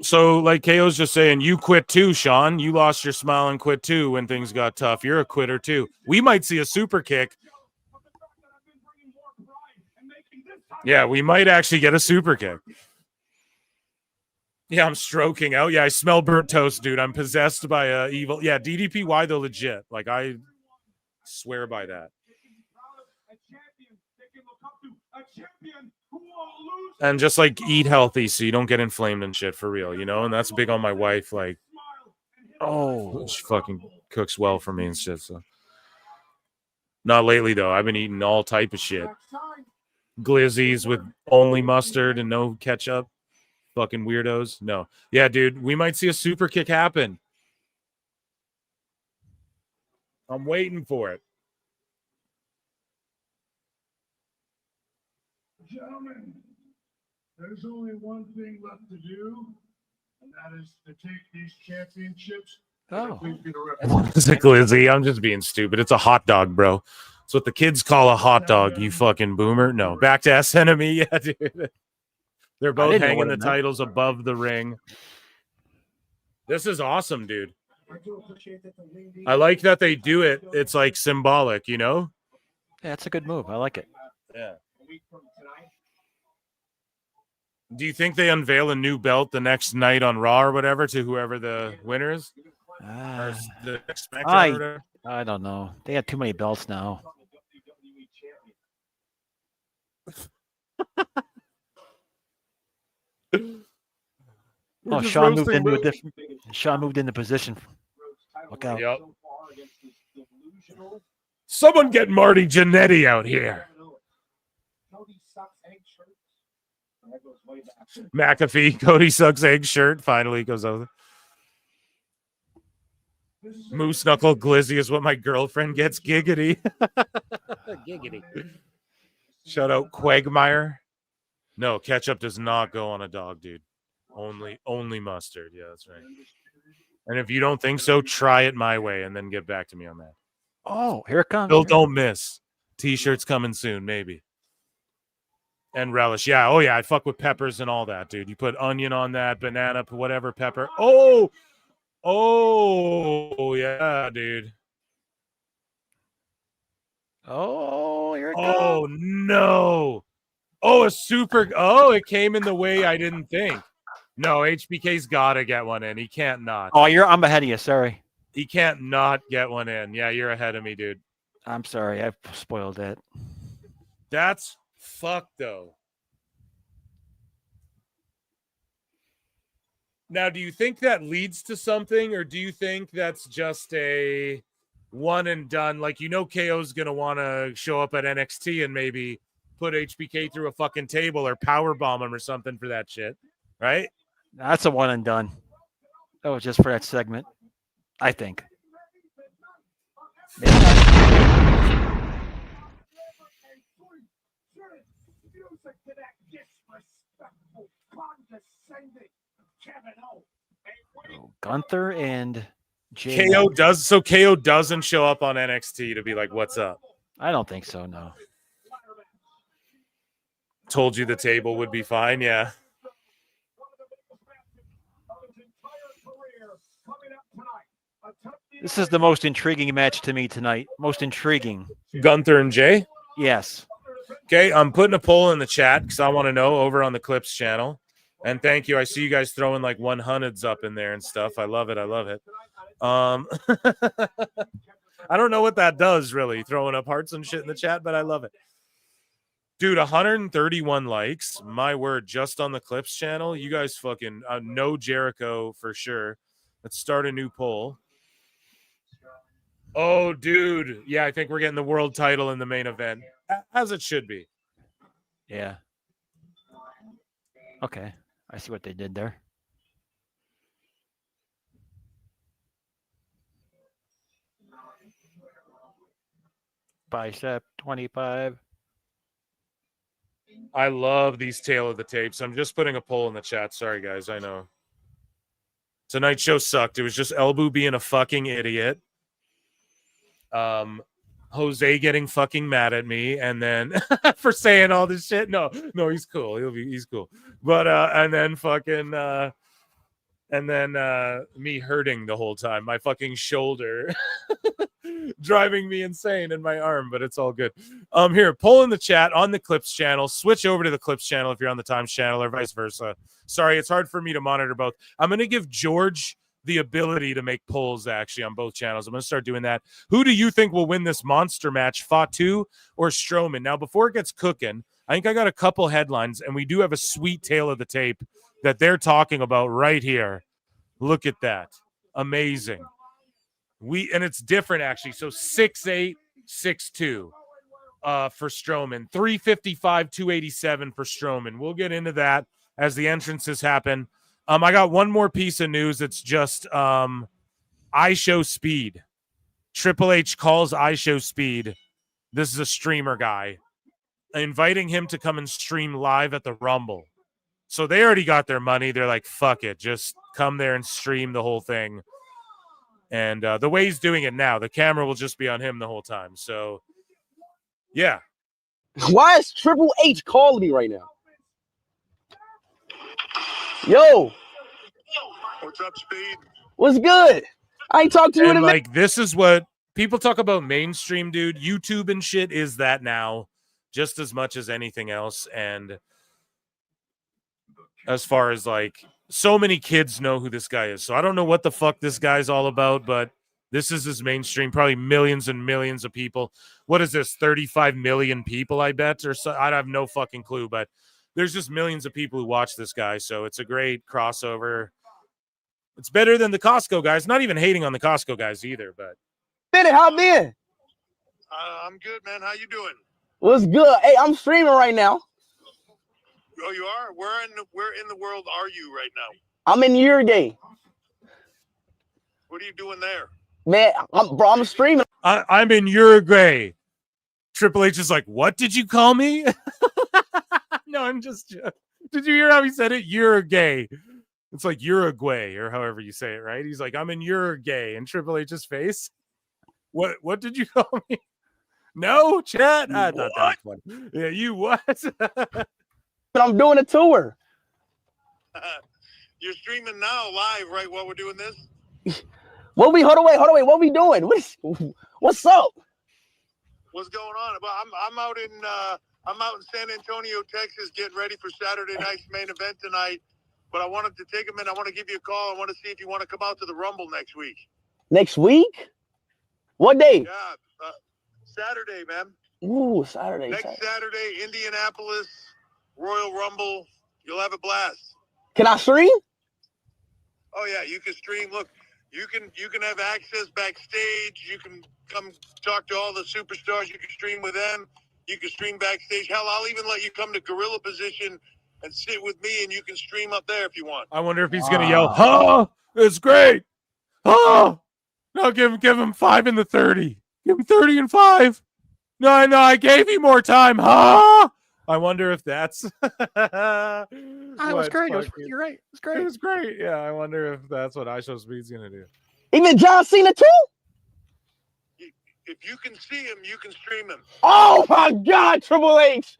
So, like KO's just saying, you quit too, Sean. You lost your smile and quit too when things got tough. You're a quitter too. We might see a super kick. Yeah, we might actually get a super kick. Yeah, I'm stroking out. Yeah, I smell burnt toast, dude. I'm possessed by evil. Yeah, DDPY though legit. Like I swear by that. And just like eat healthy so you don't get inflamed and shit for real, you know? And that's big on my wife. Like, oh, she fucking cooks well for me and shit. So not lately though. I've been eating all type of shit. Glizzies with only mustard and no ketchup. Fucking weirdos. No. Yeah, dude, we might see a super kick happen. I'm waiting for it. Gentlemen, there's only one thing left to do, and that is to take these championships. Oh. It's a glizzy. I'm just being stupid. It's a hot dog, bro. It's what the kids call a hot dog, you fucking boomer. No, back to SNME. Yeah, dude. They're both hanging the titles above the ring. This is awesome, dude. I like that they do it. It's like symbolic, you know? Yeah, it's a good move. I like it. Yeah. Do you think they unveil a new belt the next night on Raw or whatever to whoever the winner is? Or the next SmackDown or whatever? I don't know. They have too many belts now. Oh, Sean moved into a different. Sean moved into position. Look out! Yep. Someone get Marty Jannetty out here. McAfee, Cody sucks egg shirt finally goes over. Moose knuckle glizzy is what my girlfriend gets. Giggity. Giggity. Shout out Quagmire. No, ketchup does not go on a dog, dude. Only mustard. Yeah, that's right. And if you don't think so, try it my way and then get back to me on that. Oh, here it comes. Bill, don't miss. T-shirts coming soon, maybe. And relish. Yeah. Oh, yeah. I fuck with peppers and all that, dude. You put onion on that, banana, whatever pepper. Oh, yeah, dude. Oh, here it goes. Oh, no. Oh, it came in the way I didn't think. No, HBK's got to get one in. He can't not. Oh, I'm ahead of you. Sorry. He can't not get one in. Yeah, you're ahead of me, dude. I'm sorry. I spoiled it. That's fucked, though. Now, do you think that leads to something, or do you think that's just a one and done? Like, you know, KO's going to want to show up at NXT and maybe put HBK through a fucking table or powerbomb him or something for that shit, right? That's a one and done. That was just for that segment, I think. Gunther and Jay. KO doesn't show up on NXT to be like, what's up? I don't think so, no. Told you the table would be fine, yeah. This is the most intriguing match to me tonight. Most intriguing. Gunther and Jay? Yes. Okay, I'm putting a poll in the chat because I want to know over on the Clips channel. And thank you. I see you guys throwing like 100s up in there and stuff. I love it. I love it. I don't know what that does, really, throwing up hearts and shit in the chat, but I love it. Dude, 131 likes. My word, just on the Clips channel. You guys fucking know Jericho for sure. Let's start a new poll. Oh, dude. Yeah, I think we're getting the world title in the main event, as it should be. Yeah. Okay. I see what they did there. Bicep 25. I love these tail of the tapes. I'm just putting a poll in the chat. Sorry, guys. I know. Tonight's show sucked. It was just Ibou being a fucking idiot. Jose getting fucking mad at me, and then for saying all this shit. No, he's cool. He's cool. But and then fucking me hurting the whole time. My fucking shoulder. driving me insane in my arm, but it's all good. Here, poll in the chat on the Clips channel. Switch over to the Clips channel if you're on the Times channel, or vice versa. Sorry, it's hard for me to monitor both. I'm going to give George the ability to make polls actually on both channels. I'm going to start doing that. Who do you think will win this monster match, Fatu or Strowman? Now, before it gets cooking, I think I got a couple headlines, and we do have a sweet tail of the tape that they're talking about right here. Look at that. Amazing. And it's different actually. So 6'8", 6'2" for Strowman. 355, 287 for Strowman. We'll get into that as the entrances happen. I got one more piece of news. It's just iShow Speed. Triple H calls iShow Speed. This is a streamer guy, inviting him to come and stream live at the Rumble. So they already got their money. They're like, fuck it. Just come there and stream the whole thing. And the way he's doing it now, the camera will just be on him the whole time. So, yeah. Why is Triple H calling me right now? Yo. What's up, Speed? What's good? I ain't talked to you in a minute. Like, this is what people talk about mainstream, dude. YouTube and shit is that now just as much as anything else. And as far as, like, so many kids know who this guy is. So I don't know what the fuck this guy's all about, but this is his mainstream. Probably millions and millions of people. What is this, 35 million people, I bet? Or so, I have no fucking clue, but there's just millions of people who watch this guy. So it's a great crossover. It's better than the Costco guys. Not even hating on the Costco guys either, but. How been? I'm good, man. How you doing? What's good? Hey, I'm streaming right now. Oh, you are? Where in the world are you right now? I'm in Uruguay. What are you doing there? Man, I'm streaming. I'm in Uruguay. Triple H is like, what did you call me? No, I'm just joking. Did you hear how he said it? Uruguay. It's like Uruguay or however you say it, right? He's like, I'm in Uruguay. And Triple H's face. What did you call me? No, chat. I thought that was funny. Yeah, you what? But I'm doing a tour. You're streaming now live, right? While we're doing this. Hold on, what we doing? What's up? What's going on? Well, I'm out in San Antonio, Texas, getting ready for Saturday night's main event tonight. But I wanted to take a minute. I want to give you a call. I want to see if you want to come out to the Rumble next week. Next week? What day? Yeah, Saturday, man. Ooh, Saturday. Next Saturday, Indianapolis, Royal Rumble. You'll have a blast. Can I stream? Oh yeah, you can stream. Look, you can have access backstage. You can come talk to all the superstars. You can stream with them. You can stream backstage. Hell, I'll even let you come to gorilla position and sit with me, and you can stream up there if you want. I wonder if he's gonna yell, "Oh, it's great! Oh, no, give him 5 in the 30. Give him 30 and 5. No, I gave you more time. Huh? I wonder if that's. It was great. You're right. It was great. It was great. Yeah, I wonder if that's what iShow Speed's gonna do. Even John Cena too? If you can see him, you can stream him. Oh my God, Triple H!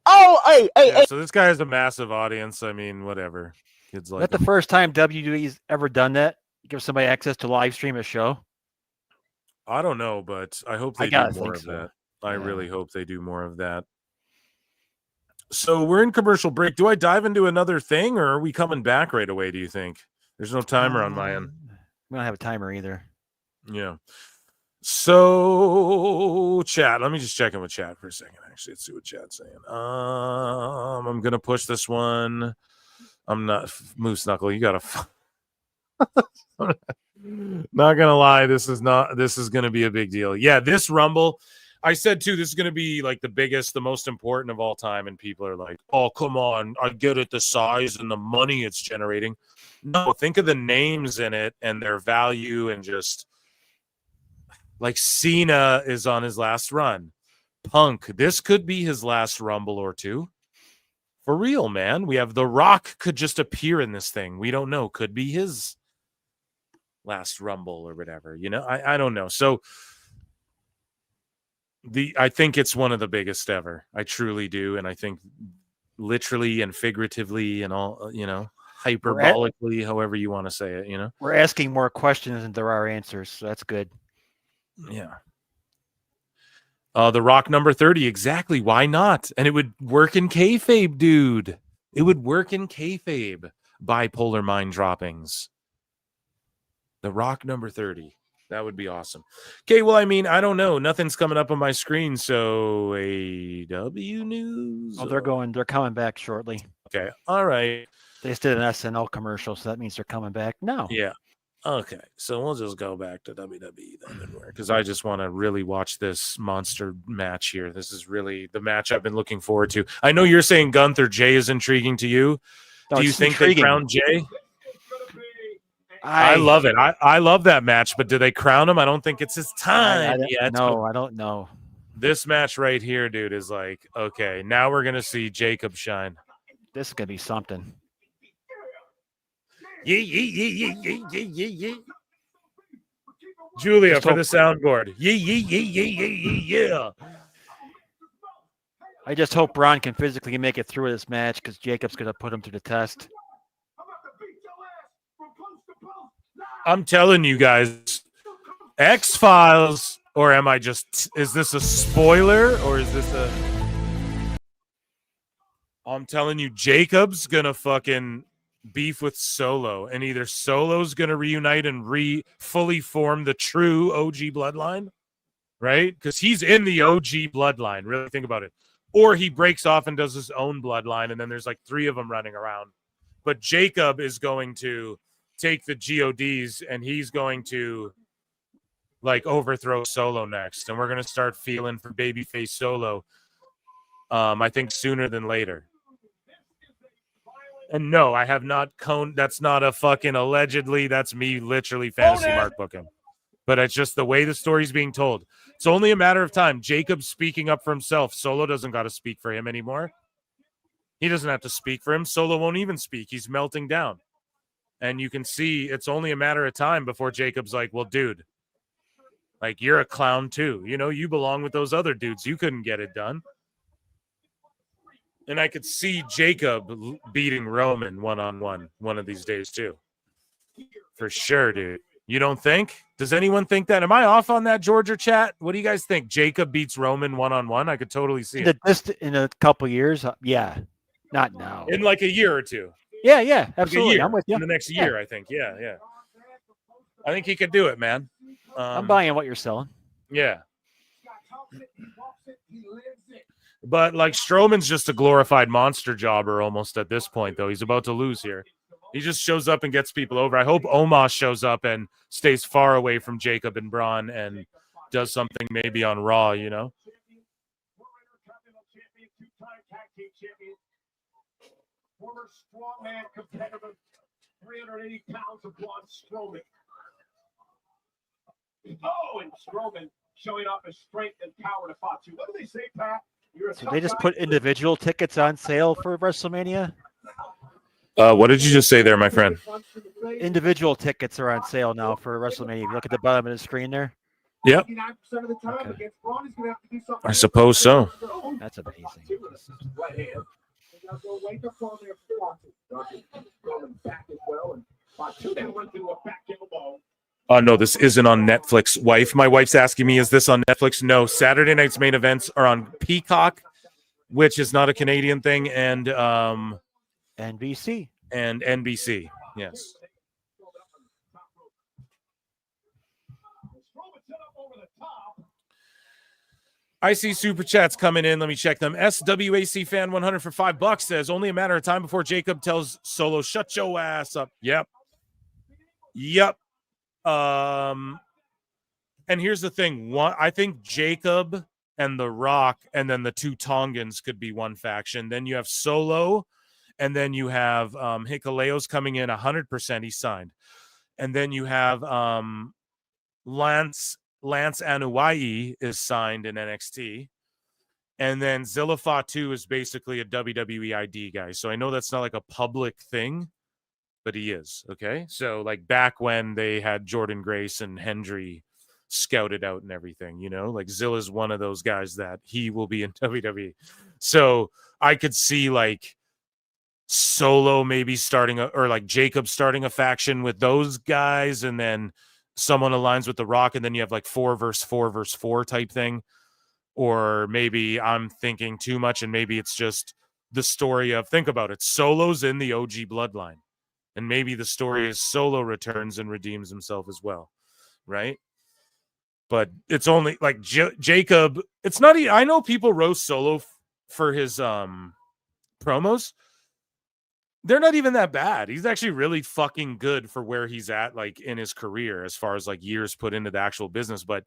Oh, hey. So this guy has a massive audience. I mean, whatever. Kids like. That's the first time WWE's ever done that. Give somebody access to live stream a show. I don't know, but I hope they do more of that. I really hope they do more of that. So we're in commercial break. Do I dive into another thing, or are we coming back right away, do you think? There's no timer on my end. We don't have a timer either. Yeah. So chat, let me just check in with chat for a second. Actually, let's see what chat's saying. I'm gonna push this one. I'm not Moose Knuckle. You gotta. Not gonna lie, this is gonna be a big deal. Yeah, this Rumble. I said too, this is gonna be like the biggest, the most important of all time, and people are like, "Oh, come on, I get it, the size and the money it's generating." No, think of the names in it and their value, and just. Like Cena is on his last run. Punk, this could be his last Rumble or two. For real, man. We have The Rock could just appear in this thing. We don't know. Could be his last Rumble or whatever. You know, I don't know. So I think it's one of the biggest ever. I truly do. And I think literally and figuratively and all, you know, hyperbolically, however you want to say it, you know. We're asking more questions than there are answers. So that's good. Yeah. The Rock number 30. Exactly. Why not? And it would work in kayfabe, dude. It would work in kayfabe. Bipolar mind droppings. The Rock number 30. That would be awesome. Okay, well, I mean, I don't know. Nothing's coming up on my screen. So AEW news. Oh, they're coming back shortly. Okay. All right. They just did an SNL commercial, so that means they're coming back now. Yeah. Okay. So we'll just go back to WWE then, because I just want to really watch this monster match here. This is really the match I've been looking forward to. I know you're saying Gunther Jay is intriguing to you. No, Do you it's think intriguing. they crown Jay? I love it. I love that match, but do they crown him? I don't think it's his time yet. No, I don't know. This match right here, dude, is like, okay, now we're going to see Jacob shine. This is going to be something. Yeah. Julia for the soundboard. Yeah. I just hope Braun can physically make it through this match because Jacob's going to put him to the test. I'm telling you guys, X-Files, or am I just, is this a spoiler or is this a, I'm telling you, Jacob's going to fucking beef with Solo, and either Solo's going to reunite and fully form the true OG bloodline, right? Because he's in the OG bloodline, really think about it. Or he breaks off and does his own bloodline, and then there's like 3 of them running around. But Jacob is going to take the GODs, and he's going to like overthrow Solo next, and we're going to start feeling for babyface Solo, I think sooner than later. And no, I have not that's not a fucking allegedly, that's me literally fantasy mark booking. But it's just the way the story's being told. It's only a matter of time. Jacob's speaking up for himself. Solo doesn't got to speak for him anymore. He doesn't have to speak for him. Solo won't even speak. He's melting down. And you can see it's only a matter of time before Jacob's like, well, dude, like, you're a clown too. You know, you belong with those other dudes. You couldn't get it done. And I could see Jacob beating Roman one-on-one one of these days too. For sure, dude. You don't think? Does anyone think that? Am I off on that, Georgia chat? What do you guys think? Jacob beats Roman one-on-one? I could totally see it. In a couple years, yeah. Not now. In like a year or two. Yeah, absolutely. Like I'm with you. In the next year, I think. Yeah. I think he could do it, man. I'm buying what you're selling. Yeah. But like Strowman's just a glorified monster jobber almost at this point, though. He's about to lose here. He just shows up and gets people over. I hope Omos shows up and stays far away from Jacob and Braun and does something maybe on Raw, you know? Former strongman competitor, 380 pounds of Braun Strowman. Oh, and Strowman showing off his strength and power to Fatu. What do they say, Pat? So they just put individual tickets on sale for WrestleMania? What did you just say there, my friend? Individual tickets are on sale now for WrestleMania. You look at the bottom of the screen there. Yep. Okay. I suppose so. That's amazing. No, this isn't on Netflix. My wife's asking me, is this on Netflix? No, Saturday night's main events are on Peacock, which is not a Canadian thing, and NBC. And NBC, yes. I see super chats coming in. Let me check them. SWAC fan 100 for $5 says, only a matter of time before Jacob tells Solo, shut your ass up. Yep. And here's the thing. I think Jacob and The Rock and then the 2 Tongans could be one faction. Then you have Solo, and then you have Hikaleo's coming in 100%. He's signed. And then you have Lance Anuai is signed in NXT. And then Zilla Fatu is basically a WWE ID guy. So I know that's not like a public thing, but he is. Okay. So like back when they had Jordan Grace and Hendry scouted out and everything, you know, like Zilla's one of those guys that he will be in WWE. So I could see like Solo maybe starting or like Jacob starting a faction with those guys, and then someone aligns with The Rock, and then you have like 4 versus 4 versus 4 type thing. Or maybe I'm thinking too much, and maybe it's just the story of, think about it, Solo's in the OG bloodline. And maybe the story is Solo returns and redeems himself as well, right? But it's only like Jacob. It's not. I know people roast Solo for his promos. They're not even that bad. He's actually really fucking good for where he's at, like in his career, as far as like years put into the actual business. But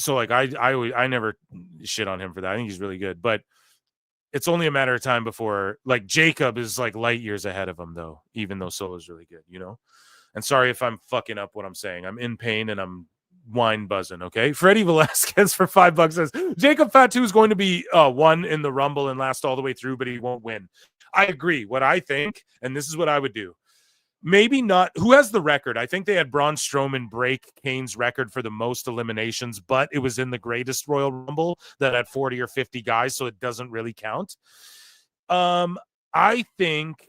so like I never shit on him for that. I think he's really good, but it's only a matter of time before like Jacob is like light years ahead of him, though. Even though Solo's really good, you know. And sorry if I'm fucking up what I'm saying. I'm in pain and I'm wine buzzing. Okay, Freddie Velasquez for $5 says Jacob Fatu is going to be 1 in the Rumble and last all the way through, but he won't win. I agree. What I think, and this is what I would do. Maybe not. Who has the record? I think they had Braun Strowman break Kane's record for the most eliminations, but it was in the greatest Royal Rumble that had 40 or 50 guys, so it doesn't really count. I think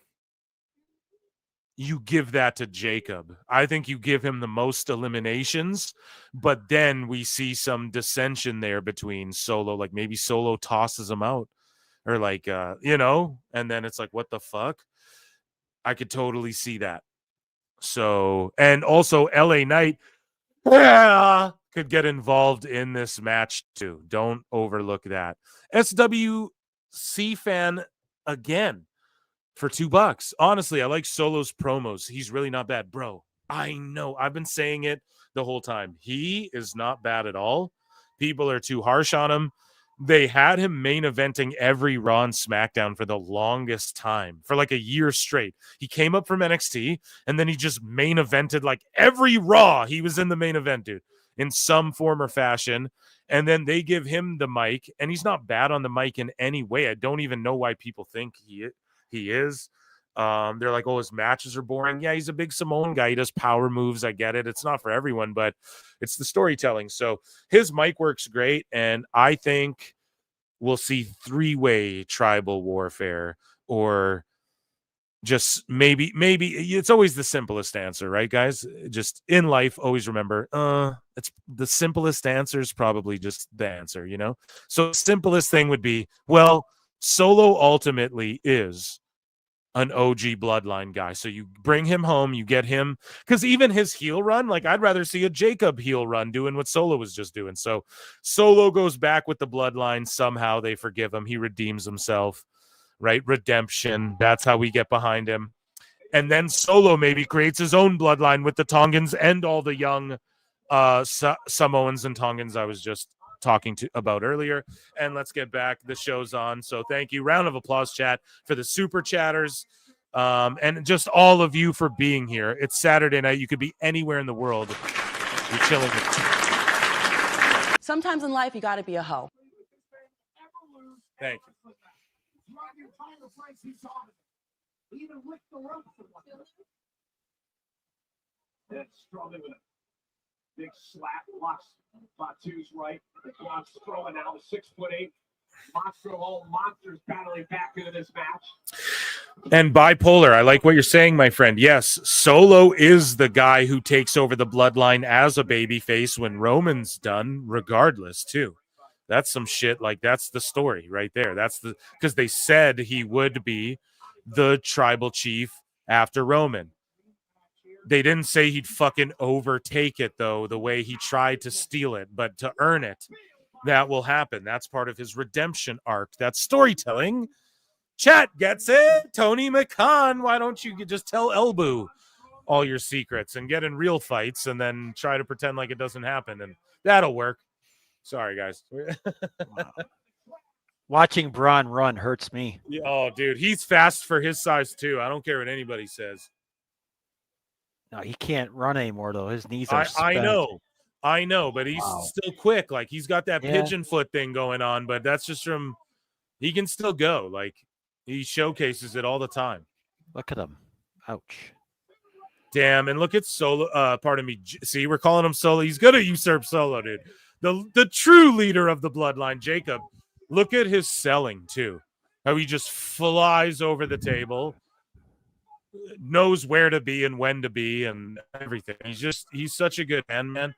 you give that to Jacob. I think you give him the most eliminations, but then we see some dissension there between Solo. Like maybe Solo tosses him out, or like, you know, and then it's like, what the fuck? I could totally see that. So, and also LA Knight could get involved in this match too. Don't overlook that. SWC fan again for $2. Honestly, I like Solo's promos. He's really not bad, bro. I know. I've been saying it the whole time. He is not bad at all. People are too harsh on him. They had him main eventing every Raw and SmackDown for the longest time, for like a year straight. He came up from NXT, and then he just main evented like every Raw. He was in the main event, dude, in some form or fashion. And then they give him the mic, and he's not bad on the mic in any way. I don't even know why people think he is. They're like, oh, his matches are boring. Yeah, he's a big Samoan guy. He does power moves. I get it. It's not for everyone, but it's the storytelling. So his mic works great, and I think we'll see 3-way tribal warfare, or just maybe it's always the simplest answer, right, guys? Just in life, always remember, it's the simplest answer is probably just the answer, you know? So the simplest thing would be, well, Solo ultimately is an OG bloodline guy. So you bring him home, you get him, because even his heel run, like I'd rather see a Jacob heel run doing what Solo was just doing. So Solo goes back with the bloodline. Somehow they forgive him. He redeems himself, right? Redemption. That's how we get behind him. And then Solo maybe creates his own bloodline with the Tongans and all the young Samoans and Tongans I was just talking about earlier. And let's get back. The show's on. So thank you. Round of applause, chat, for the super chatters, and just all of you for being here. It's Saturday night. You could be anywhere in the world. You're chilling. Sometimes in life, you got to be a hoe. Thank you. Strowman with a big slap, blocks Fatu's right. Braun Strowman now 6'8" monster of all monsters battling back into this match. And bipolar, I like what you're saying, my friend. Yes, Solo is the guy who takes over the bloodline as a babyface when Roman's done, regardless, too. That's some shit. Like, that's the story right there. That's the, because they said he would be the tribal chief after Roman. They didn't say he'd fucking overtake it, though, the way he tried to steal it. But to earn it, that will happen. That's part of his redemption arc. That's storytelling. Chat gets it. Tony McCann, why don't you just tell Ibou all your secrets and get in real fights and then try to pretend like it doesn't happen? And that'll work. Sorry, guys. Watching Braun run hurts me. Oh, dude, he's fast for his size, too. I don't care what anybody says. No, he can't run anymore, though. His knees are I know, but he's still quick. Like, he's got that pigeon foot thing going on, but that's just from, he can still go. Like, he showcases it all the time. Look at him. Ouch. Damn, and look at Solo. Pardon me. See, we're calling him Solo. He's going to usurp Solo, dude. The true leader of the bloodline, Jacob. Look at his selling, too. How he just flies over the table. knows where to be and when to be and everything. He's such a good man.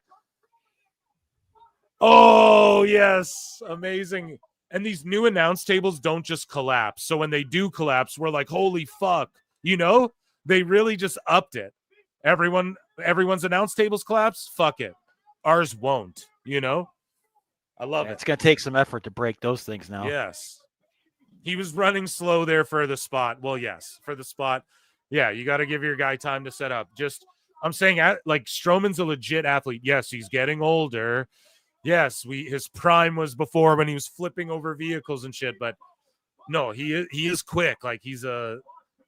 Oh, yes. Amazing. And these new announce tables don't just collapse. So when they do collapse, we're like, holy fuck. You know, they really just upped it. Everyone's announce tables collapse. Fuck it. Ours won't, you know? I love it. It's going to take some effort to break those things now. Yes. He was running slow there for the spot. Well, yes, for the spot. Yeah, you got to give your guy time to set up. I'm saying, like, Strowman's a legit athlete. Yes, he's getting older. Yes, his prime was before when he was flipping over vehicles and shit. But no, he is quick. Like, he's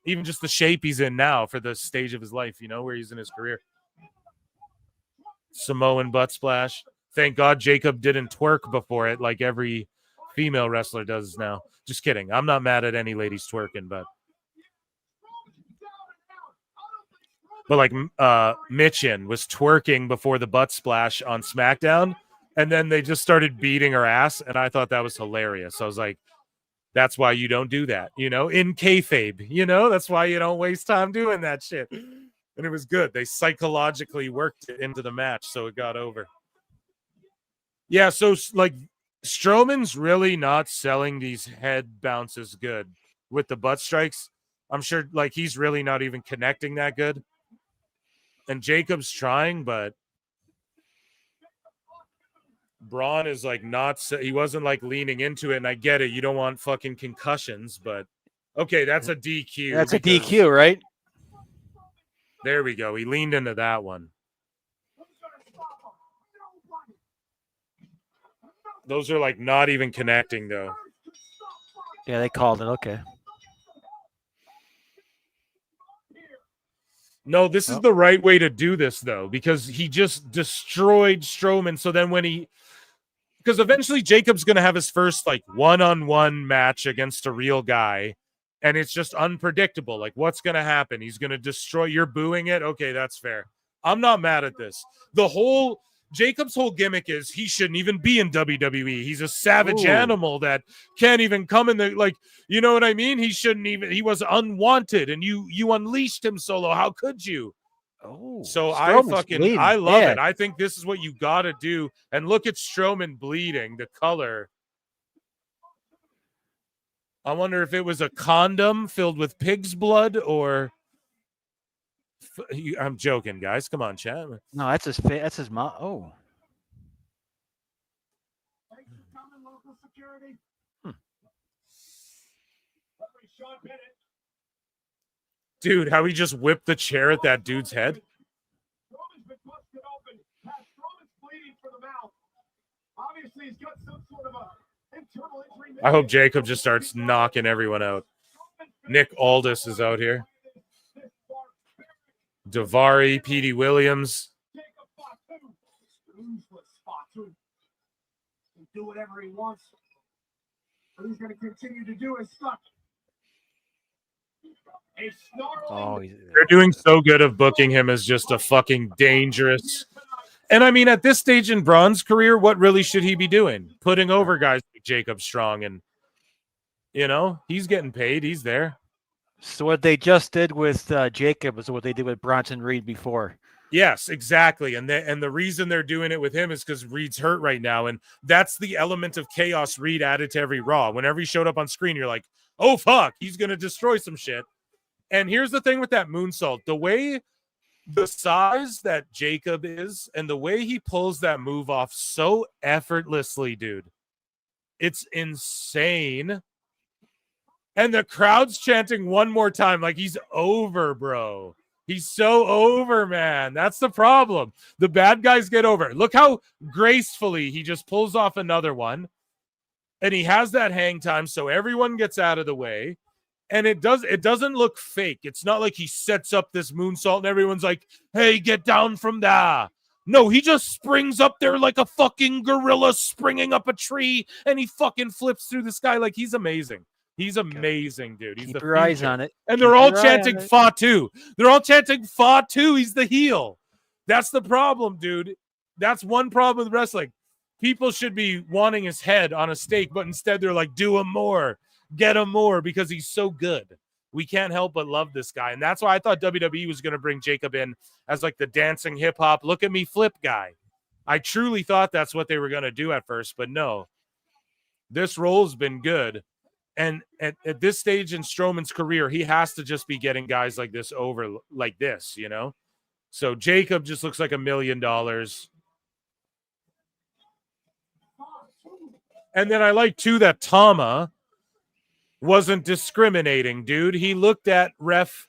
even just the shape he's in now for the stage of his life, you know, where he's in his career. Samoan butt splash. Thank God Jacob didn't twerk before it like every female wrestler does now. Just kidding. I'm not mad at any ladies twerking, but like Mitchin was twerking before the butt splash on SmackDown, and then they just started beating her ass, and I thought that was hilarious. I was like, that's why you don't do that, you know, in kayfabe, you know, that's why you don't waste time doing that shit. And it was good. They psychologically worked it into the match, so it got over. Yeah, so like Strowman's really not selling these head bounces good with the butt strikes. I'm sure like he's really not even connecting that good. And Jacob's trying, but Braun is like he wasn't like leaning into it. And I get it. You don't want fucking concussions, but okay, that's a DQ. That's a DQ, right? There we go. He leaned into that one. Those are like not even connecting though. Yeah, they called it. Okay. No, this is the right way to do this though, because he just destroyed Strowman. So then because eventually Jacob's going to have his first like one-on-one match against a real guy. And it's just unpredictable. Like what's going to happen? He's going to destroy. You're booing it. Okay, that's fair. I'm not mad at this. Jacob's whole gimmick is he shouldn't even be in WWE. He's a savage animal that can't even come in the, like, you know what I mean? He was unwanted and you unleashed him solo. How could you? Oh, so I love it. I think this is what you got to do. And look at Strowman bleeding, the color. I wonder if it was a condom filled with pig's blood or I'm joking, guys. Come on, chat. No, that's his mom. Oh. Dude, how he just whipped the chair at that dude's head. I hope Jacob just starts knocking everyone out. Nick Aldis is out here. Davari, Petey Williams. Do whatever he wants. What he's going to continue to do is suck. They're doing so good of booking him as just a fucking dangerous. And I mean, at this stage in Braun's career, what really should he be doing? Putting over guys like Jacob Strong, and you know, he's getting paid. He's there. So what they just did with Jacob is what they did with Bronson Reed before. Yes, exactly. And the reason they're doing it with him is because Reed's hurt right now. And that's the element of chaos Reed added to every Raw. Whenever he showed up on screen, you're like, oh, fuck, he's going to destroy some shit. And here's the thing with that moonsault. The size that Jacob is and the way he pulls that move off so effortlessly, dude. It's insane. And the crowd's chanting one more time like he's over, bro. He's so over, man. That's the problem. The bad guys get over. Look how gracefully he just pulls off another one. And he has that hang time so everyone gets out of the way. And it doesn't look fake. It's not like he sets up this moonsault and everyone's like, hey, get down from there. No, he just springs up there like a fucking gorilla springing up a tree and he fucking flips through the sky like he's amazing. He's amazing, dude. He's Keep your eyes on it. And they're all chanting Fatu. They're all chanting Fatu. He's the heel. That's the problem, dude. That's one problem with wrestling. People should be wanting his head on a stake, but instead they're like, do him more. Get him more because he's so good. We can't help but love this guy. And that's why I thought WWE was going to bring Jacob in as like the dancing hip hop, look at me flip guy. I truly thought that's what they were going to do at first, but no. This role's been good. And at this stage in Strowman's career, he has to just be getting guys like this over like this, you know? So Jacob just looks like $1 million. And then I like, too, that Tama wasn't discriminating, dude. He looked at Ref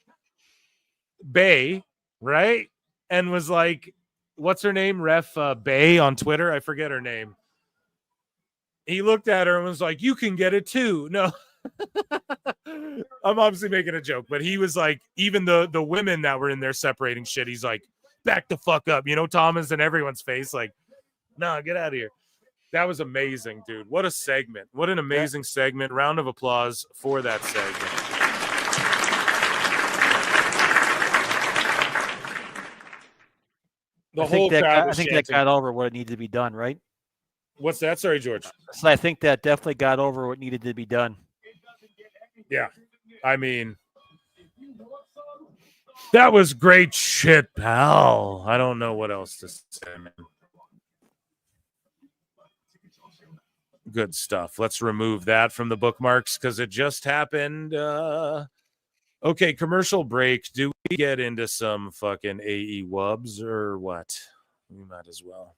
Bay, right? And was like, what's her name? Ref Bay on Twitter. I forget her name. He looked at her and was like, you can get it too. No, I'm obviously making a joke, but he was like, even the women that were in there separating shit, he's like, back the fuck up. You know, Thomas in everyone's face, like, no, get out of here. That was amazing, dude. What a segment. What an amazing segment. Round of applause for that segment. I think that got over what needed to be done, right? What's that? Sorry, George. So I think that definitely got over what needed to be done. Yeah. I mean, that was great shit, pal. I don't know what else to say, man. Good stuff. Let's remove that from the bookmarks because it just happened. Okay, commercial break. Do we get into some fucking AE wubs or what? We might as well.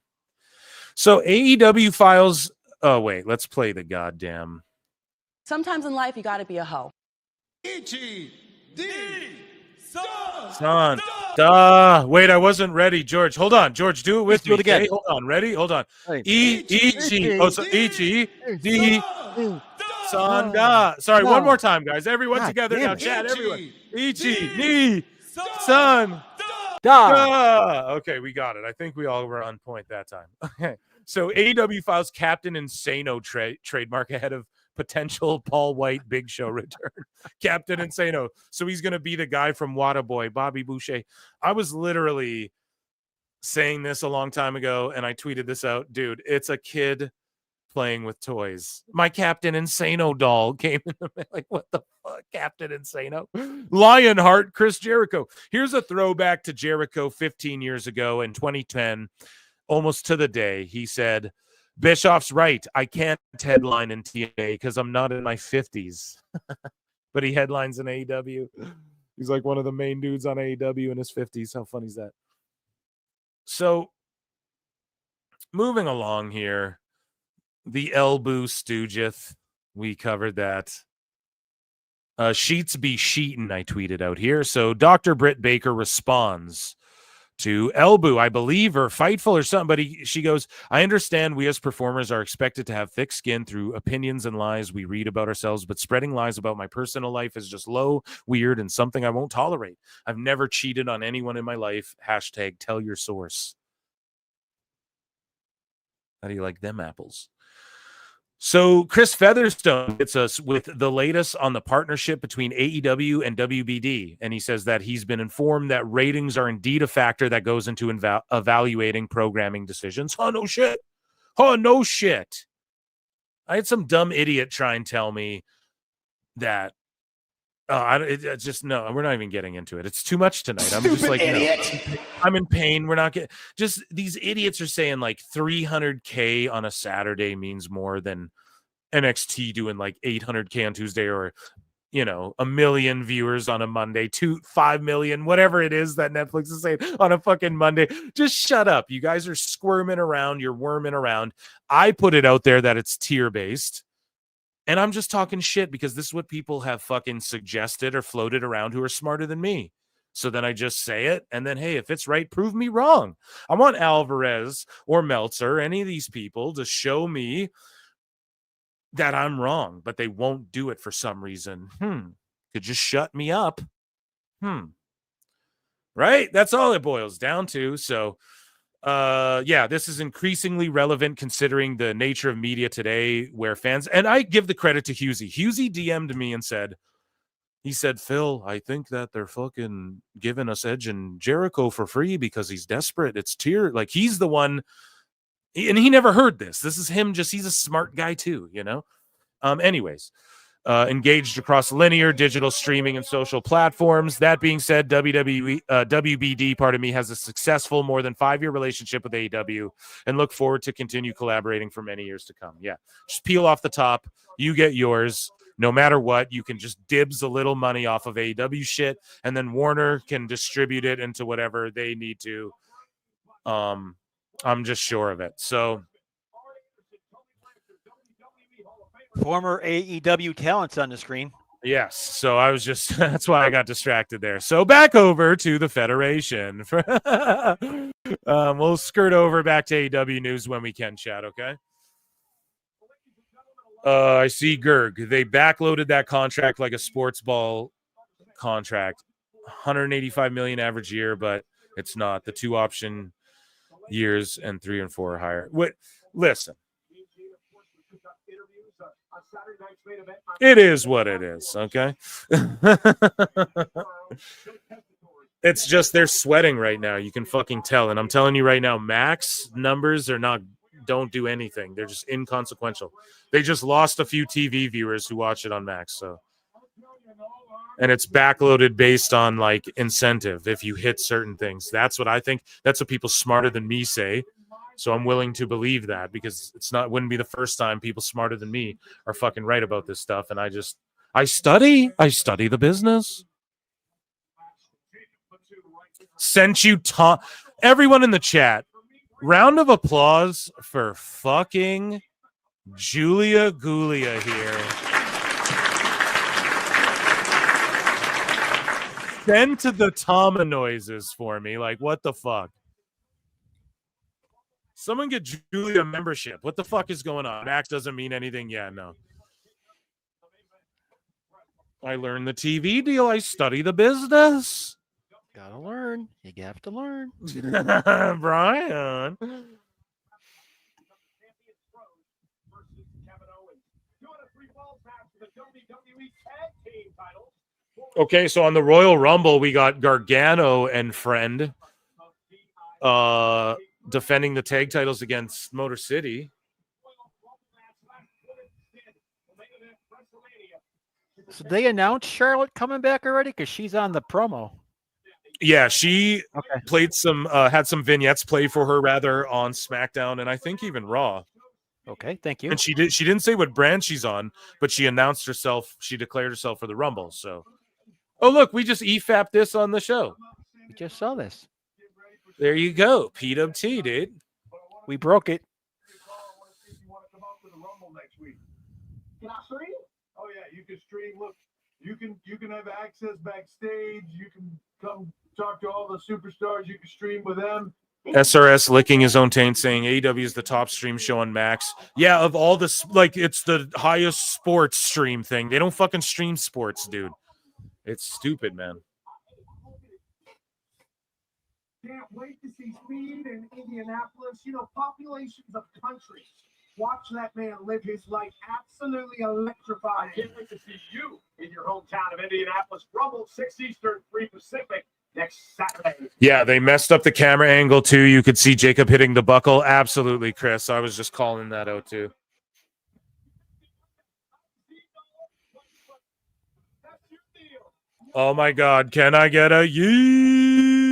So AEW files. Oh, wait. Let's play the goddamn. Sometimes in life, you got to be a hoe. Son. Duh. Wait, I wasn't ready, George. Hold on, George. Do it with me. Again. Okay? Hold on. Ready? Hold on. E-E-G. Oh, so E-G. D. Son. Da. Sorry, one more time, guys. Everyone together now. Chat, everyone. E-G. Knee. Son. Da. Okay, we got it. I think we all were on point that time. Okay. So AEW files Captain Insano trademark ahead of potential Paul White Big Show return. Captain Insano. So he's going to be the guy from Waterboy, Bobby Boucher. I was literally saying this a long time ago, and I tweeted this out. Dude, it's a kid playing with toys. My Captain Insano doll came in the like, what the fuck, Captain Insano? Lionheart, Chris Jericho. Here's a throwback to Jericho 15 years ago in 2010, almost to the day. He said, Bischoff's right. I can't headline in TNA because I'm not in my 50s. But he headlines in AEW. He's like one of the main dudes on AEW in his 50s. How funny is that? So, moving along here, the Elbow Stoogeth. We covered that. Sheets be sheetin', I tweeted out here. So, Dr. Britt Baker responds to Elbow, I believe, or Fightful or something, but she goes, I understand we as performers are expected to have thick skin through opinions and lies we read about ourselves, but spreading lies about my personal life is just low, weird, and something I won't tolerate. I've never cheated on anyone in my life. # tell your source. How do you like them apples? So Chris Featherstone hits us with the latest on the partnership between AEW and WBD. And he says that he's been informed that ratings are indeed a factor that goes into evaluating programming decisions. Oh, no shit. Oh, no shit. I had some dumb idiot try and tell me that. It's just, no, we're not even getting into it. It's too much tonight. I'm just like, idiot. No, I'm in pain. We're not getting, just these idiots are saying like 300K on a Saturday means more than NXT doing like 800K on Tuesday, or, you know, 1 million viewers on a Monday, 5 million, whatever it is that Netflix is saying on a fucking Monday. Just shut up. You guys are squirming around. You're worming around. I put it out there that it's tier based. And I'm just talking shit because this is what people have fucking suggested or floated around who are smarter than me. So then I just say it. And then, hey, if it's right, prove me wrong. I want Alvarez or Meltzer, any of these people, to show me that I'm wrong, but they won't do it for some reason. Could just shut me up. Right? That's all it boils down to. So, yeah, this is increasingly relevant considering the nature of media today, where fans, and I give the credit to Husey. Husey DM'd me and said, Phil, I think that they're fucking giving us Edge and Jericho for free because he's desperate. It's tier. Like, he's the one, and he never heard this. This is him, just, he's a smart guy too, you know? Anyways, engaged across linear, digital streaming, and social platforms. That being said, WBD, pardon me, has a successful more than 5-year relationship with AEW and look forward to continue collaborating for many years to come. Yeah, just peel off the top. You get yours. No matter what, you can just dibs a little money off of AEW shit, and then Warner can distribute it into whatever they need to. I'm just sure of it. So, former AEW talents on the screen. yes. So I was just, that's why I got distracted there. So back over to the Federation. We'll skirt over back to AEW news when we can, chat, okay? I see Gerg. They backloaded that contract like a sports ball contract. 185 million average year, but it's not. The 2 option years and 3 and 4 are higher. Wait, listen. It is what it is, okay? It's just they're sweating right now. You can fucking tell. And I'm telling you right now, Max numbers don't do anything. They're just inconsequential. They just lost a few TV viewers who watch it on Max. So, and it's backloaded based on like incentive. If you hit certain things, that's what I think. That's what people smarter than me say. So I'm willing to believe that because wouldn't be the first time people smarter than me are fucking right about this stuff. And I study the business. Sent you everyone in the chat. Round of applause for fucking Julia Gulia here. Send to the Tama noises for me. Like, what the fuck? Someone get Julia a membership. What the fuck is going on? Max doesn't mean anything. Yeah, no. I learned the TV deal. I study the business. Gotta learn. You have to learn. Brian. Okay, so on the Royal Rumble, we got Gargano and Friend defending the tag titles against Motor City. So they announced Charlotte coming back already because she's on the promo. Yeah, she played had some vignettes played for her rather on SmackDown and I think even Raw. Okay, thank you. And she didn't say what brand she's on, but she announced herself. She declared herself for the Rumble. So, oh look, we just EFAP this on the show. We just saw this. There you go, PWT, dude. We broke it. Can I stream? Oh yeah, you can stream. Look, you can have access backstage. You can come talk to all the superstars. You can stream with them. SRS licking his own taint, saying AEW is the top stream show on Max. Yeah, of all this, like it's the highest sports stream thing. They don't fucking stream sports, dude. It's stupid, man. Can't wait to see Speed in Indianapolis. You know, populations of countries. Watch that man live his life absolutely electrifying. I can't wait to see you in your hometown of Indianapolis. Rumble, 6 Eastern, 3 Pacific, next Saturday. Yeah, they messed up the camera angle too. You could see Jacob hitting the buckle. Absolutely, Chris. I was just calling that out too. Oh my God, can I get a yee?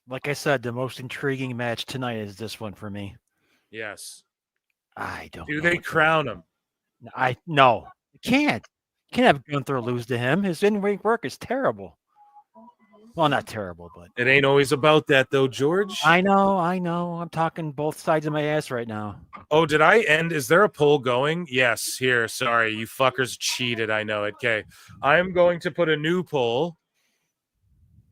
Like I said, the most intriguing match tonight is this one for me. Yes. I don't. Do they crown him? No. You can't. You can't have Gunther lose to him. His in-ring work is terrible. Well, not terrible, but it ain't always about that though, George. I know. I'm talking both sides of my ass right now. Oh, did I end? Is there a poll going? Yes. Here. Sorry, you fuckers cheated. I know it. Okay. I'm going to put a new poll.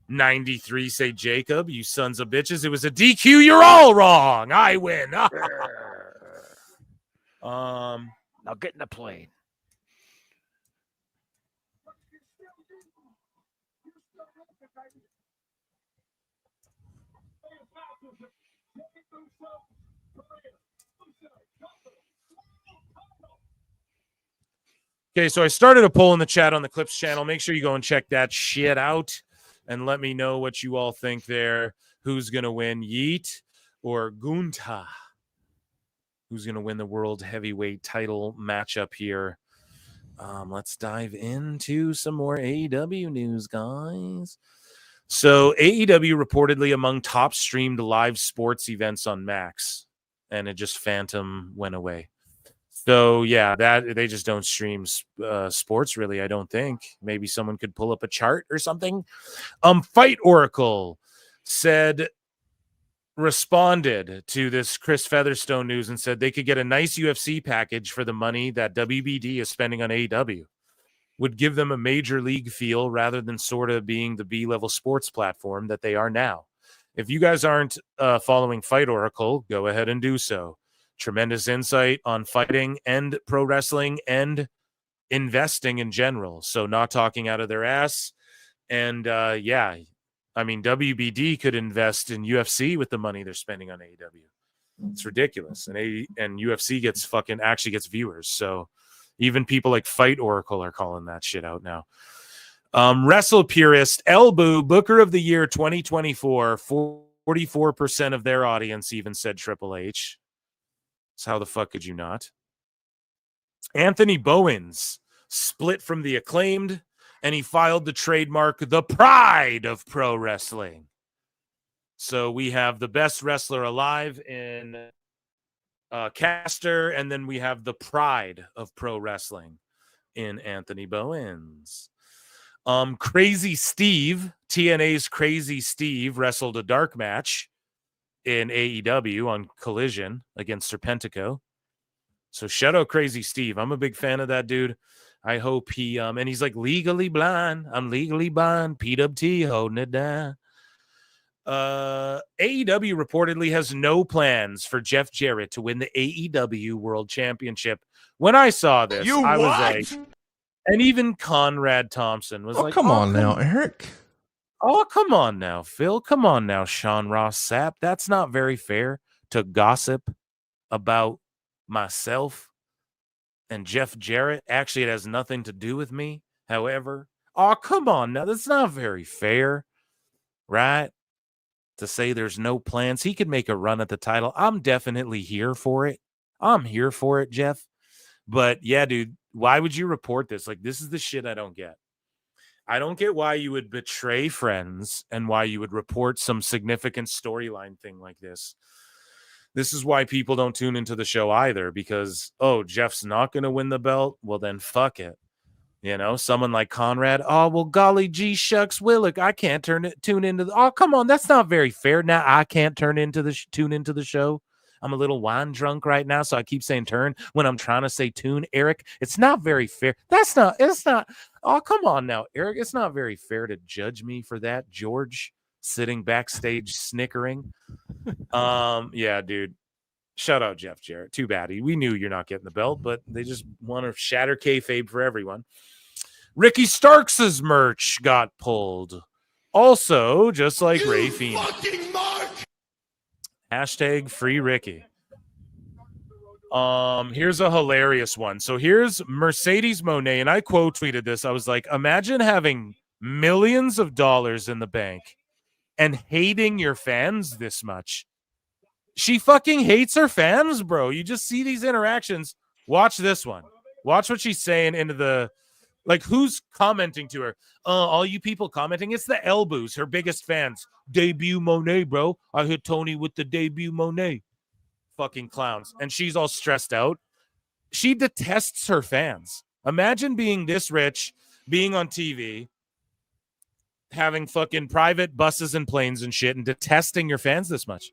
93 say Jacob, you sons of bitches. It was a DQ. You're all wrong. I win. Now get in the plane. Okay, so I started a poll in the chat on the Clips channel. Make sure you go and check that shit out. and let me know what you all think there. Who's going to win, Yeet or Gunta? Who's going to win the world heavyweight title matchup here? Let's dive into some more AEW news, guys. So AEW reportedly among top streamed live sports events on Max, and it just phantom went away. So yeah, that they just don't stream sports really. I don't think. Maybe someone could pull up a chart or something. Fight Oracle responded to this Chris Featherstone news and said they could get a nice UFC package for the money that WBD is spending on AEW. Would give them a major league feel rather than sort of being the B-level sports platform that they are now. If you guys aren't following Fight Oracle, go ahead and do so. Tremendous insight on fighting and pro wrestling and investing in general. So not talking out of their ass. And yeah, I mean, WBD could invest in UFC with the money they're spending on AEW. It's ridiculous. And UFC gets actually gets viewers. So even people like Fight Oracle are calling that shit out now. Wrestle Purist, Ibou, Booker of the Year 2024, 44% of their audience even said Triple H. So how the fuck could you not? Anthony Bowens split from the Acclaimed, and he filed the trademark The Pride of Pro Wrestling. So we have the best wrestler alive in Caster, and then we have the Pride of Pro Wrestling in Anthony Bowens. Crazy Steve, TNA's Crazy Steve, wrestled a dark match in AEW on Collision against Serpentico. So shout out Crazy Steve. I'm a big fan of that dude. I hope he and he's like legally blind. I'm legally blind. PWT holding it down. AEW reportedly has no plans for Jeff Jarrett to win the AEW World Championship. When I saw this, I was like, and even Conrad Thompson was like, come on now, Eric. Oh, come on now, Phil. Come on now, Sean Ross Sapp. That's not very fair to gossip about myself and Jeff Jarrett. Actually, it has nothing to do with me. However, oh, come on now. That's not very fair, right? To say there's no plans. He could make a run at the title. I'm definitely here for it. I'm here for it, Jeff. But yeah, dude, why would you report this? Like, this is the shit I don't get. I don't get why you would betray friends and why you would report some significant storyline thing like this. This is why people don't tune into the show either, because, oh, Jeff's not going to win the belt. Well, then fuck it. You know, someone like Conrad. Oh, well, golly gee shucks, Willick, I can't tune into the. Oh, come on, that's not very fair. Now I can't tune into the show. I'm a little wine drunk right now, so I keep saying turn when I'm trying to say tune, Eric. It's not very fair. It's not. Oh, come on now, Eric. It's not very fair to judge me for that, George, sitting backstage snickering. Yeah, dude. Shout out Jeff Jarrett. Too bad. We knew you're not getting the belt, but they just want to shatter kayfabe for everyone. Ricky Starks' merch got pulled. Also, just like Ray Phoenix. Hashtag free Ricky. Here's a hilarious one. So here's Mercedes Monet, and I quote tweeted this. I was like, imagine having millions of dollars in the bank and hating your fans this much. She fucking hates her fans, bro. You just see these interactions. Watch this one. Watch what she's saying into the, like, who's commenting to her? All you people commenting. It's the Ibous, her biggest fans. Debut Monet, bro. I hit Tony with the debut Monet. Fucking clowns. And she's all stressed out. She detests her fans. Imagine being this rich, being on TV, having fucking private buses and planes and shit, and detesting your fans this much.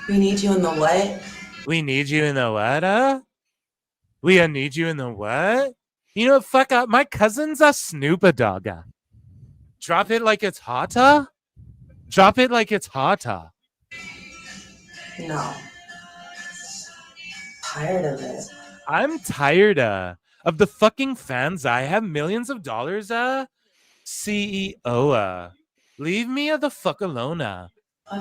We need you in the what? We need you in the what? We need you in the what? You know, fuck up. My cousin's a Snoop Dogga. Drop it like it's hotta. Drop it like it's hotta. No. Tired of it. I'm tired of the fucking fans. I have millions of dollars. CEO. Leave me the fuck alone. I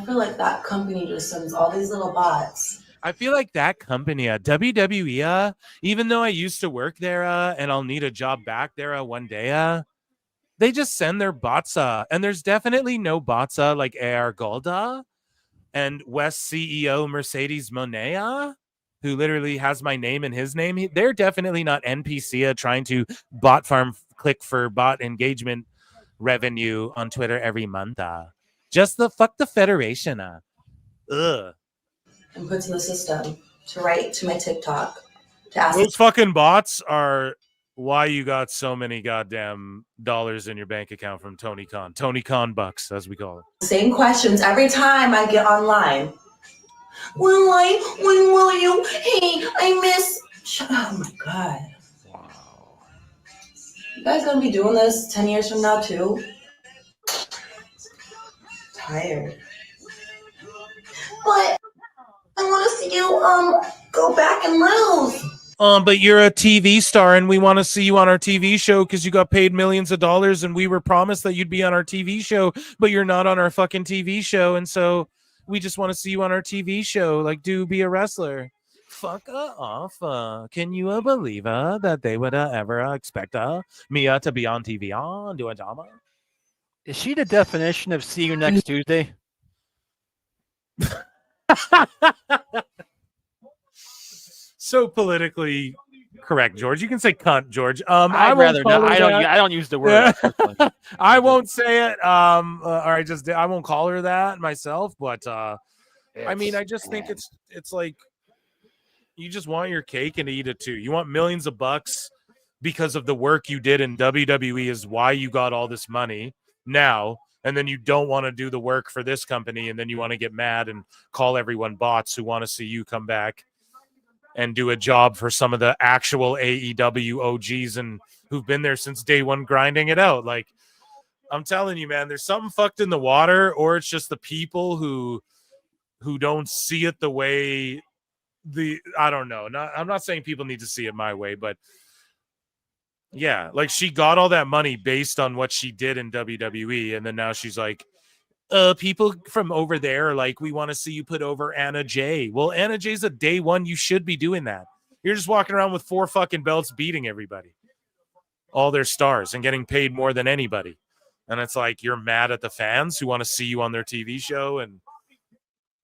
feel like that company just sends all these little bots. I feel like that company, WWE, even though I used to work there and I'll need a job back there one day, They just send their botsa, and there's definitely no botsa like AR Golda and West CEO Mercedes Monea, who literally has my name in his name. They're definitely not NPC trying to bot farm click for bot engagement revenue on Twitter every month. Just the Federation. Ugh. And puts in the system to write to my TikTok to ask. Those fucking bots are why you got so many goddamn dollars in your bank account from Tony Khan. Tony Khan bucks, as we call it. Same questions every time I get online. When will you? Hey, I miss. Oh my god. Wow. You guys gonna be doing this 10 years from now too? Tired. But I want to see you go back and lose. But you're a TV star, and we want to see you on our TV show because you got paid millions of dollars, and we were promised that you'd be on our TV show, but you're not on our fucking TV show, and so we just want to see you on our TV show. Like, do be a wrestler. Fuck off. Can you believe that they would ever expect Mia to be on TV and do a drama? Is she the definition of see you next Tuesday? So politically correct, George. You can say cunt, George. I'd rather not. I don't use the word. I won't say it. I won't call her that myself. But I mean, I just think it's like you just want your cake and eat it too. You want millions of bucks because of the work you did in WWE is why you got all this money now. And then you don't want to do the work for this company, and then you want to get mad and call everyone bots who want to see you come back and do a job for some of the actual AEW OGs and who've been there since day one grinding it out. Like, I'm telling you, man, there's something fucked in the water, or it's just the people who don't see it the way I don't know. I'm not saying people need to see it my way, but yeah, like she got all that money based on what she did in WWE, and then now she's like, people from over there, like, we want to see you put over Anna Jay. Well, Anna Jay's a day one. You should be doing that. You're just walking around with 4 fucking belts beating everybody, all their stars, and getting paid more than anybody. And it's like you're mad at the fans who want to see you on their TV show and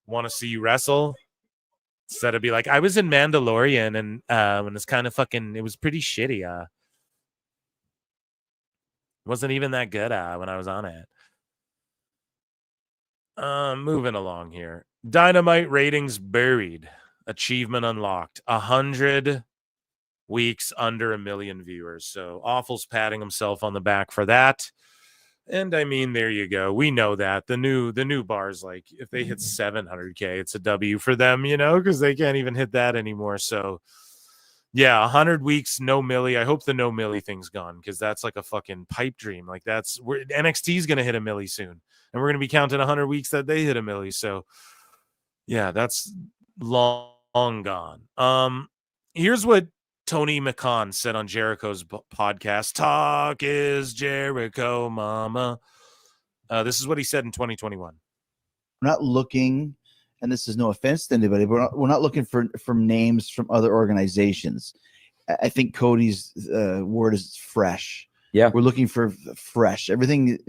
want to see you wrestle. Instead of be like, I was in Mandalorian and it's kind of fucking, it was pretty shitty. Wasn't even that good when I was on it. Moving along here. Dynamite ratings buried. Achievement unlocked. 100 weeks under 1 million viewers. So Awful's patting himself on the back for that. And I mean, there you go. We know that the new bars, like if they hit 700K, it's a W for them, you know, because they can't even hit that anymore. So yeah, 100 weeks, no Millie. I hope the no Millie thing's gone, because that's like a fucking pipe dream. Like NXT's gonna hit 1 milli soon, and we're gonna be counting 100 weeks that they hit 1 milli. So yeah, that's long gone. Here's what Tony McCann said on Jericho's podcast. Talk is Jericho, mama. This is what he said in 2021. We're not looking, and this is no offense to anybody, but we're not looking for names from other organizations. I think Cody's word is fresh. Yeah. We're looking for fresh. Everything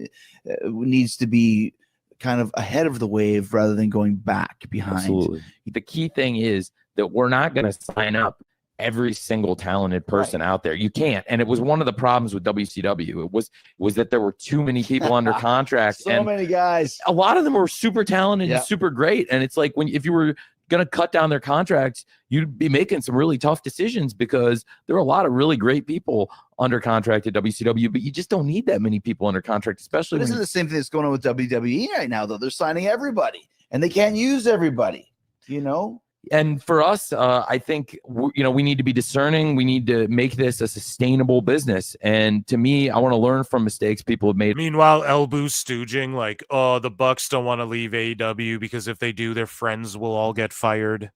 needs to be kind of ahead of the wave rather than going back behind. Absolutely. The key thing is that we're not going to sign up every single talented person out there. You can't. And it was one of the problems with WCW. It was that there were too many people under contract. So many guys. A lot of them were super talented and super great. And it's like, if you were going to cut down their contracts, you'd be making some really tough decisions, because there are a lot of really great people under contract at WCW, but you just don't need that many people under contract, especially But isn't it the same thing that's going on with WWE right now, though? They're signing everybody, and they can't use everybody, you know? And for us, I think, we need to be discerning. We need to make this a sustainable business. And to me, I want to learn from mistakes people have made. Meanwhile, Elboo's stooging like, oh, the Bucks don't want to leave AEW because if they do, their friends will all get fired.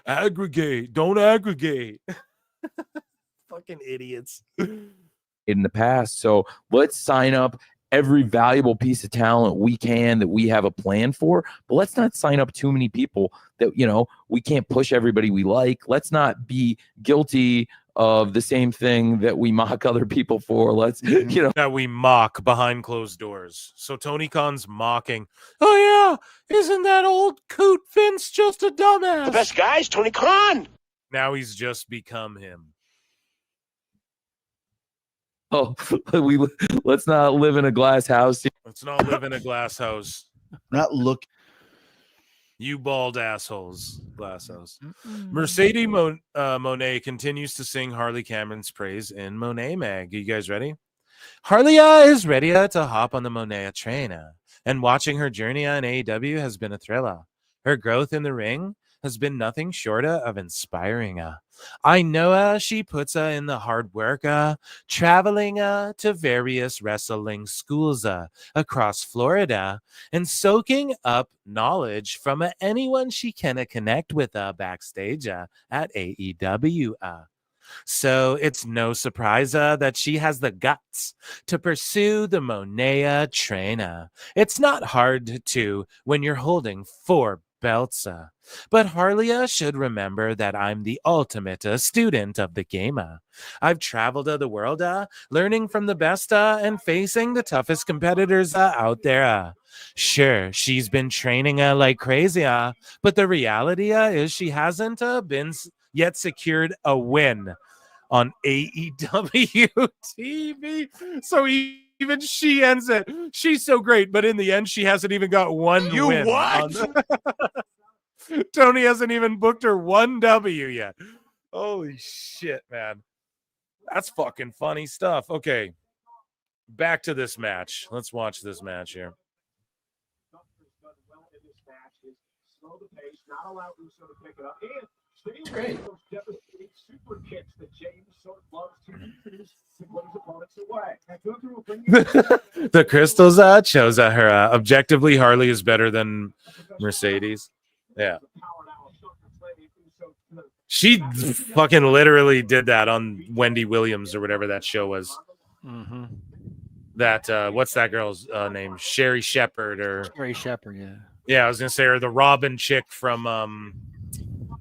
Aggregate. Don't aggregate. Fucking idiots. In the past. So let's sign up every valuable piece of talent we can that we have a plan for, but let's not sign up too many people that, you know, we can't push everybody we like. Let's not be guilty of the same thing that we mock other people for. Let's, you know, that we mock behind closed doors. So Tony Khan's mocking. Oh yeah, isn't that old coot Vince just a dumbass? The best guy's Tony Khan. Now he's just become him. oh, let's not live in a glass house. Let's not live in a glass house. Not look. You bald assholes, glass house. Mercedes Monet continues to sing Harley Cameron's praise in Monet Mag. Are you guys ready? Harley is ready to hop on the Monet train, and watching her journey on AEW has been a thriller. Her growth in the ring has been nothing short of inspiring. I know she puts in the hard work, traveling to various wrestling schools across Florida and soaking up knowledge from anyone she can connect with backstage at AEW. So it's no surprise that she has the guts to pursue the Monet train. It's not hard to when you're holding 4 belts. But Harley should remember that I'm the ultimate student of the game. I've traveled the world, learning from the best and facing the toughest competitors out there. Sure, she's been training like crazy, but the reality is she hasn't been yet secured a win on AEW TV. So even she ends it. She's so great, but in the end, she hasn't even got one win. You what? Tony hasn't even booked her 1 W yet. Holy shit, man. That's fucking funny stuff. Okay, back to this match. Let's watch this match here. Great. Super kicks that James so loves to put his opponents away. The crystals shows her objectively Harley is better than Mercedes. Yeah. She fucking literally did that on Wendy Williams or whatever that show was. Mm-hmm. That what's that girl's name? Sherry Shepherd or Sherry Shepherd, yeah. Yeah, I was gonna say her, the Robin chick from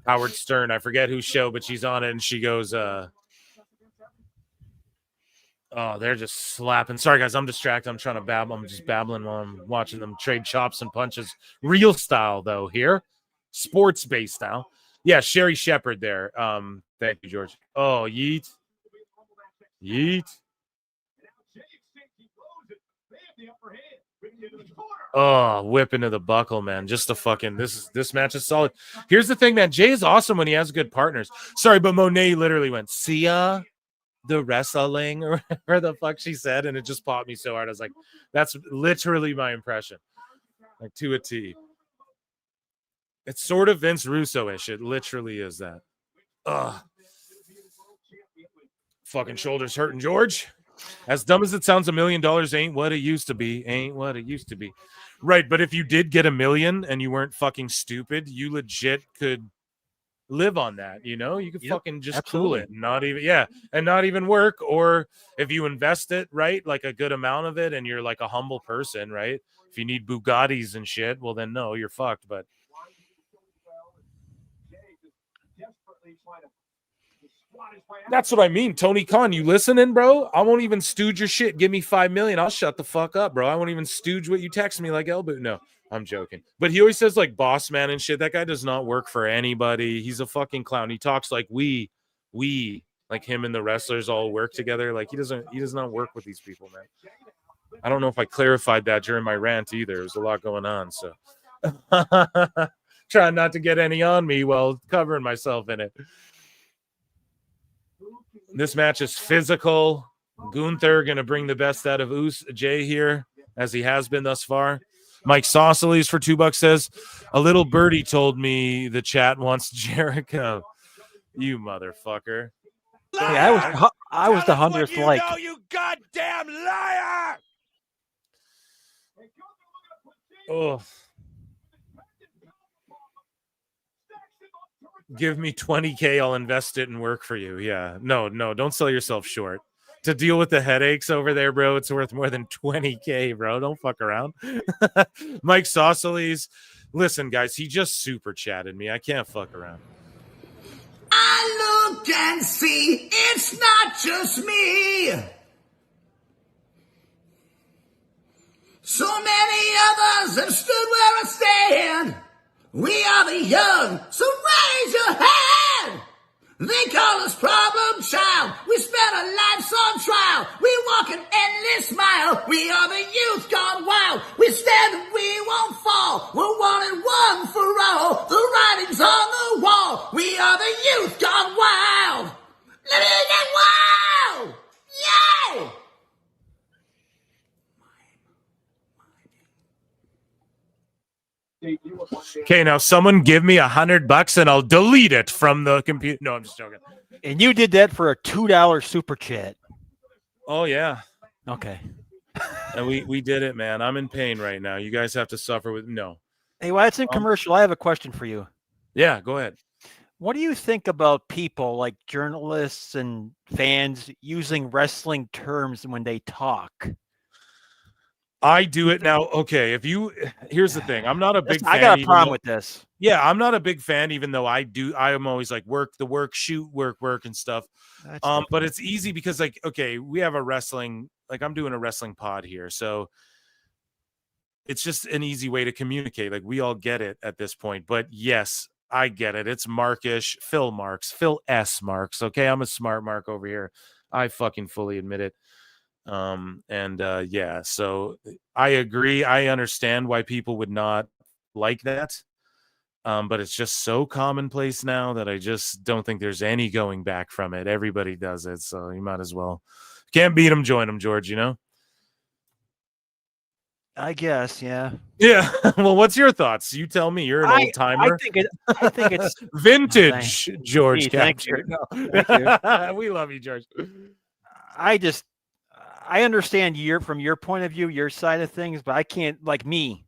Howard Stern. I forget whose show, but she's on it and she goes, oh, they're just slapping. Sorry guys, I'm distracted. I'm trying to babble. I'm just babbling while I'm watching them trade chops and punches. Real style though here. Sports based style. Yeah, Sherry Shepherd there. Thank you, George. Oh, yeet. Yeet. Oh, whip into the buckle, man. Just a fucking this match is solid. Here's the thing, man. Jay is awesome when he has good partners. Sorry, but Monet literally went, see ya, the wrestling, or whatever the fuck she said, and it just popped me so hard. I was like, that's literally my impression. Like to a T. It's sort of Vince Russo-ish. It literally is that. Ugh. Fucking shoulders hurting, George. As dumb as it sounds, $1 million ain't what it used to be. Ain't what it used to be. Right, but if you did get $1 million and you weren't fucking stupid, you legit could live on that, you know? You could fucking just cool it. Not even work. Or if you invest it, right, like a good amount of it, and you're like a humble person, right? If you need Bugattis and shit, well then no, you're fucked. But that's what I mean. Tony Khan, you listening, bro? I won't even stooge your shit. Give me $5 million. I'll shut the fuck up, bro. I won't even stooge what you text me like Elbow. No, I'm joking. But he always says like boss man and shit. That guy does not work for anybody. He's a fucking clown. He talks like we like him and the wrestlers all work together. Like he does not work with these people, man. I don't know if I clarified that during my rant either. There's a lot going on, so trying not to get any on me while covering myself in it. This match is physical. Gunther going to bring the best out of Jay here, as he has been thus far. Mike Saucely's for $2 says, a little birdie told me the chat wants Jericho. You motherfucker. Yeah, I was the 100th like. You goddamn liar! Oh. Give me $20K, I'll invest it and work for you. Yeah. No, don't sell yourself short. to deal with the headaches over there, bro. It's worth more than $20K, bro. Don't fuck around. Mike Saucely's. Listen, guys, he just super chatted me. I can't fuck around. I look and see it's not just me. So many others have stood where I stand. We are the young, so raise your hand. They call us problem child. We spent our lives on trial. We walk an endless mile. We are the youth gone wild. We stand and we won't fall. We're one and one for all. The writing's on the wall. We are the youth gone wild. Let it get wild. Yeah. Okay, now someone give me $100 and I'll delete it from the computer. No, I'm just joking. And you did that for a $2 super chat. Oh yeah. Okay. And we did it, man. I'm in pain right now. You guys have to suffer with no. Hey, while it's in commercial, I have a question for you. Yeah, go ahead. What do you think about people like journalists and fans using wrestling terms when they talk? I do it now. Okay, here's the thing. I'm not a big fan. I got a problem with this. Yeah, I'm not a big fan, even though I am always like work, shoot, work, and stuff. But it's easy because like, okay, we have a wrestling, like I'm doing a wrestling pod here. So it's just an easy way to communicate. Like we all get it at this point. But yes, I get it. It's Markish, Phil S. Marks. Okay, I'm a smart Mark over here. I fucking fully admit it. Yeah, so I agree. I understand why people would not like that. But it's just so commonplace now that I just don't think there's any going back from it. Everybody does it, so you might as well. Can't beat them, join them, George, you know? I guess, yeah. Yeah. Well, what's your thoughts? You tell me. You're an old timer. I think it's vintage, George. Thank you. Thank you. We love you, George. I understand from your point of view, your side of things, but I can't, like me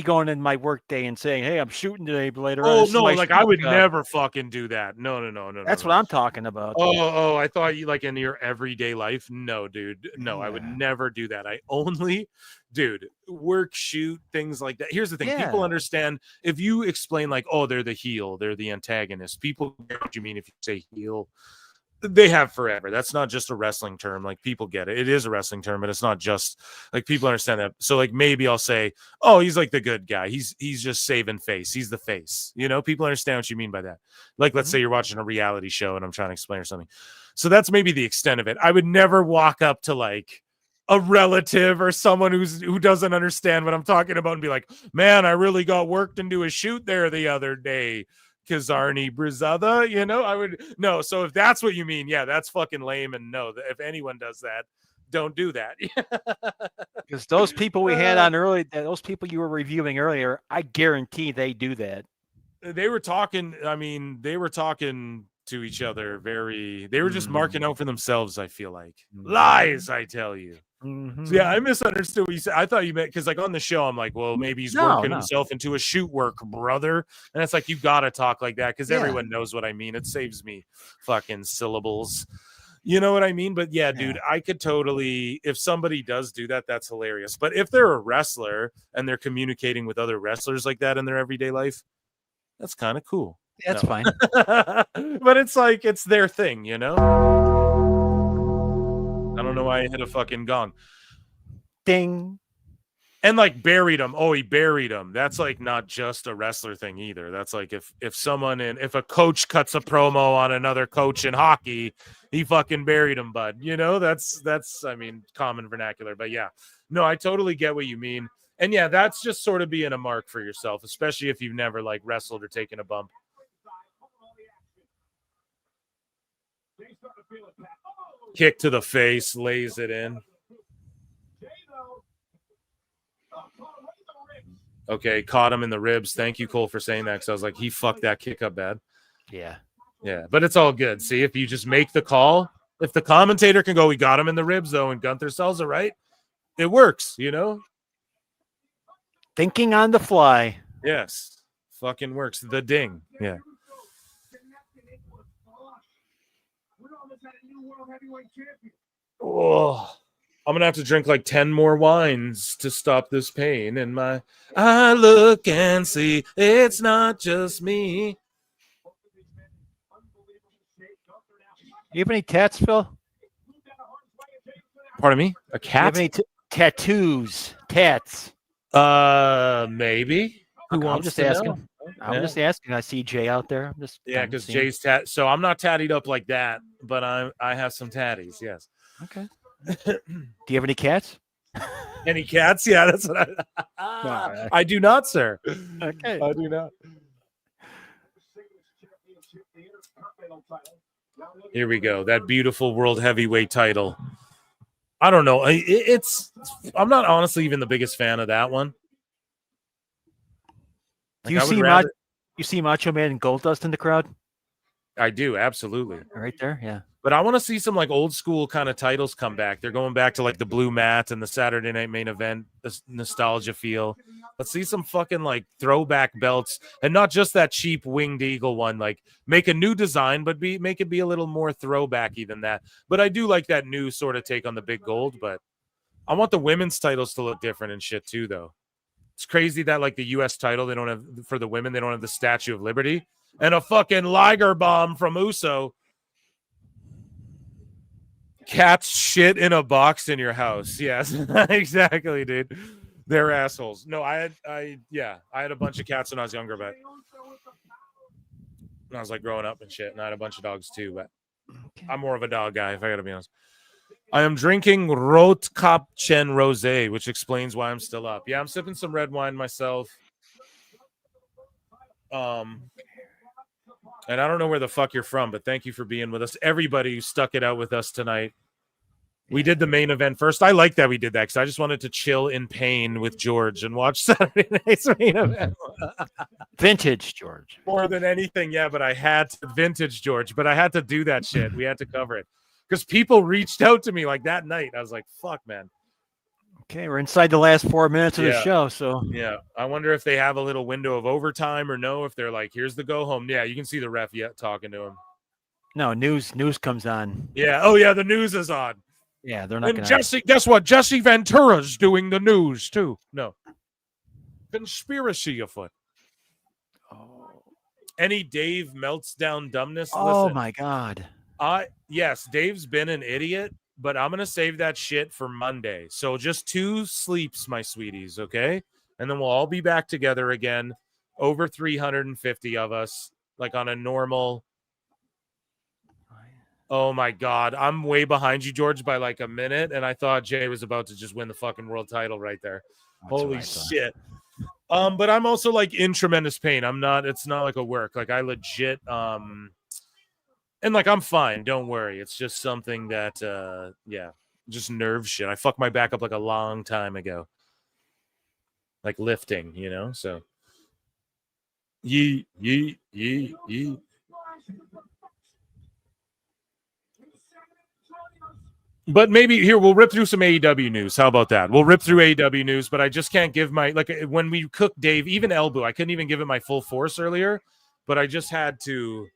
going in my work day and saying, "Hey, I'm shooting today," but later on. Oh no, like I would never fucking do that. No. That's what I'm talking about. Oh, I thought you like in your everyday life. No, dude. No, I would never do that. I only, dude, work, shoot, things like that. Here's the thing. Yeah. People understand if you explain like, oh, they're the heel, they're the antagonist. People get what you mean if you say heel. They have forever. That's not just a wrestling term. Like people get it. It is a wrestling term, but it's not just like people understand that. So like maybe I'll say, oh, he's like the good guy. He's just saving face. He's the face. You know, people understand what you mean by that. Like let's say you're watching a reality show and I'm trying to explain or something. So that's maybe the extent of it. I would never walk up to like a relative or someone who doesn't understand what I'm talking about and be like, man, I really got worked into a shoot there the other day. Kazarni Brizada, you know, I would no. So if that's what you mean, yeah, that's fucking lame. And no, if anyone does that, don't do that. Because those people we had on early, those people you were reviewing earlier, I guarantee they do that. They were talking. I mean, they were talking to each other. They were just marking out for themselves. I feel like lies. I tell you. So yeah, I misunderstood what you said. I thought you meant because, like, on the show, I'm like, well, maybe he's working himself into a shoot work, brother. And it's like you gotta talk like that because everyone knows what I mean. It saves me fucking syllables. You know what I mean? But yeah, dude, I could totally. If somebody does do that, that's hilarious. But if they're a wrestler and they're communicating with other wrestlers like that in their everyday life, that's kind of cool. That's fine. But it's like it's their thing, you know. I don't know why I hit a fucking gong. Ding. And like buried him. Oh, he buried him. That's like not just a wrestler thing either. That's like if a coach cuts a promo on another coach in hockey, he fucking buried him, bud. You know, that's I mean, common vernacular. But yeah, no, I totally get what you mean. And yeah, that's just sort of being a mark for yourself, especially if you've never like wrestled or taken a bump. Kick to the face, lays it in. Okay, caught him in the ribs. Thank you, Cole, for saying that, because I was like, he fucked that kick up bad. Yeah. Yeah, but it's all good. See, if you just make the call, if the commentator can go, we got him in the ribs, though, and Gunther sells it right, it works, you know? Thinking on the fly. Yes. Fucking works. The ding. Yeah. Oh, I'm gonna have to drink like 10 more wines to stop this pain in my. I look and see it's not just me. You have any tats, Phil? Pardon me? A Do you have cat? any tattoos? Tats? Maybe. Who Okay, I'm wants just to asking. know? I'm Yeah. just asking. I see Jay out there. I'm just Yeah, kinda because seeing. Jay's so I'm not tattied up like that, but I have some tatties. Yes. Okay. Do you have any cats? Any cats? Yeah, that's what I do not, sir. Okay. I do not. Here we go. That beautiful world heavyweight title. I don't know. I'm not honestly even the biggest fan of that one. Do you see you see Macho Man and Goldust in the crowd? I do, absolutely. Right there, yeah. But I want to see some like old school kind of titles come back. They're going back to like the blue mat and the Saturday Night Main Event, the nostalgia feel. Let's see some fucking like throwback belts, and not just that cheap winged eagle one. Like make a new design, but make it be a little more throwbacky than that. But I do like that new sort of take on the big gold. But I want the women's titles to look different and shit too, though. It's crazy that like the U.S. title they don't have for the women. They don't have the Statue of Liberty and a fucking Liger bomb from Uso. Cats shit in a box in your house. Yes, exactly, dude. They're assholes. No, I had a bunch of cats when I was younger, but when I was like growing up and shit, and I had a bunch of dogs too, but I'm more of a dog guy, if I gotta be honest. I am drinking Rotkapchen Rosé, which explains why I'm still up. Yeah, I'm sipping some red wine myself. And I don't know where the fuck you're from, but thank you for being with us. Everybody who stuck it out with us tonight. We did the main event first. I like that we did that because I just wanted to chill in pain with George and watch Saturday night's main event. Vintage George. More than anything, yeah, but I had to, vintage George, but I had to do that shit. We had to cover it because people reached out to me like that night. I was like, fuck, man. Okay, we're inside the last 4 minutes of the Yeah. show, so Yeah, I wonder if they have a little window of overtime or no, if they're like, here's the go home. Yeah, you can see the ref yet talking to him. no news comes on. Yeah, oh yeah, the news is on. Yeah, they're not And gonna Jesse, guess what? Jesse Ventura's doing the news too. No. Conspiracy afoot. Any Dave melts down dumbness? Oh Listen, my god. yes, Dave's been an idiot, but I'm gonna save that shit for Monday. So just 2 sleeps, my sweeties, okay? And then we'll all be back together again. Over 350 of us, like on a normal. Oh my god, I'm way behind you, George, by like a minute, and I thought Jay was about to just win the fucking world title right there. Holy shit. But I'm also like in tremendous pain. It's not like a work. Like I legit and like I'm fine, don't worry. It's just something that just nerve shit. I fucked my back up like a long time ago. Like lifting, you know? So yee. But maybe here we'll rip through some AEW news. How about that? We'll rip through AEW news, but I just can't give my when we cook Dave, even Ibou, I couldn't even give it my full force earlier, but I just had to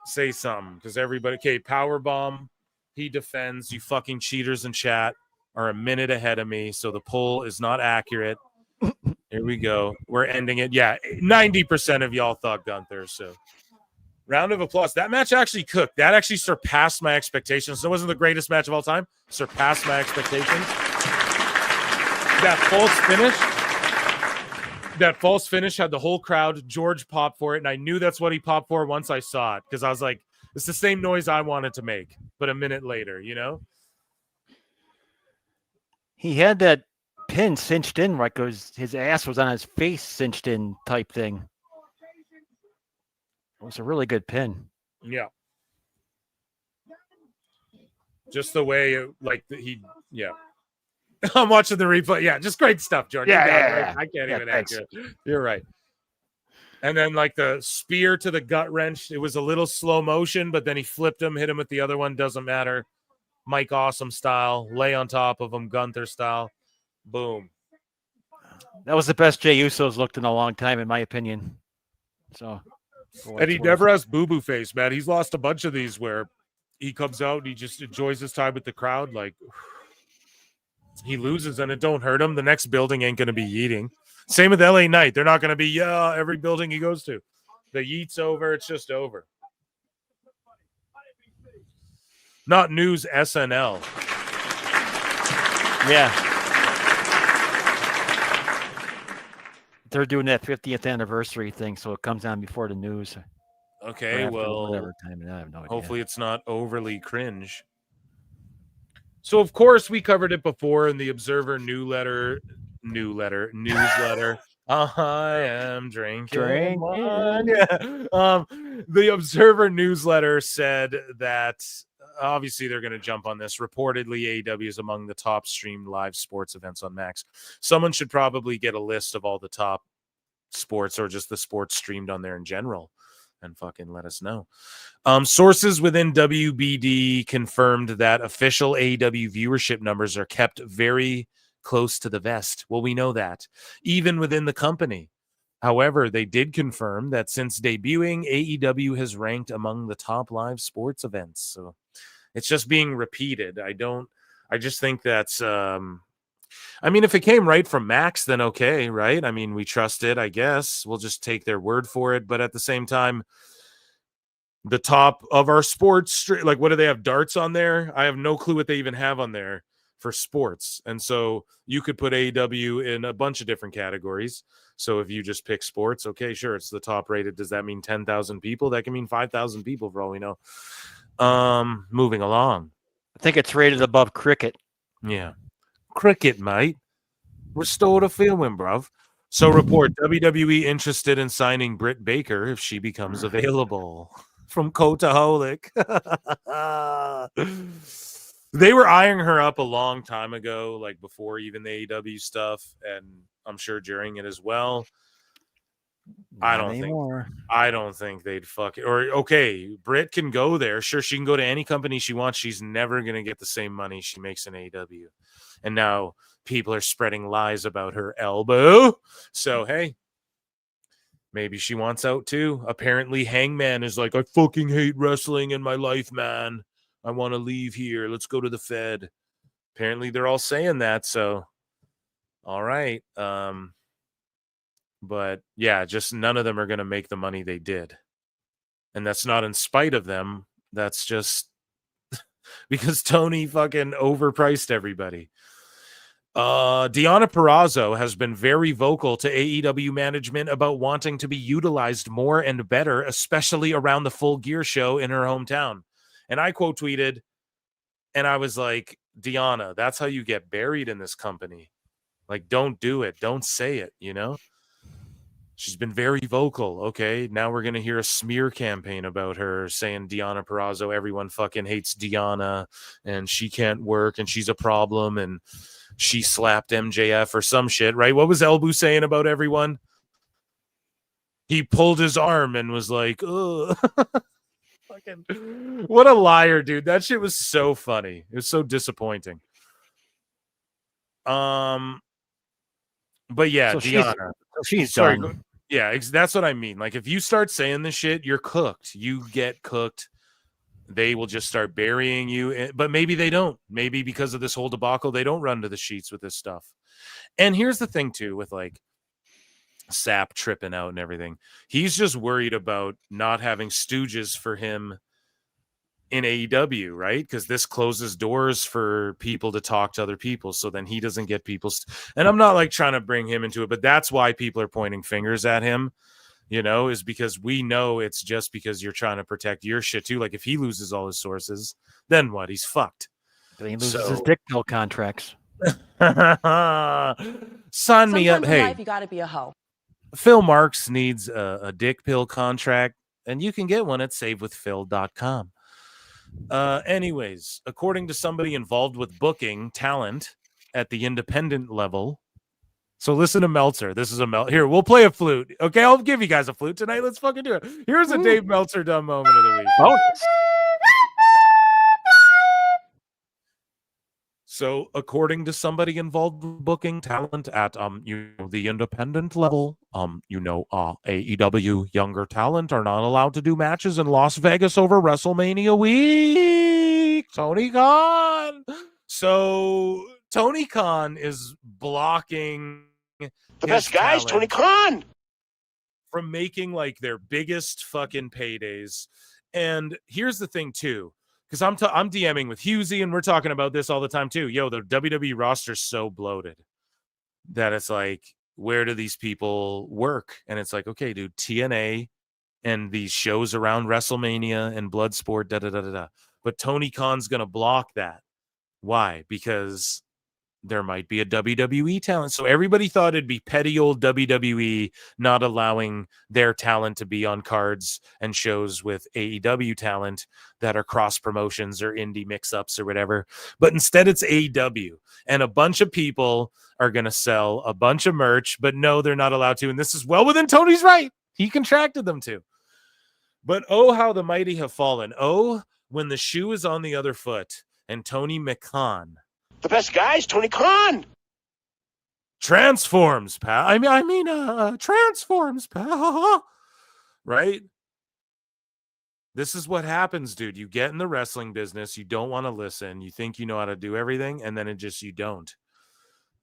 say something because everybody. Okay, Powerbomb, he defends. You fucking cheaters in chat are a minute ahead of me, so the poll is not accurate. Here we go. We're ending it. Yeah, 90% of y'all thought Gunther. So. Round of applause. That match actually cooked. That actually surpassed my expectations. It wasn't the greatest match of all time. Surpassed my expectations. That false finish had the whole crowd. George popped for it, and I knew that's what he popped for once I saw it because I was like, it's the same noise I wanted to make, but a minute later, you know? He had that pin cinched in like his ass was on his face cinched in type thing. It was a really good pin. Yeah. Just the way yeah. I'm watching the replay. Yeah, just great stuff, George. Yeah. I can't even thanks. answer it. You're right. And then like the spear to the gut wrench, it was a little slow motion, but then he flipped him, hit him with the other one. Doesn't matter. Mike Awesome style, lay on top of him, Gunther style. Boom. That was the best Jey Uso's looked in a long time, in my opinion. So, And he never has boo-boo face, man. He's lost a bunch of these where he comes out and he just enjoys his time with the crowd. Like, he loses and it don't hurt him. The next building ain't going to be yeeting. Same with LA Knight. They're not going to be, every building he goes to. The yeet's over. It's just over. Not news, SNL. Yeah. They're doing that 50th anniversary thing, so it comes on before the news. Okay, well, whatever time, I have no idea. Hopefully it's not overly cringe. So, of course, we covered it before in the Observer newsletter. I am drinking. Wine. Yeah. The Observer newsletter said that obviously they're going to jump on this. Reportedly, AEW is among the top streamed live sports events on Max. Someone should probably get a list of all the top sports or just the sports streamed on there in general and fucking let us know. Sources within WBD confirmed that official AEW viewership numbers are kept very close to the vest. Well, we know that, even within the company. However, they did confirm that since debuting, AEW has ranked among the top live sports events. So it's just being repeated. I just think that's, I mean, if it came right from Max, then okay, right? I mean, we trust it, I guess. We'll just take their word for it. But at the same time, the top of our sports, like, what do they have? Darts on there? I have no clue what they even have on there for sports. And so you could put AEW in a bunch of different categories. So if you just pick sports, okay, sure, it's the top rated. Does that mean 10,000 people? That can mean 5,000 people for all we know. Moving along. I think it's rated above cricket. Yeah. Cricket, mate. Restore the feeling, bruv. So report WWE interested in signing Britt Baker if she becomes available. From Coataholic. They were eyeing her up a long time ago, like before even the AEW stuff, and I'm sure during it as well. I don't think they'd fuck it. Or okay, Britt can go there. Sure, she can go to any company she wants. She's never gonna get the same money she makes in AEW. And now people are spreading lies about her elbow. So hey, maybe she wants out too. Apparently, Hangman is like, I fucking hate wrestling in my life, man. I want to leave here. Let's go to the Fed. Apparently, they're all saying that. So, all right. But yeah, just none of them are going to make the money they did. And that's not in spite of them. That's just because Tony fucking overpriced everybody. Deonna Purrazzo has been very vocal to AEW management about wanting to be utilized more and better, especially around the Full Gear show in her hometown. And I quote tweeted, and I was like, Deonna, that's how you get buried in this company. Like, don't do it. Don't say it, you know? She's been very vocal. Okay, now we're going to hear a smear campaign about her saying Deonna Purrazzo, everyone fucking hates Deonna, and she can't work, and she's a problem, and she slapped MJF or some shit, right? What was Ibou saying about everyone? He pulled his arm and was like, ugh. Fucking, what a liar, dude. That shit was so funny. It was so disappointing. But yeah, so Deonna. She's done. Yeah, that's what I mean. Like, if you start saying this shit, you're cooked. You get cooked. They will just start burying you. But maybe they don't. Maybe because of this whole debacle, they don't run to the sheets with this stuff. And here's the thing, too, with like Sap tripping out and everything. He's just worried about not having stooges for him in AEW, right? Because this closes doors for people to talk to other people. So then he doesn't get people. And I'm not like trying to bring him into it, but that's why people are pointing fingers at him, you know, is because we know it's just because you're trying to protect your shit too. Like if he loses all his sources, then what? He's fucked. He loses his dick pill contracts. Sign me up. Sometimes in Hey, life, you gotta be a hoe. Phil Marks needs a dick pill contract, and you can get one at savewithphil.com. Anyways, according to somebody involved with booking talent at the independent level. So listen to Meltzer. This is a here. We'll play a flute. Okay, I'll give you guys a flute tonight. Let's fucking do it. Here's a Dave Meltzer dumb moment of the week. Oh. So, according to somebody involved with booking talent at the independent level, AEW younger talent are not allowed to do matches in Las Vegas over WrestleMania week. Tony Khan. So Tony Khan is blocking The best guys, Tony Khan. from making like their biggest fucking paydays. And here's the thing too, because I'm DMing with Husey and we're talking about this all the time too. Yo, the WWE roster's so bloated that it's like, where do these people work? And it's like, okay, dude, TNA and these shows around WrestleMania and Bloodsport, da-da-da-da-da. But Tony Khan's going to block that. Why? Because there might be a WWE talent. So everybody thought it'd be petty old WWE not allowing their talent to be on cards and shows with AEW talent that are cross promotions or indie mix-ups or whatever. But instead it's AEW. And a bunch of people are going to sell a bunch of merch, but no, they're not allowed to. And this is well within Tony's right. He contracted them to. But oh, how the mighty have fallen. Oh, when the shoe is on the other foot and Tony McKhan, The best guys, Tony Khan. transforms, pal. I mean, transforms, pal. Right? This is what happens, dude. You get in the wrestling business, you don't want to listen, you think you know how to do everything, and then you don't.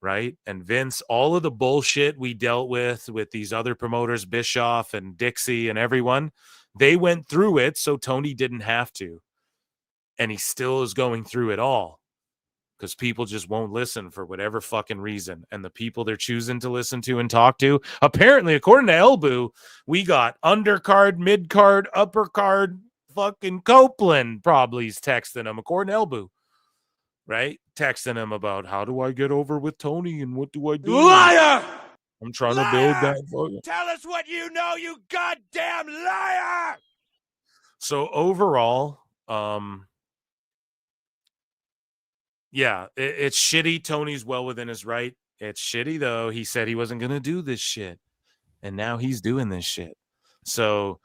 Right? And Vince, all of the bullshit we dealt with these other promoters, Bischoff and Dixie and everyone, they went through it, so Tony didn't have to. And he still is going through it all because people just won't listen for whatever fucking reason. And the people they're choosing to listen to and talk to, apparently, according to Ibou, we got undercard, midcard, upper card, fucking Copeland probably's texting him, according to Ibou. Right? Texting him about, how do I get over with Tony and what do I do? Liar! I'm trying to build that. Tell us what you know, you goddamn liar! So overall, yeah, it's shitty. Tony's well within his right. It's shitty, though. He said he wasn't going to do this shit. And now he's doing this shit. So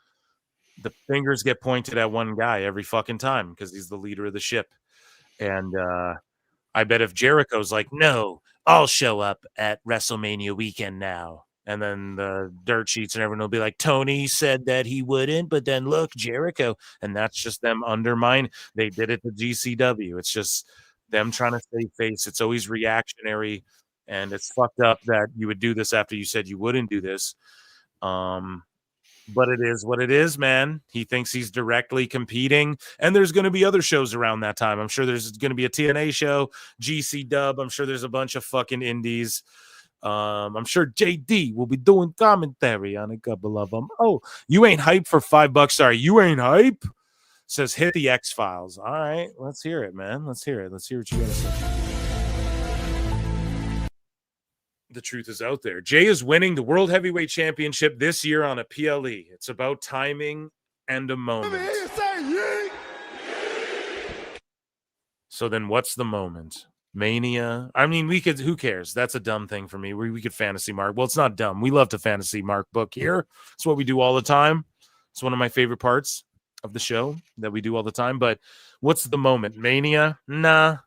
the fingers get pointed at one guy every fucking time because he's the leader of the ship. And I bet if Jericho's like, no, I'll show up at WrestleMania weekend now. And then the dirt sheets and everyone will be like, Tony said that he wouldn't, but then look, Jericho. And that's just them undermine. They did it to GCW. It's just them trying to save face. It's always reactionary. And it's fucked up that you would do this after you said you wouldn't do this. But it is what it is, man. He thinks he's directly competing. And there's going to be other shows around that time. I'm sure there's going to be a TNA show, GC Dub. I'm sure there's a bunch of fucking indies. I'm sure JD will be doing commentary on a couple of them. Oh, you ain't hype for $5. Sorry, you ain't hype. Says hit the X-Files. All right, let's hear it, man. Let's hear it. Let's hear what you got to say. The truth is out there. Jay is winning the World Heavyweight Championship this year on a PLE. It's about timing and a moment. So then what's the moment? Mania? I mean, we could, who cares? That's a dumb thing for me. We could fantasy mark. Well, it's not dumb. We love to fantasy mark book here. It's what we do all the time. It's one of my favorite parts of the show that we do all the time. But what's the moment? Mania? Nah.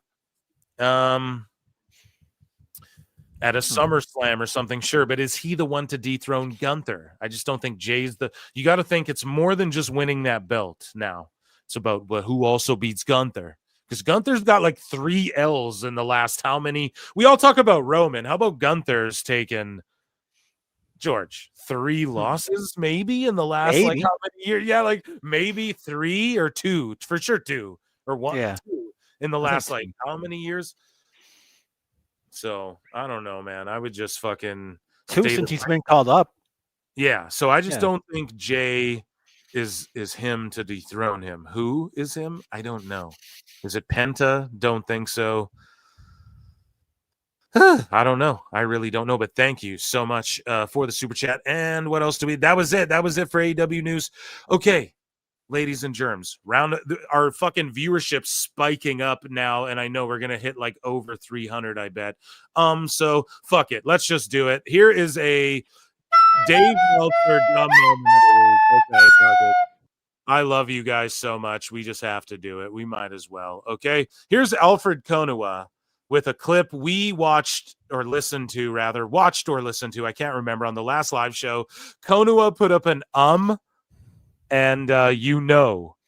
At a SummerSlam or something, sure, but is he the one to dethrone Gunther? I just don't think Jay's the. You got to think it's more than just winning that belt now. It's about who also beats Gunther, because Gunther's got like 3 L's in the last how many? We all talk about Roman. How about Gunther's taken, George, 3 losses maybe in the last like how many years? Yeah, like maybe 3 or 2, for sure 2 or 1, Yeah. 2 in the last like how many years? So I don't know, man. I would just fucking 2 since he's been called up. Yeah. So I just don't think Jay is him to dethrone him. Who is him? I don't know. Is it Penta? Don't think so. I don't know. I really don't know. But thank you so much for the super chat. And what else do we? That was it. That was it for AEW news. Okay. Ladies and germs, our fucking viewership spiking up now, and I know we're gonna hit like over 300, I bet. So fuck it, let's just do it. Here is a Dave Meltzer dumb moment. Okay, fuck it. I love you guys so much. We just have to do it. We might as well. Okay, here's Alfred Konuwa with a clip we watched or listened to. I can't remember on the last live show. Konuwa put up an and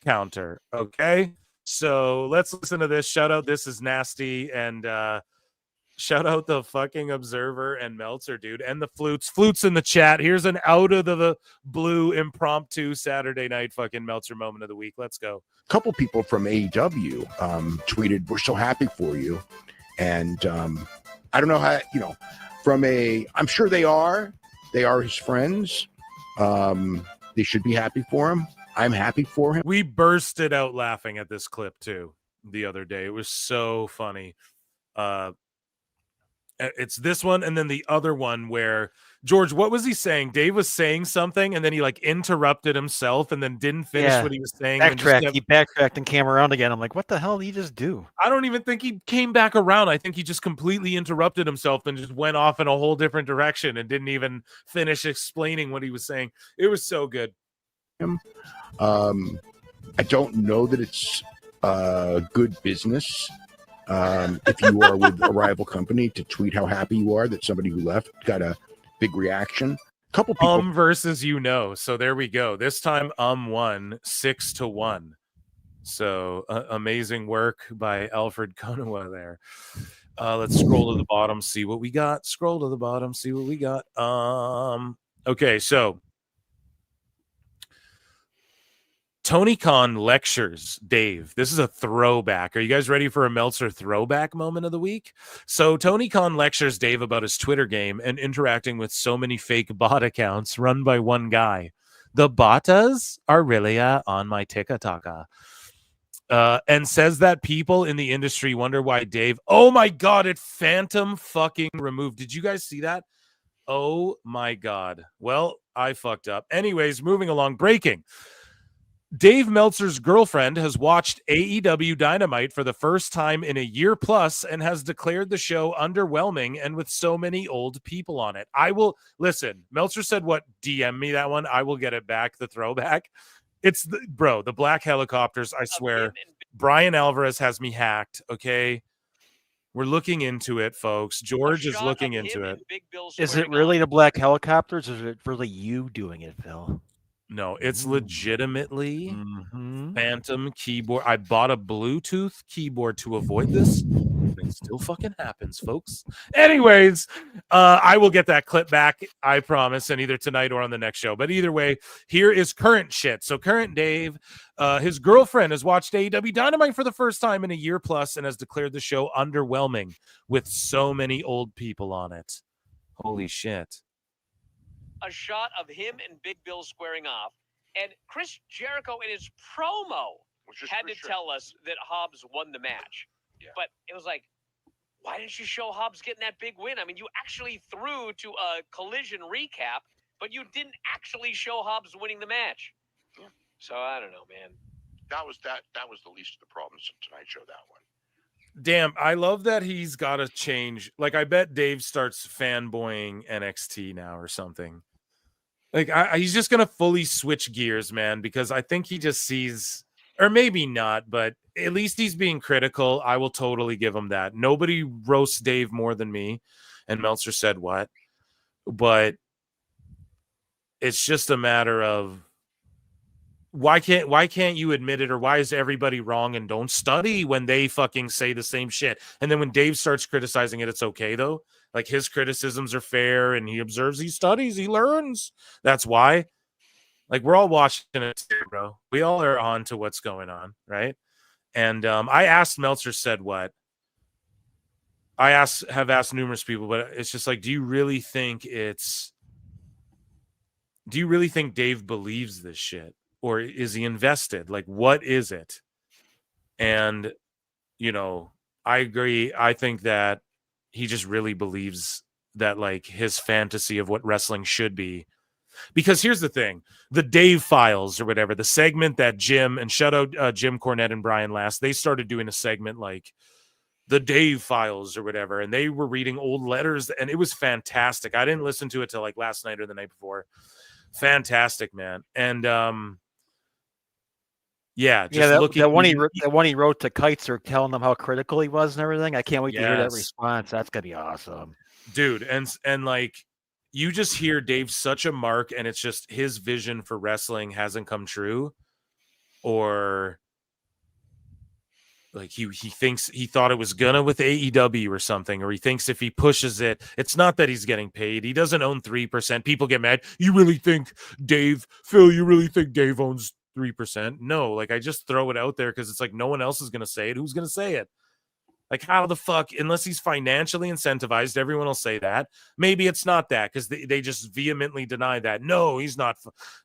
counter. Okay, So let's listen to this. Shout out This Is Nasty, and shout out the fucking Observer and Meltzer, dude, and the Flutes in the chat. Here's an out of the blue impromptu Saturday night fucking Meltzer moment of the week. Let's go. A couple people from AEW tweeted, "We're so happy for you," and I don't know how, I'm sure they are his friends. They should be happy for him. I'm happy for him. We bursted out laughing at this clip too the other day. It was so funny. It's this one, and then the other one where George, what was he saying? Dave was saying something, and then he like interrupted himself, and then didn't finish what he was saying. He backtracked and came around again. I'm like, what the hell did he just do? I don't even think he came back around. I think he just completely interrupted himself and just went off in a whole different direction and didn't even finish explaining what he was saying. It was so good. I don't know that it's good business. If you are with a rival company to tweet how happy you are that somebody who left got a big reaction. A couple people versus so there we go. This time won 6-1. So amazing work by Alfred Konowa there. Let's scroll to the bottom, see what we got. Scroll to the bottom, see what we got. Okay, so Tony Khan lectures Dave. This is a throwback. Are you guys ready for a Meltzer throwback moment of the week? So Tony Khan lectures Dave about his Twitter game and interacting with so many fake bot accounts run by one guy. The botas are really on my TikTok. And says that people in the industry wonder why Dave, oh my God, it phantom fucking removed. Did you guys see that? Oh my God. Well, I fucked up. Anyways, moving along, breaking. Dave Meltzer's girlfriend has watched AEW Dynamite for the first time in a year plus and has declared the show underwhelming and with so many old people on it. I will listen. Meltzer said, what? DM me that one. I will get it back. The throwback. It's the black helicopters. I swear. Brian Alvarez has me hacked. Okay. We're looking into it, folks. George is looking into it. Is it really the black helicopters, or is it really you doing it, Phil? No, it's legitimately phantom keyboard. I bought a Bluetooth keyboard to avoid this. It still fucking happens, folks. Anyways, I will get that clip back, I promise, and either tonight or on the next show. But either way, here is current shit. So current Dave, his girlfriend has watched AEW Dynamite for the first time in a year plus and has declared the show underwhelming with so many old people on it. Holy shit. A shot of him and Big Bill squaring off, and Chris Jericho in his promo had to tell us that Hobbs won the match. Yeah. But it was like, why didn't you show Hobbs getting that big win? I mean, you actually threw to a Collision recap, but you didn't actually show Hobbs winning the match. Yeah. So I don't know, man. That was the least of the problems of tonight's show, that one. Damn, I love that he's got to change. Like, I bet Dave starts fanboying NXT now or something. Like, he's just going to fully switch gears, man, because I think he just sees, or maybe not, but at least he's being critical. I will totally give him that. Nobody roasts Dave more than me. And Meltzer said what? But it's just a matter of why can't you admit it, or why is everybody wrong and don't study when they fucking say the same shit? And then when Dave starts criticizing it, it's okay though. Like, his criticisms are fair and he observes, he studies, he learns. That's why. Like, we're all watching it too, bro. We all are on to what's going on, right? And I asked Meltzer said what? I have asked numerous people, but it's just like, do you really think Dave believes this shit? Or is he invested? Like, what is it? And, I agree. I think that he just really believes that, like, his fantasy of what wrestling should be. Because here's the thing, the Dave Files or whatever, the segment that Jim, and shout out Jim Cornette and Brian Last, they started doing a segment like the Dave Files or whatever, and they were reading old letters, and it was fantastic. I didn't listen to it till like last night or the night before. Fantastic, man. And the one he wrote to Kiteser telling them how critical he was and everything. I can't wait to hear that response. That's gonna be awesome, dude. And like, you just hear Dave's such a mark, and it's just his vision for wrestling hasn't come true, or like he thinks he thought it was gonna with AEW or something, or he thinks if he pushes it, it's not that he's getting paid. He doesn't own 3%. People get mad. You really think Phil, you really think Dave owns 3%? No, like I just throw it out there because it's like no one else is gonna say it. Who's gonna say it? Like, how the fuck, unless he's financially incentivized, everyone will say that. Maybe it's not that because they just vehemently deny that. No, he's not.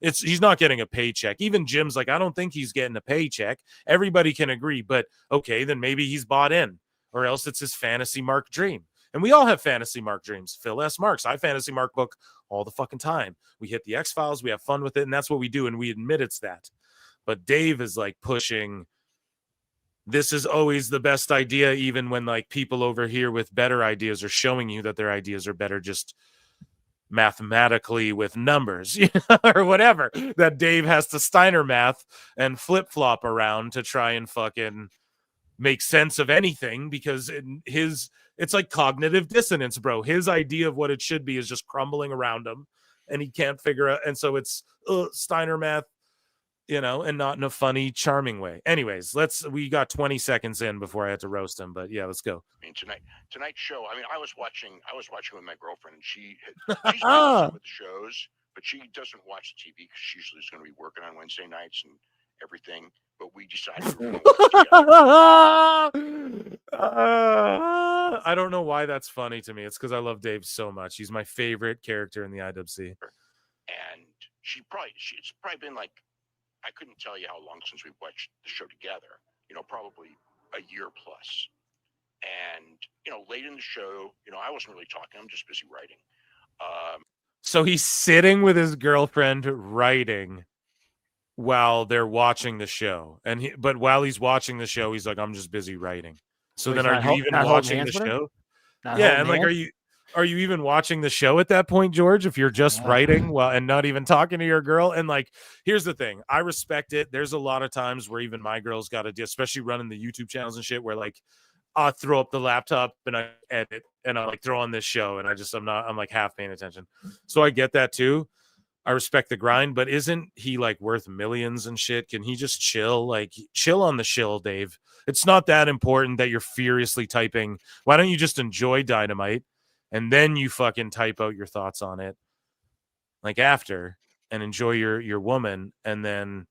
He's not getting a paycheck. Even Jim's like, I don't think he's getting a paycheck. Everybody can agree, but okay, then maybe he's bought in, or else it's his fantasy mark dream. And we all have fantasy mark dreams. Phil S. Marks, I fantasy mark book all the fucking time. We hit the X-Files, we have fun with it, and that's what we do, and we admit it's that. But Dave is like pushing, this is always the best idea, even when like people over here with better ideas are showing you that their ideas are better just mathematically with numbers, or whatever, that Dave has to Steiner math and flip-flop around to try and fucking make sense of anything, because it's like cognitive dissonance, bro. His idea of what it should be is just crumbling around him and he can't figure out, and so it's Steiner math, and not in a funny, charming way. Anyways, we got 20 seconds in before I had to roast him, but yeah, let's go. I mean, tonight's show. I mean, I was watching with my girlfriend, and she's watching some of the shows, but she doesn't watch the TV because she usually is going to be working on Wednesday nights and everything. But we decided we were going to watch I don't know why that's funny to me. It's because I love Dave so much. He's my favorite character in the IWC. And it's probably been like, I couldn't tell you how long since we watched the show together, probably a year plus. And, late in the show, I wasn't really talking. I'm just busy writing. So he's sitting with his girlfriend writing while they're watching the show. But while he's watching the show, he's like, I'm just busy writing. So then are you even watching the show? Yeah. And like, are you even watching the show at that point, George, if you're just writing and not even talking to your girl? And like, here's the thing. I respect it. There's a lot of times where even my girl's got to do, especially running the YouTube channels and shit, where like I'll throw up the laptop and I edit and I like throw on this show and I'm like half paying attention. So I get that too. I respect the grind, but isn't he like worth millions and shit? Can he just chill? Like, chill on the shill, Dave. It's not that important that you're furiously typing. Why don't you just enjoy Dynamite and then you fucking type out your thoughts on it, like after, and enjoy your woman, and then,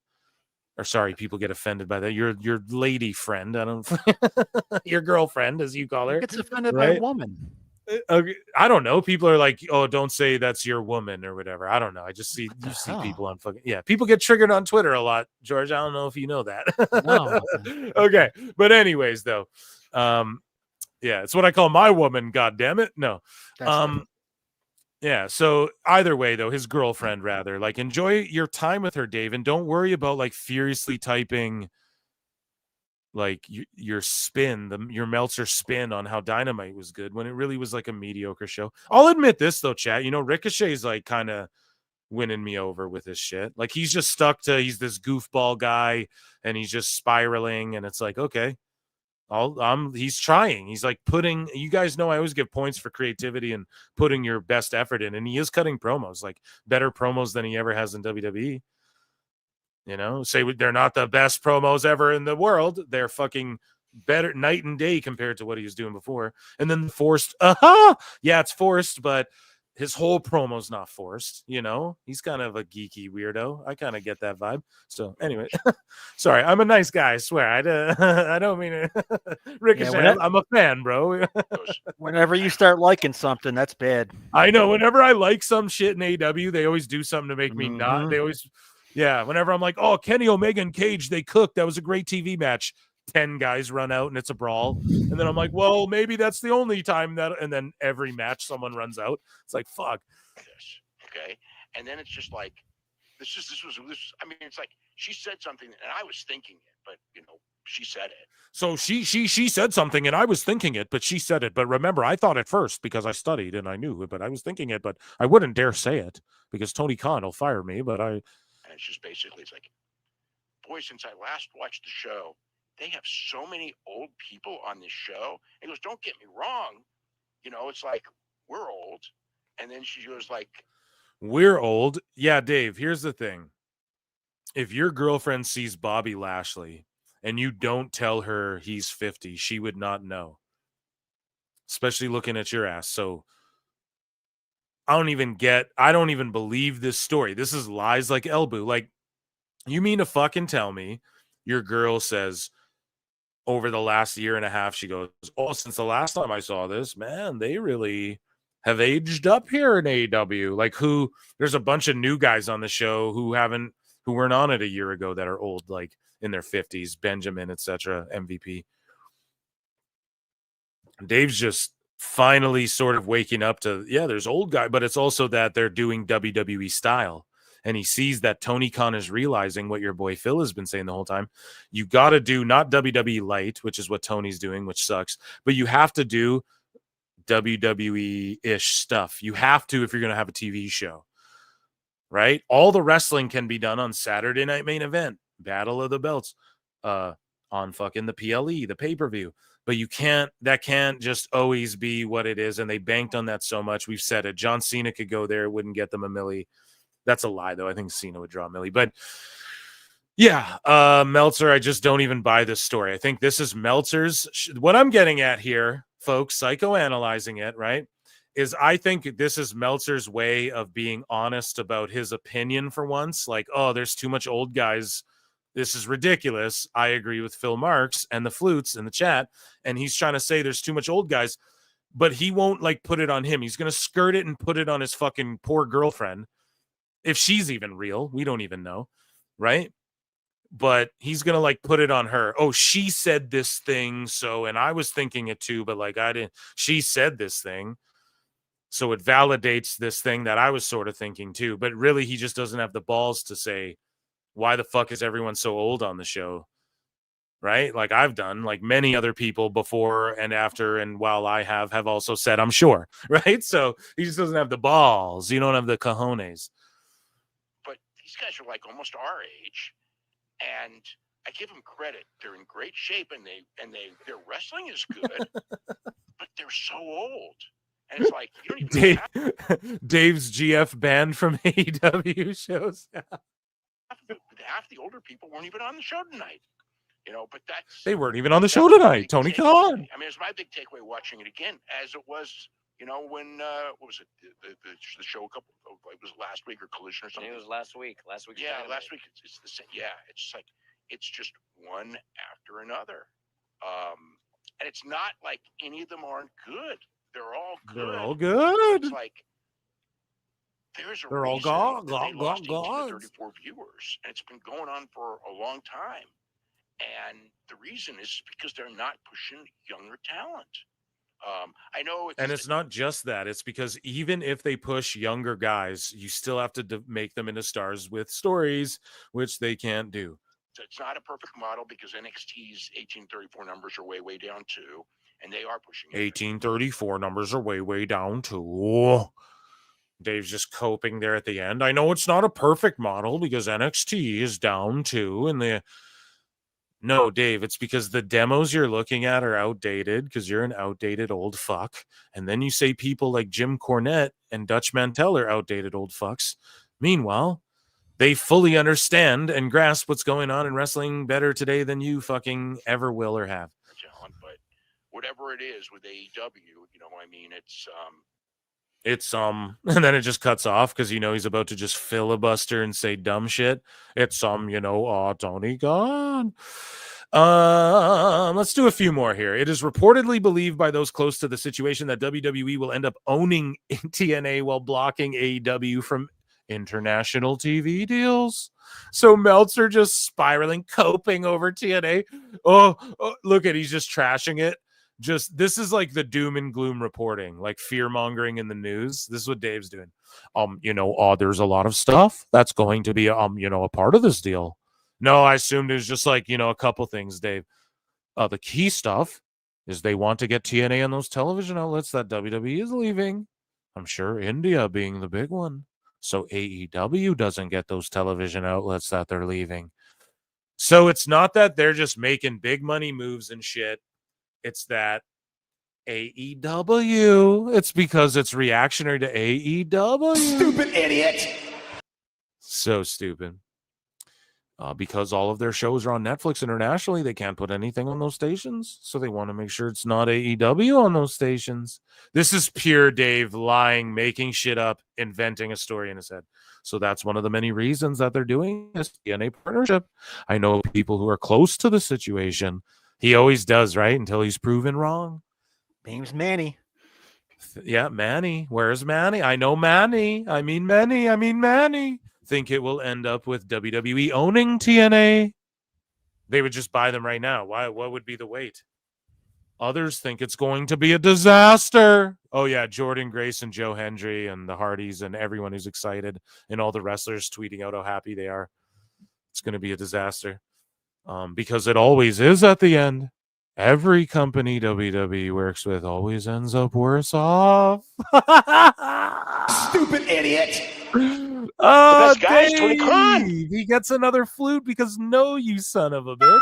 or sorry, people get offended by that. Your lady friend, your girlfriend, as you call her, gets offended by a woman. I don't know. People are like, oh, don't say that's your woman or whatever. I don't know. I just see people on people get triggered on Twitter a lot, George. I don't know if you know that. No. Okay. But anyways, though, it's what I call my woman. God damn it. No. Yeah. So either way, though, his girlfriend, rather, like, enjoy your time with her, Dave, and don't worry about like furiously typing like your spin, your Meltzer spin on how Dynamite was good when it really was like a mediocre show. I'll admit this though, chat. Ricochet's like kind of winning me over with his shit. Like, he's just stuck to, he's this goofball guy and he's just spiraling, and it's like, okay, he's trying. He's like putting, you guys know I always give points for creativity and putting your best effort in, and he is cutting promos, like better promos than he ever has in WWE. Say they're not the best promos ever in the world. They're fucking better night and day compared to what he was doing before. And then forced, yeah, it's forced, but his whole promo's not forced. He's kind of a geeky weirdo. I kind of get that vibe. So anyway, sorry, I'm a nice guy. I swear, I don't mean it. Ricochet, I'm a fan, bro. Whenever you start liking something, that's bad. I know. Whenever I like some shit in AEW, they always do something to make me not. They always. Yeah, whenever I'm like, oh, Kenny Omega and Cage, they cooked. That was a great TV match. 10 guys run out and it's a brawl. And then I'm like, well, maybe that's the only time that, and then every match someone runs out. It's like, fuck. This, okay? And then it's just like, this was, I mean, it's like, she said something and I was thinking it, but, she said it. So she said something and I was thinking it, but she said it. But remember, I thought it first because I studied and I knew it, but I was thinking it, but I wouldn't dare say it because Tony Khan will fire me, but I... And it's just basically, it's like, boy, since I last watched the show, they have so many old people on this show. He goes, don't get me wrong. It's like, we're old. And then she goes like, we're old. Yeah, Dave, here's the thing. If your girlfriend sees Bobby Lashley and you don't tell her he's 50, she would not know. Especially looking at your ass. So I don't even believe this story. This is lies like Ibou. Like, you mean to fucking tell me your girl says over the last year and a half, she goes, oh, since the last time I saw this, man, they really have aged up here in AEW. Like, there's a bunch of new guys on the show who weren't on it a year ago that are old, like in their 50s, Benjamin, etc., MVP. Dave's just finally sort of waking up to, yeah, there's old guy, but it's also that they're doing WWE style. And he sees that Tony Khan is realizing what your boy Phil has been saying the whole time. You got to do not WWE light, which is what Tony's doing, which sucks, but you have to do WWE-ish stuff. You have to if you're going to have a TV show, right? All the wrestling can be done on Saturday Night Main Event, Battle of the Belts, on fucking the PLE, the pay-per-view. But that can't just always be what it is. And they banked on that so much. We've said it. John Cena could go there. It wouldn't get them a milli. That's a lie, though. I think Cena would draw a milli. But yeah, Meltzer, I just don't even buy this story. I think this is Meltzer's. What I'm getting at here, folks, psychoanalyzing it, right, is I think this is Meltzer's way of being honest about his opinion for once. Like, oh, there's too much old guys. This is ridiculous. I agree with Phil Marks and the flutes in the chat. And he's trying to say there's too much old guys, but he won't like put it on him. He's going to skirt it and put it on his fucking poor girlfriend. If she's even real, we don't even know. Right. But he's going to like put it on her. Oh, she said this thing. So, and I was thinking it too, but like I didn't, she said this thing. So it validates this thing that I was sort of thinking too, but really he just doesn't have the balls to say, why the fuck is everyone so old on the show? Right? Like I've done, like many other people before and after, and while I have also said, I'm sure. Right? So he just doesn't have the balls. You don't have the cojones. But these guys are like almost our age, and I give them credit. They're in great shape, and their wrestling is good, but they're so old. And it's like you don't even Dave's GF banned from AEW shows. half the older people weren't even on the show tonight, but they weren't even on the show tonight. Tony Khan. I mean, it's my big takeaway watching it again, as it was, when what was it, the show it was last week or Collision or something. It was last week. Yeah, last week. It's the same. Yeah, it's like it's just one after another, and it's not like any of them aren't good. They're all good. They're all good. It's like. There's a They're all reason gone, that they lost 18 gone. to 34 viewers, and it's been going on for a long time. And the reason is because they're not pushing younger talent. I know, it's not just that. It's because even if they push younger guys, you still have to make them into stars with stories, which they can't do. It's not a perfect model because NXT's 1834 numbers are way down too, and they are pushing. 1834 numbers are way down too. Dave's just coping there at the end. I know it's not a perfect model because NXT is down too. No, Dave, it's because the demos you're looking at are outdated because you're an outdated old fuck. And then you say people like Jim Cornette and Dutch Mantell are outdated old fucks. Meanwhile, they fully understand and grasp what's going on in wrestling better today than you fucking ever will or have. John, but whatever it is with AEW, I mean, it's and then it just cuts off because he's about to just filibuster and say dumb shit. It's Tony Khan. Let's do a few more here. It is reportedly believed by those close to the situation that WWE will end up owning TNA while blocking AEW from international TV deals. So Meltzer just spiraling, coping over TNA. Oh, look at, he's just trashing it. This is like the doom and gloom reporting, like fear mongering in the news. This is what Dave's doing. There's a lot of stuff that's going to be, a part of this deal. No, I assumed it was just like, a couple things, Dave. The key stuff is they want to get TNA on those television outlets that WWE is leaving. I'm sure India being the big one. So AEW doesn't get those television outlets that they're leaving. So it's not that they're just making big money moves and shit. It's that AEW, it's because it's reactionary to AEW. Stupid idiot. So stupid. because all of their shows are on Netflix internationally, they can't put anything on those stations. So they want to make sure it's not AEW on those stations. This is pure Dave lying, making shit up, inventing a story in his head. So that's one of the many reasons that they're doing this TNA partnership. I know people who are close to the situation. He always does, right? Until he's proven wrong. Name's Manny. Yeah, Manny. Where's Manny? I know Manny. I mean Manny. Think it will end up with WWE owning TNA. They would just buy them right now. Why? What would be the wait? Others think it's going to be a disaster. Oh yeah, Jordan Grace and Joe Hendry and the Hardys and everyone who's excited and all the wrestlers tweeting out how happy they are. It's going to be a disaster. Because it always is at the end. Every company WWE works with always ends up worse off. Stupid idiot. Oh, best guy is Dave! Tony Khan. He gets another flute because no, you son of a bitch.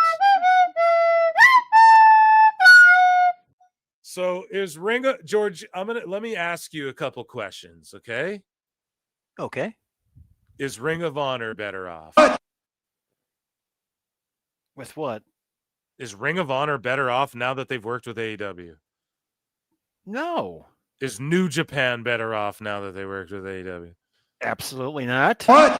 So is George? Let me ask you a couple questions, okay? Okay. Is Ring of Honor better off? With what? Is Ring of Honor better off now that they've worked with AEW? No. Is New Japan better off now that they worked with AEW? Absolutely not. What?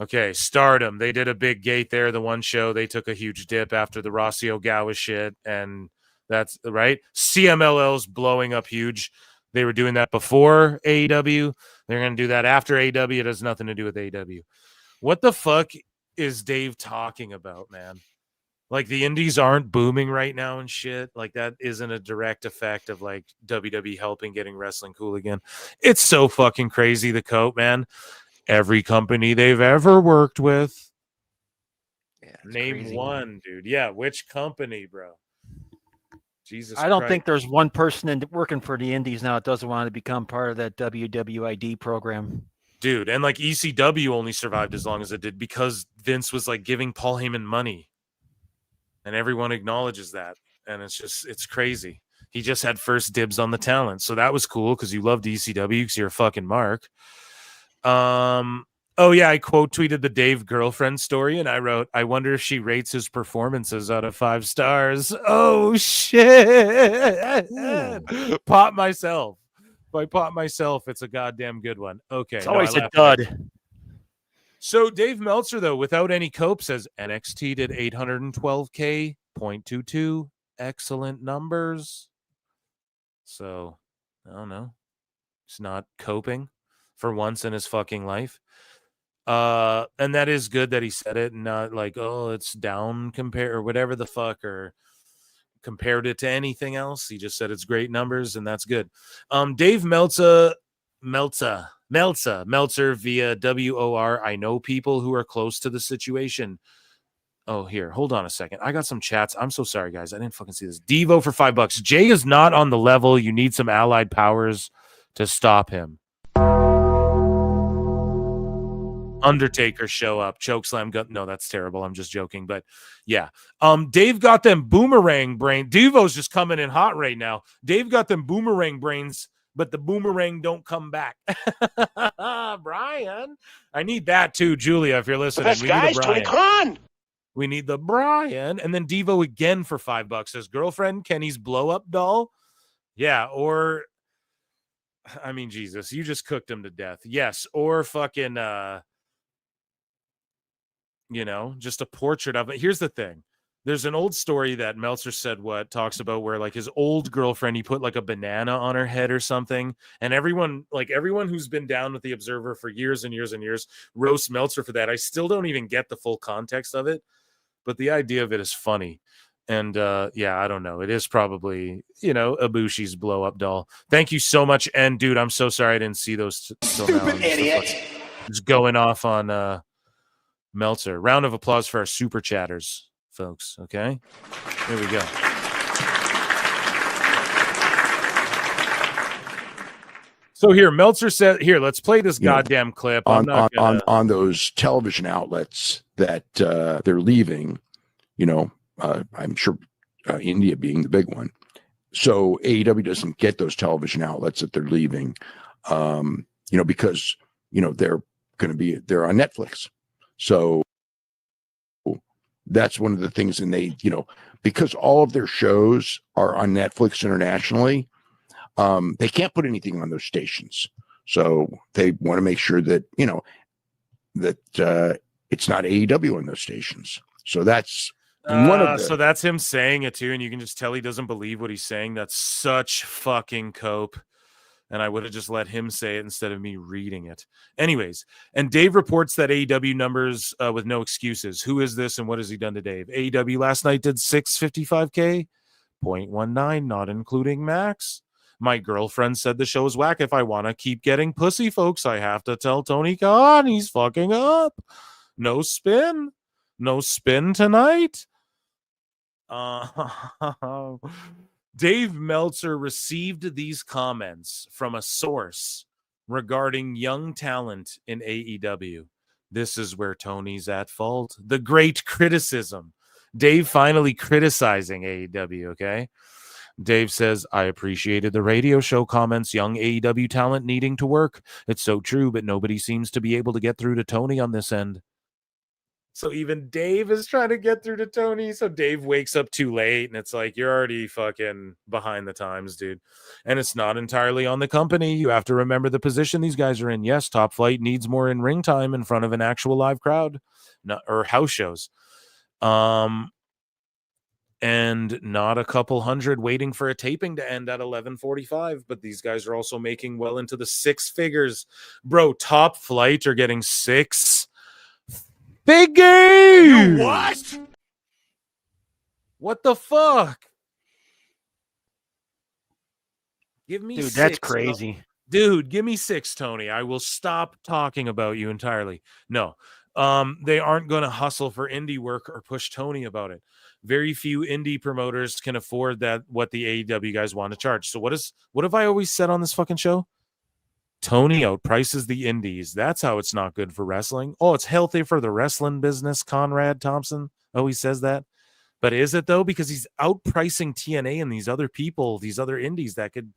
Okay, Stardom. They did a big gate there. The one show, they took a huge dip after the Rossi Ogawa shit, and that's right. CMLL's blowing up huge. They were doing that before AEW. They're going to do that after AEW. It has nothing to do with AEW. What the fuck is Dave talking about, man? Like, the indies aren't booming right now and shit. Like, that isn't a direct effect of, like, WWE helping getting wrestling cool again. It's so fucking crazy, the coat, man. Every company they've ever worked with. Yeah, name crazy. one, dude. Yeah, which company, bro? Jesus I don't Christ. think there's one person working for the indies now that doesn't want to become part of that WWID program. Dude, and, like, ECW only survived as long as it did because Vince was, like, giving Paul Heyman money. And everyone acknowledges that. And it's crazy. He just had first dibs on the talent. So that was cool because you loved ECW because you're a fucking mark. Oh, yeah, I quote tweeted the Dave girlfriend story, and I wrote, I wonder if she rates his performances out of 5 stars. Oh, shit. Pop myself. If I pop myself, it's a goddamn good one. Okay. It's always a dud. So Dave Meltzer, though, without any cope, says NXT did 812K, 0.22, excellent numbers. So, I don't know. He's not coping for once in his fucking life. And that is good that he said it, and not like, oh, it's down compared or whatever the fuck, or compared it to anything else. He just said it's great numbers, and that's good. Dave Meltzer via WOR. I know people who are close to the situation. Oh, here, hold on a second. I got some chats. I'm so sorry, guys. I didn't fucking see this. Devo for $5. Jay is not on the level. You need some allied powers to stop him. Undertaker show up, chokeslam gun. No, that's terrible. I'm just joking, but yeah. Dave got them boomerang brain. Devo's just coming in hot right now. Dave got them boomerang brains, but the boomerang don't come back. Brian, I need that too, Julia. If you're listening, best guy is Tony Khan. We need the Brian, and then Devo again for $5. His girlfriend Kenny's blow up doll. Yeah, or I mean, Jesus, you just cooked him to death. Yes, or fucking. Just a portrait of it. Here's the thing. There's an old story that Meltzer said talks about where, like, his old girlfriend, he put like a banana on her head or something. And everyone who's been down with the Observer for years and years and years roasts Meltzer for that. I still don't even get the full context of it, but the idea of it is funny. And yeah, I don't know. It is probably, Ibushi's blow up doll. Thank you so much. And dude, I'm so sorry I didn't see those till now. Stupid idiot. Just going off on Meltzer. Round of applause for our super chatters, folks. Okay, here we go. So here, Meltzer said, "Here, let's play this goddamn clip." On those television outlets that they're leaving. I'm sure India being the big one. So AEW doesn't get those television outlets that they're leaving, because they're on Netflix. So that's one of the things. And they, because all of their shows are on Netflix internationally, they can't put anything on those stations. So they want to make sure that, that it's not AEW on those stations. So that's one of the. So that's him saying it too, and you can just tell he doesn't believe what he's saying. That's such fucking cope. And I would have just let him say it instead of me reading it. Anyways, and Dave reports that AEW numbers with no excuses. Who is this and what has he done to Dave? AEW last night did 655K, 0.19, not including Max. My girlfriend said the show is whack. If I want to keep getting pussy, folks, I have to tell Tony Khan he's fucking up. No spin. No spin tonight. Dave Meltzer received these comments from a source regarding young talent in AEW. This is where Tony's at fault. The great criticism. Dave finally criticizing AEW, okay? Dave says, I appreciated the radio show comments, young AEW talent needing to work. It's so true, but nobody seems to be able to get through to Tony on this end. So even Dave is trying to get through to Tony. So Dave wakes up too late, and it's like, you're already fucking behind the times, dude. And it's not entirely on the company. You have to remember the position these guys are in. Yes, Top Flight needs more in-ring time in front of an actual live crowd, or house shows. And not a couple hundred waiting for a taping to end at 11:45. But these guys are also making well into the six figures. Bro, Top Flight are getting six figures. What? What the fuck? Give me Dude, six. that's crazy. Dude, give me six, Tony. I will stop talking about you entirely. No. They aren't going to hustle for indie work or push Tony about it. Very few indie promoters can afford that, what the AEW guys want to charge. So what have I always said on this fucking show? Tony outprices the indies. That's how it's not good for wrestling. Oh, it's healthy for the wrestling business, Conrad Thompson always says that. But is it, though? Because he's outpricing TNA and these other people, these other indies that could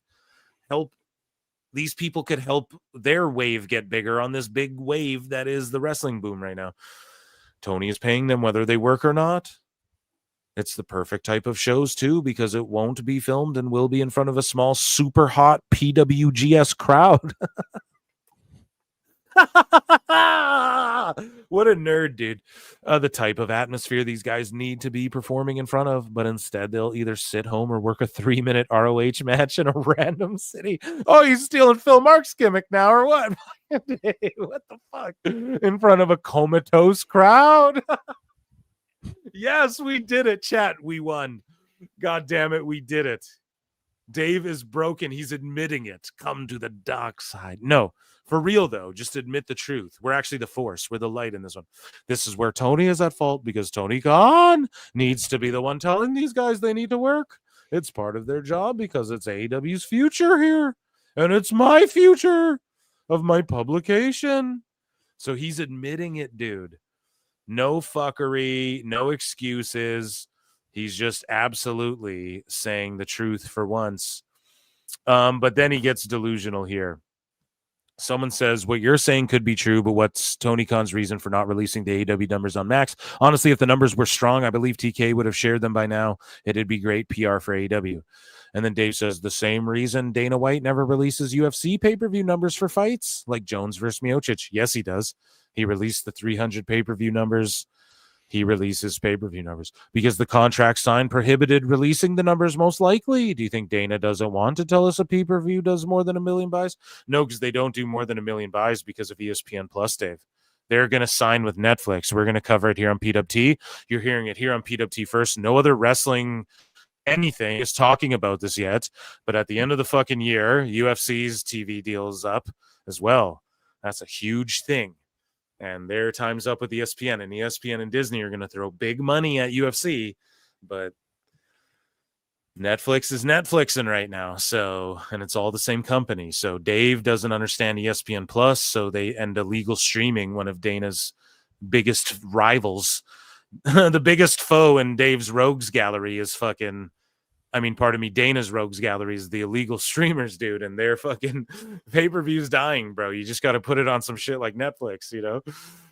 help. These people could help their wave get bigger on this big wave that is the wrestling boom right now. Tony is paying them whether they work or not. It's the perfect type of shows, too, because it won't be filmed and will be in front of a small, super hot PWGS crowd. What a nerd, dude. The type of atmosphere these guys need to be performing in front of, but instead they'll either sit home or work a 3-minute ROH match in a random city. Oh, he's stealing Phil Mark's gimmick now, or what? What the fuck? In front of a comatose crowd? Yes, we did it, chat. We won. God damn it, we did it. Dave is broken. He's admitting it. Come to the dark side. No, for real, though, just admit the truth. We're actually the force. We're the light in this one. This is where Tony is at fault because Tony Khan needs to be the one telling these guys they need to work. It's part of their job because it's AEW's future here. And it's my future of my publication. So he's admitting it, dude. No fuckery, no excuses. He's just absolutely saying the truth for once. But then he gets delusional here. Someone says, what you're saying could be true, but what's Tony Khan's reason for not releasing the AEW numbers on Max? Honestly, if the numbers were strong, I believe TK would have shared them by now. It'd be great PR for AEW. And then Dave says, the same reason Dana White never releases UFC pay-per-view numbers for fights, like Jones versus Miocic. Yes, he does. He released the 300 pay-per-view numbers. He releases pay-per-view numbers because the contract signed prohibited releasing the numbers most likely. Do you think Dana doesn't want to tell us a pay-per-view does more than 1 million buys? No, because they don't do more than 1 million buys because of ESPN Plus, Dave. They're going to sign with Netflix. We're going to cover it here on PWT. You're hearing it here on PWT first. No other wrestling anything is talking about this yet. But at the end of the fucking year, UFC's TV deal is up as well. That's a huge thing. And their time's up with ESPN, and ESPN and Disney are going to throw big money at UFC, but Netflix is Netflixing right now. So, and it's all the same company. So Dave doesn't understand ESPN Plus. So they end illegal streaming, one of Dana's biggest rivals. The biggest foe in Dave's rogues gallery is fucking I mean, pardon me, Dana's Rogues Gallery is the illegal streamers, dude, and their fucking pay-per-view's dying, bro. You just got to put it on some shit like Netflix, you know?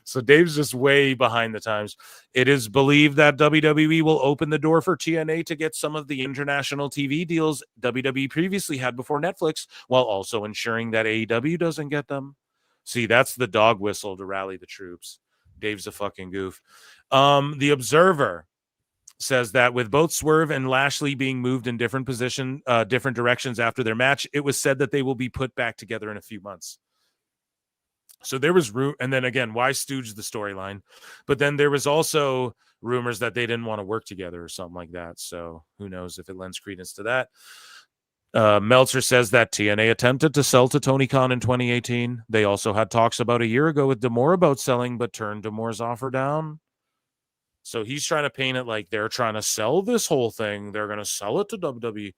So Dave's just way behind the times. It is believed that WWE will open the door for TNA to get some of the international TV deals WWE previously had before Netflix, while also ensuring that AEW doesn't get them. See, that's the dog whistle to rally the troops. Dave's a fucking goof. The Observer says that with both Swerve and Lashley being moved in different directions after their match, it was said that they will be put back together in a few months. So there was and then again, why stooge the storyline? But then there was also rumors that they didn't want to work together or something like that. So who knows if it lends credence to that. Meltzer says that TNA attempted to sell to Tony Khan in 2018. They also had talks about a year ago with D'Amore about selling, but turned D'Amore's offer down. So he's trying to paint it like they're trying to sell this whole thing. They're going to sell it to WWE.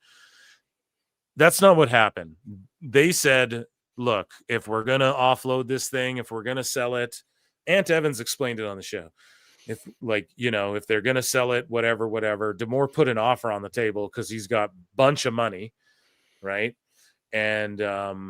That's not what happened. They said, look, if we're going to offload this thing, if we're going to sell it, Ant Evans explained it on the show. If if they're going to sell it, whatever, D'Amore put an offer on the table because he's got a bunch of money, right? And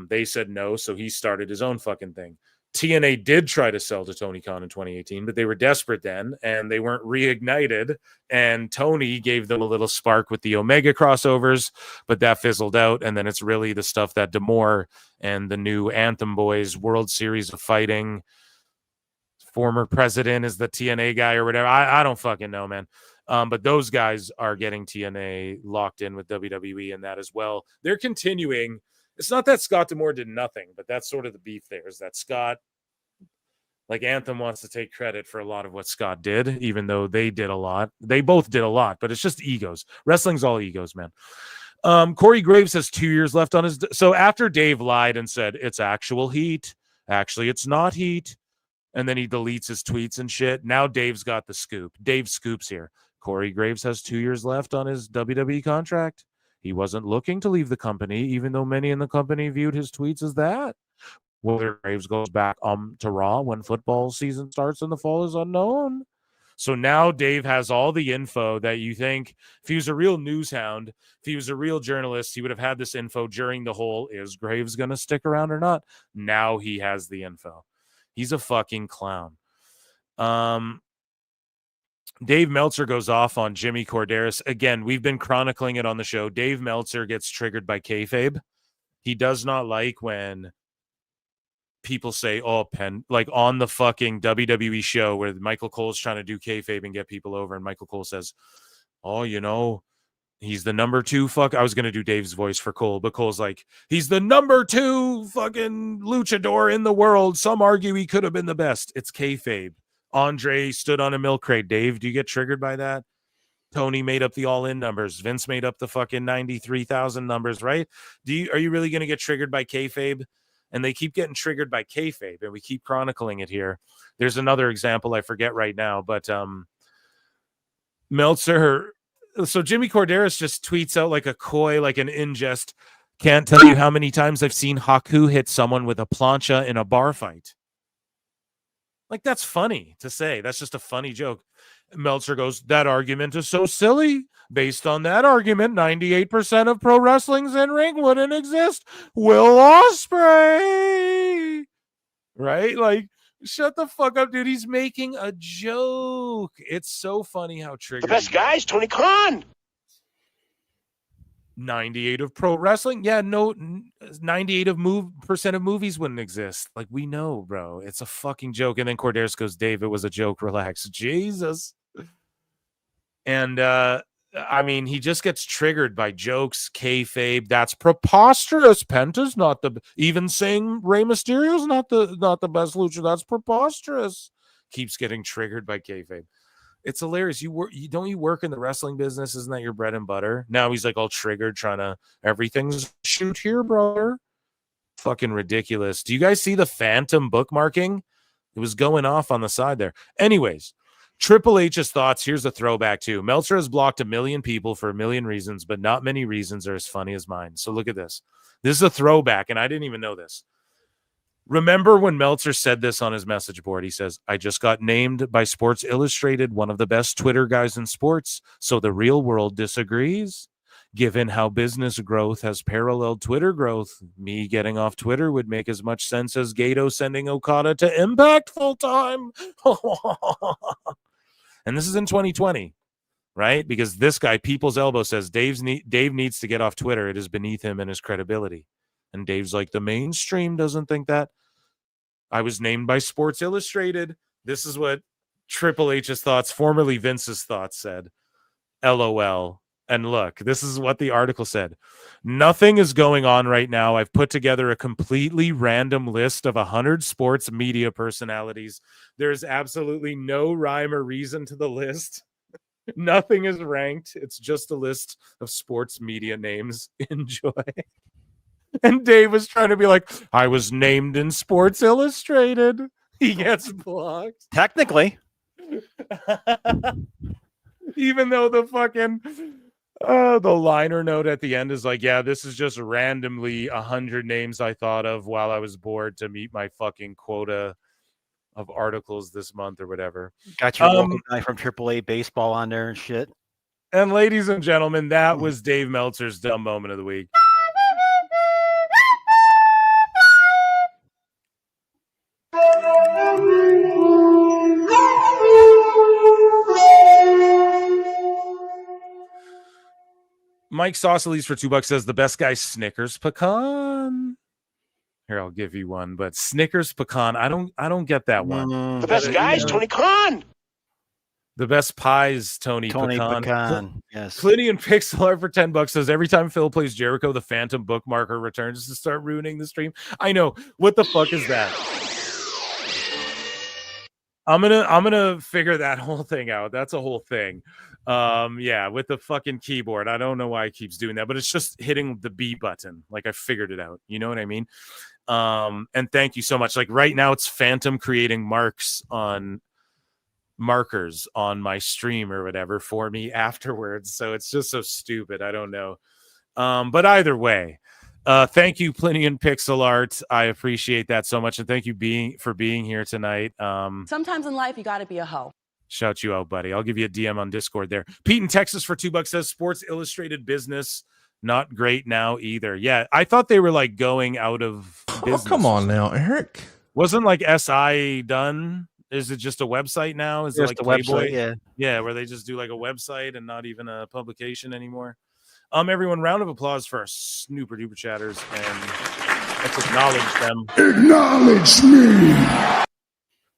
they said no, so he started his own fucking thing. TNA did try to sell to Tony Khan in 2018, but they were desperate then, and they weren't reignited. And Tony gave them a little spark with the Omega crossovers, but that fizzled out. And then it's really the stuff that D'Amore and the new Anthem Boys World Series of Fighting former president is the TNA guy or whatever. I don't fucking know, man. But those guys are getting TNA locked in with WWE and that as well. They're continuing. It's not that Scott D'Amore did nothing, but that's sort of the beef there is that Scott, like Anthem wants to take credit for a lot of what Scott did, even though they did a lot. They both did a lot, but it's just egos. Wrestling's all egos, man. Corey Graves has 2 years left on his. So after Dave lied and said it's actual heat, actually it's not heat, and then he deletes his tweets and shit. Now Dave's got the scoop. Dave scoops here. Corey Graves has 2 years left on his WWE contract. He wasn't looking to leave the company, even though many in the company viewed his tweets as that. Whether Graves goes back to Raw when football season starts in the fall is unknown. So now Dave has all the info that you think, if he was a real news hound, if he was a real journalist, he would have had this info during the whole, is Graves going to stick around or not? Now he has the info. He's a fucking clown. Dave Meltzer goes off on Jimmy Corderas. Again, we've been chronicling it on the show. Dave Meltzer gets triggered by kayfabe. He does not like when people say, oh, Penn, like on the fucking WWE show where Michael Cole's trying to do kayfabe and get people over, and Michael Cole says, oh, he's the number 2 I was going to do Dave's voice for Cole, but Cole's like, he's the number 2 fucking luchador in the world. Some argue he could have been the best. It's kayfabe. Andre stood on a milk crate. Dave, do you get triggered by that? Tony made up the all-in numbers. Vince made up the fucking 93,000 numbers, right? Are you really going to get triggered by kayfabe? And they keep getting triggered by kayfabe, and we keep chronicling it here. There's another example I forget right now, but Meltzer. So Jimmy Corderas just tweets out like a coy, like an ingest. Can't tell you how many times I've seen Haku hit someone with a plancha in a bar fight. Like, that's funny to say. That's just a funny joke. Meltzer goes, that argument is so silly. Based on that argument, 98% of pro wrestling's in ring wouldn't exist. Will Ospreay. Right? Like, shut the fuck up, dude. He's making a joke. It's so funny how triggered. The best guy's Tony Khan. 98 of pro wrestling. Yeah, no, 98% of movies wouldn't exist. Like, we know, bro. It's a fucking joke. And then Corderas goes, Dave, it was a joke. Relax. Jesus. And, I mean, he just gets triggered by jokes, kayfabe. That's preposterous. Penta's not even saying Rey Mysterio's not the best lucha. That's preposterous. Keeps getting triggered by kayfabe. It's hilarious. You work in the wrestling business? Isn't that your bread and butter? Now he's like all triggered, trying to everything's shoot here, brother. Fucking ridiculous. Do you guys see the phantom bookmarking? It was going off on the side there. Anyways, Triple H's thoughts. Here's a throwback too. Meltzer has blocked 1 million people for 1 million reasons, but not many reasons are as funny as mine. So look at this. This is a throwback, and I didn't even know this. Remember when Meltzer said this on his message board? He says, I just got named by Sports Illustrated one of the best Twitter guys in sports, so the real world disagrees. Given how business growth has paralleled Twitter growth, me getting off Twitter would make as much sense as Gato sending Okada to Impact full time. And this is in 2020, right? Because this guy, People's Elbow, says Dave needs to get off Twitter. It is beneath him and his credibility. And Dave's like, the mainstream doesn't think that. I was named by Sports Illustrated. This is what Triple H's thoughts, formerly Vince's thoughts, said. LOL. And look, this is what the article said. Nothing is going on right now. I've put together a completely random list of 100 sports media personalities. There's absolutely no rhyme or reason to the list. Nothing is ranked. It's just a list of sports media names. Enjoy. And Dave was trying to be like, I was named in Sports Illustrated. He gets blocked. Technically. Even though the fucking the liner note at the end is like, yeah, this is just randomly 100 names I thought of while I was bored to meet my fucking quota of articles this month or whatever. Got your local guy from AAA baseball on there and shit. And ladies and gentlemen, that was Dave Meltzer's dumb moment of the week. Mike Saucelles for $2 says the best guy Snickers pecan. Here, I'll give you one, but Snickers pecan, I don't get that one. The best guy is Tony Khan. The best pies, Tony Pecan. Yes. Clinian Pixel Art for $10 says every time Phil plays Jericho, the Phantom bookmarker returns to start ruining the stream. I know. What the fuck is that? I'm gonna figure that whole thing out. That's a whole thing. Yeah, with the fucking keyboard. I don't know why it keeps doing that, but it's just hitting the B button. Like I figured it out. You know what I mean? And thank you so much. Like right now it's Phantom creating markers on my stream or whatever for me afterwards. So it's just so stupid. I don't know. But either way, thank you, Plinian Pixel Art. I appreciate that so much. And thank you for being here tonight. Sometimes in life, you got to be a hoe. Shout you out, buddy. I'll give you a DM on Discord there. Pete in Texas for $2 says Sports Illustrated business not great now either. Yeah, I thought they were like going out of business. Oh, come on now, Eric. Wasn't like SI done? Is it just a website now? Is Just it like a Playboy? website, yeah. Yeah, where they just do like a website and not even a publication anymore. Everyone, round of applause for our snooper duper chatters, and let's acknowledge them. Acknowledge me.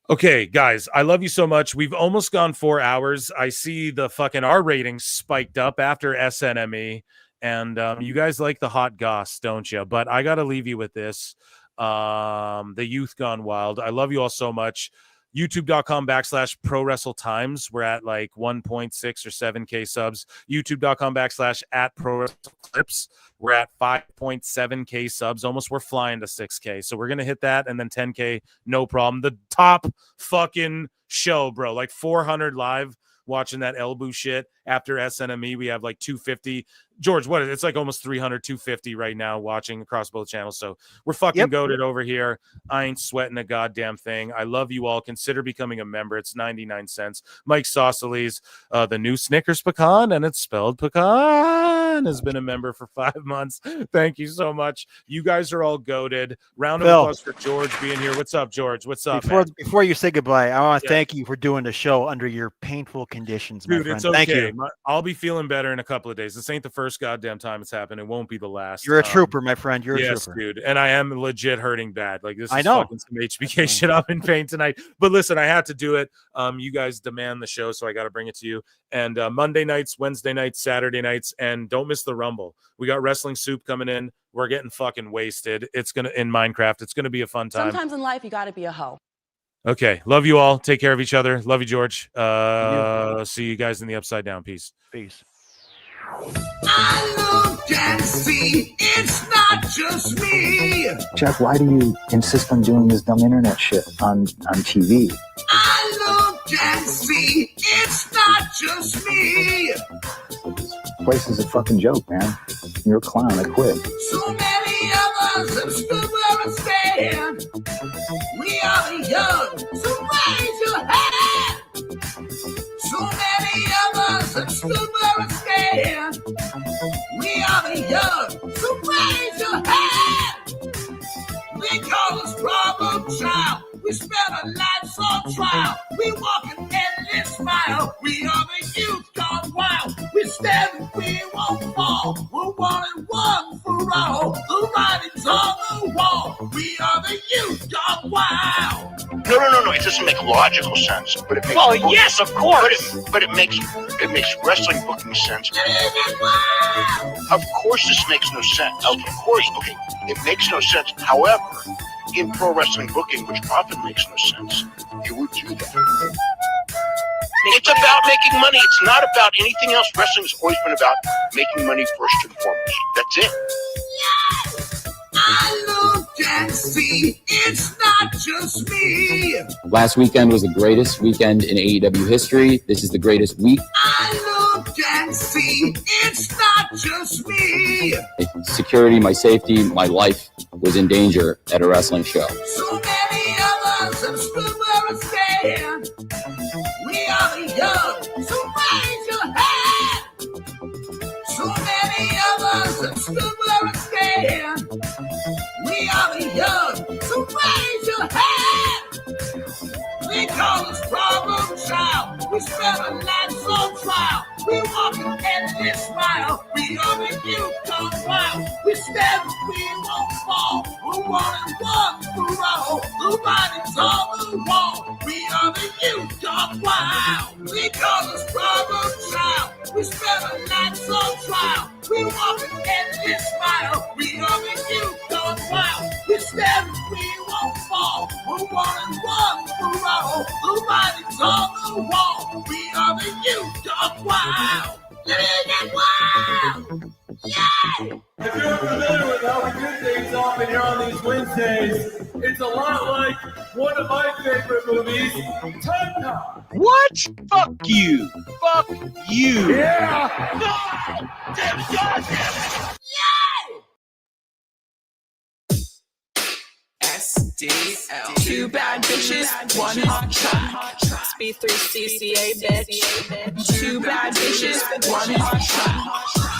Okay, guys, I love you so much. We've almost gone 4 hours. I see the fucking R ratings spiked up after SNME, and you guys like the hot goss, don't you? But I got to leave you with this. The youth gone wild. I love you all so much. YouTube.com/ProWrestleTimes. We're at like 1.6 or 7K subs. YouTube.com/@ProWrestleClips. We're at 5.7K subs. Almost we're flying to 6K. So we're going to hit that and then 10K. No problem. The top fucking show, bro. Like 400 live watching that Ibou shit. After SNME, we have like 250. George, what is it? It's like almost 300, 250 right now watching across both channels. So we're fucking goated over here. I ain't sweating a goddamn thing. I love you all. Consider becoming a member. It's 99 cents. Mike Saucelles, the new Snickers pecan, and it's spelled pecan, has been a member for 5 months. Thank you so much. You guys are all goated. Round of applause for George being here. What's up, George? What's up, man? Before you say goodbye, I want to thank you for doing the show under your painful conditions, my Dude, friend. it's okay. Thank you. I'll be feeling better in a couple of days. This ain't the first goddamn time it's happened. It won't be the last. You're a trooper, my friend. You're a yes, trooper. dude. And I am legit hurting bad. Like this is I know. fucking some HBK shit. I'm in pain tonight. But listen, I had to do it. You guys demand the show, so I got to bring it to you. And Monday nights, Wednesday nights, Saturday nights, and don't miss the Rumble. We got Wrestling Soup coming in. We're getting fucking wasted. It's gonna in Minecraft. It's gonna be a fun time. Sometimes in life, you got to be a hoe. Okay. Love you all. Take care of each other. Love you, George. See you guys in the Upside Down. Peace. Peace. I look and see it's not just me. Jeff, why do you insist on doing this dumb internet shit on TV? I look and see it's not just me. This place is a fucking joke, man. You're a clown. I quit. So many of us have stood where I stand. We are the young, so raise your hand. So many of us others that stood where it stand. We are the young, so raise your hand. They call us problem child. We spend our lives on trial. We walk an endless mile. We are the youth gone wild. We stand and we won't fall. We're one and one for all. The writing's on the wall. We are the youth gone wild. No. It doesn't make logical sense, but it makes. Well, yes, of course. But it makes wrestling booking sense. Of course, this makes no sense. Of course, okay, it makes no sense. However, in pro wrestling booking, which often makes no sense, you would do that. It's about making money. It's not about anything else. Wrestling's always been about making money first and foremost. That's it. I look and see it's not just me. Last weekend was the greatest weekend in AEW history. This is the greatest week. I look and see it's not just me. Security, my safety, my life was in danger at a wrestling show. So many others have stood where it stand. We are the young, so raise your hand. So many others have stood where it stand. We are the young, so raise your hand. They call us problem child. We spend our lives on trial. We walk an endless mile. We are the youth gone wild. We stand and we won't fall. We're one and one for all. The writing's on the wall. We are the youth gone wild. They call us problem child. We spend our lives on trial. We walk an endless mile. We are the youth gone wild. We stand and we won't fall. We're one and one for all. The writing's on the wall. We are the youth gone wild. Get wild. Yeah. If you're familiar with how we do things often here on these Wednesdays, it's a lot like one of my favorite movies, Time Cop. What? Fuck you. Fuck you. Yeah. SDL. Two bad bitches, one hot track. B3CCA, bitch. Two bad bitches, one hot track.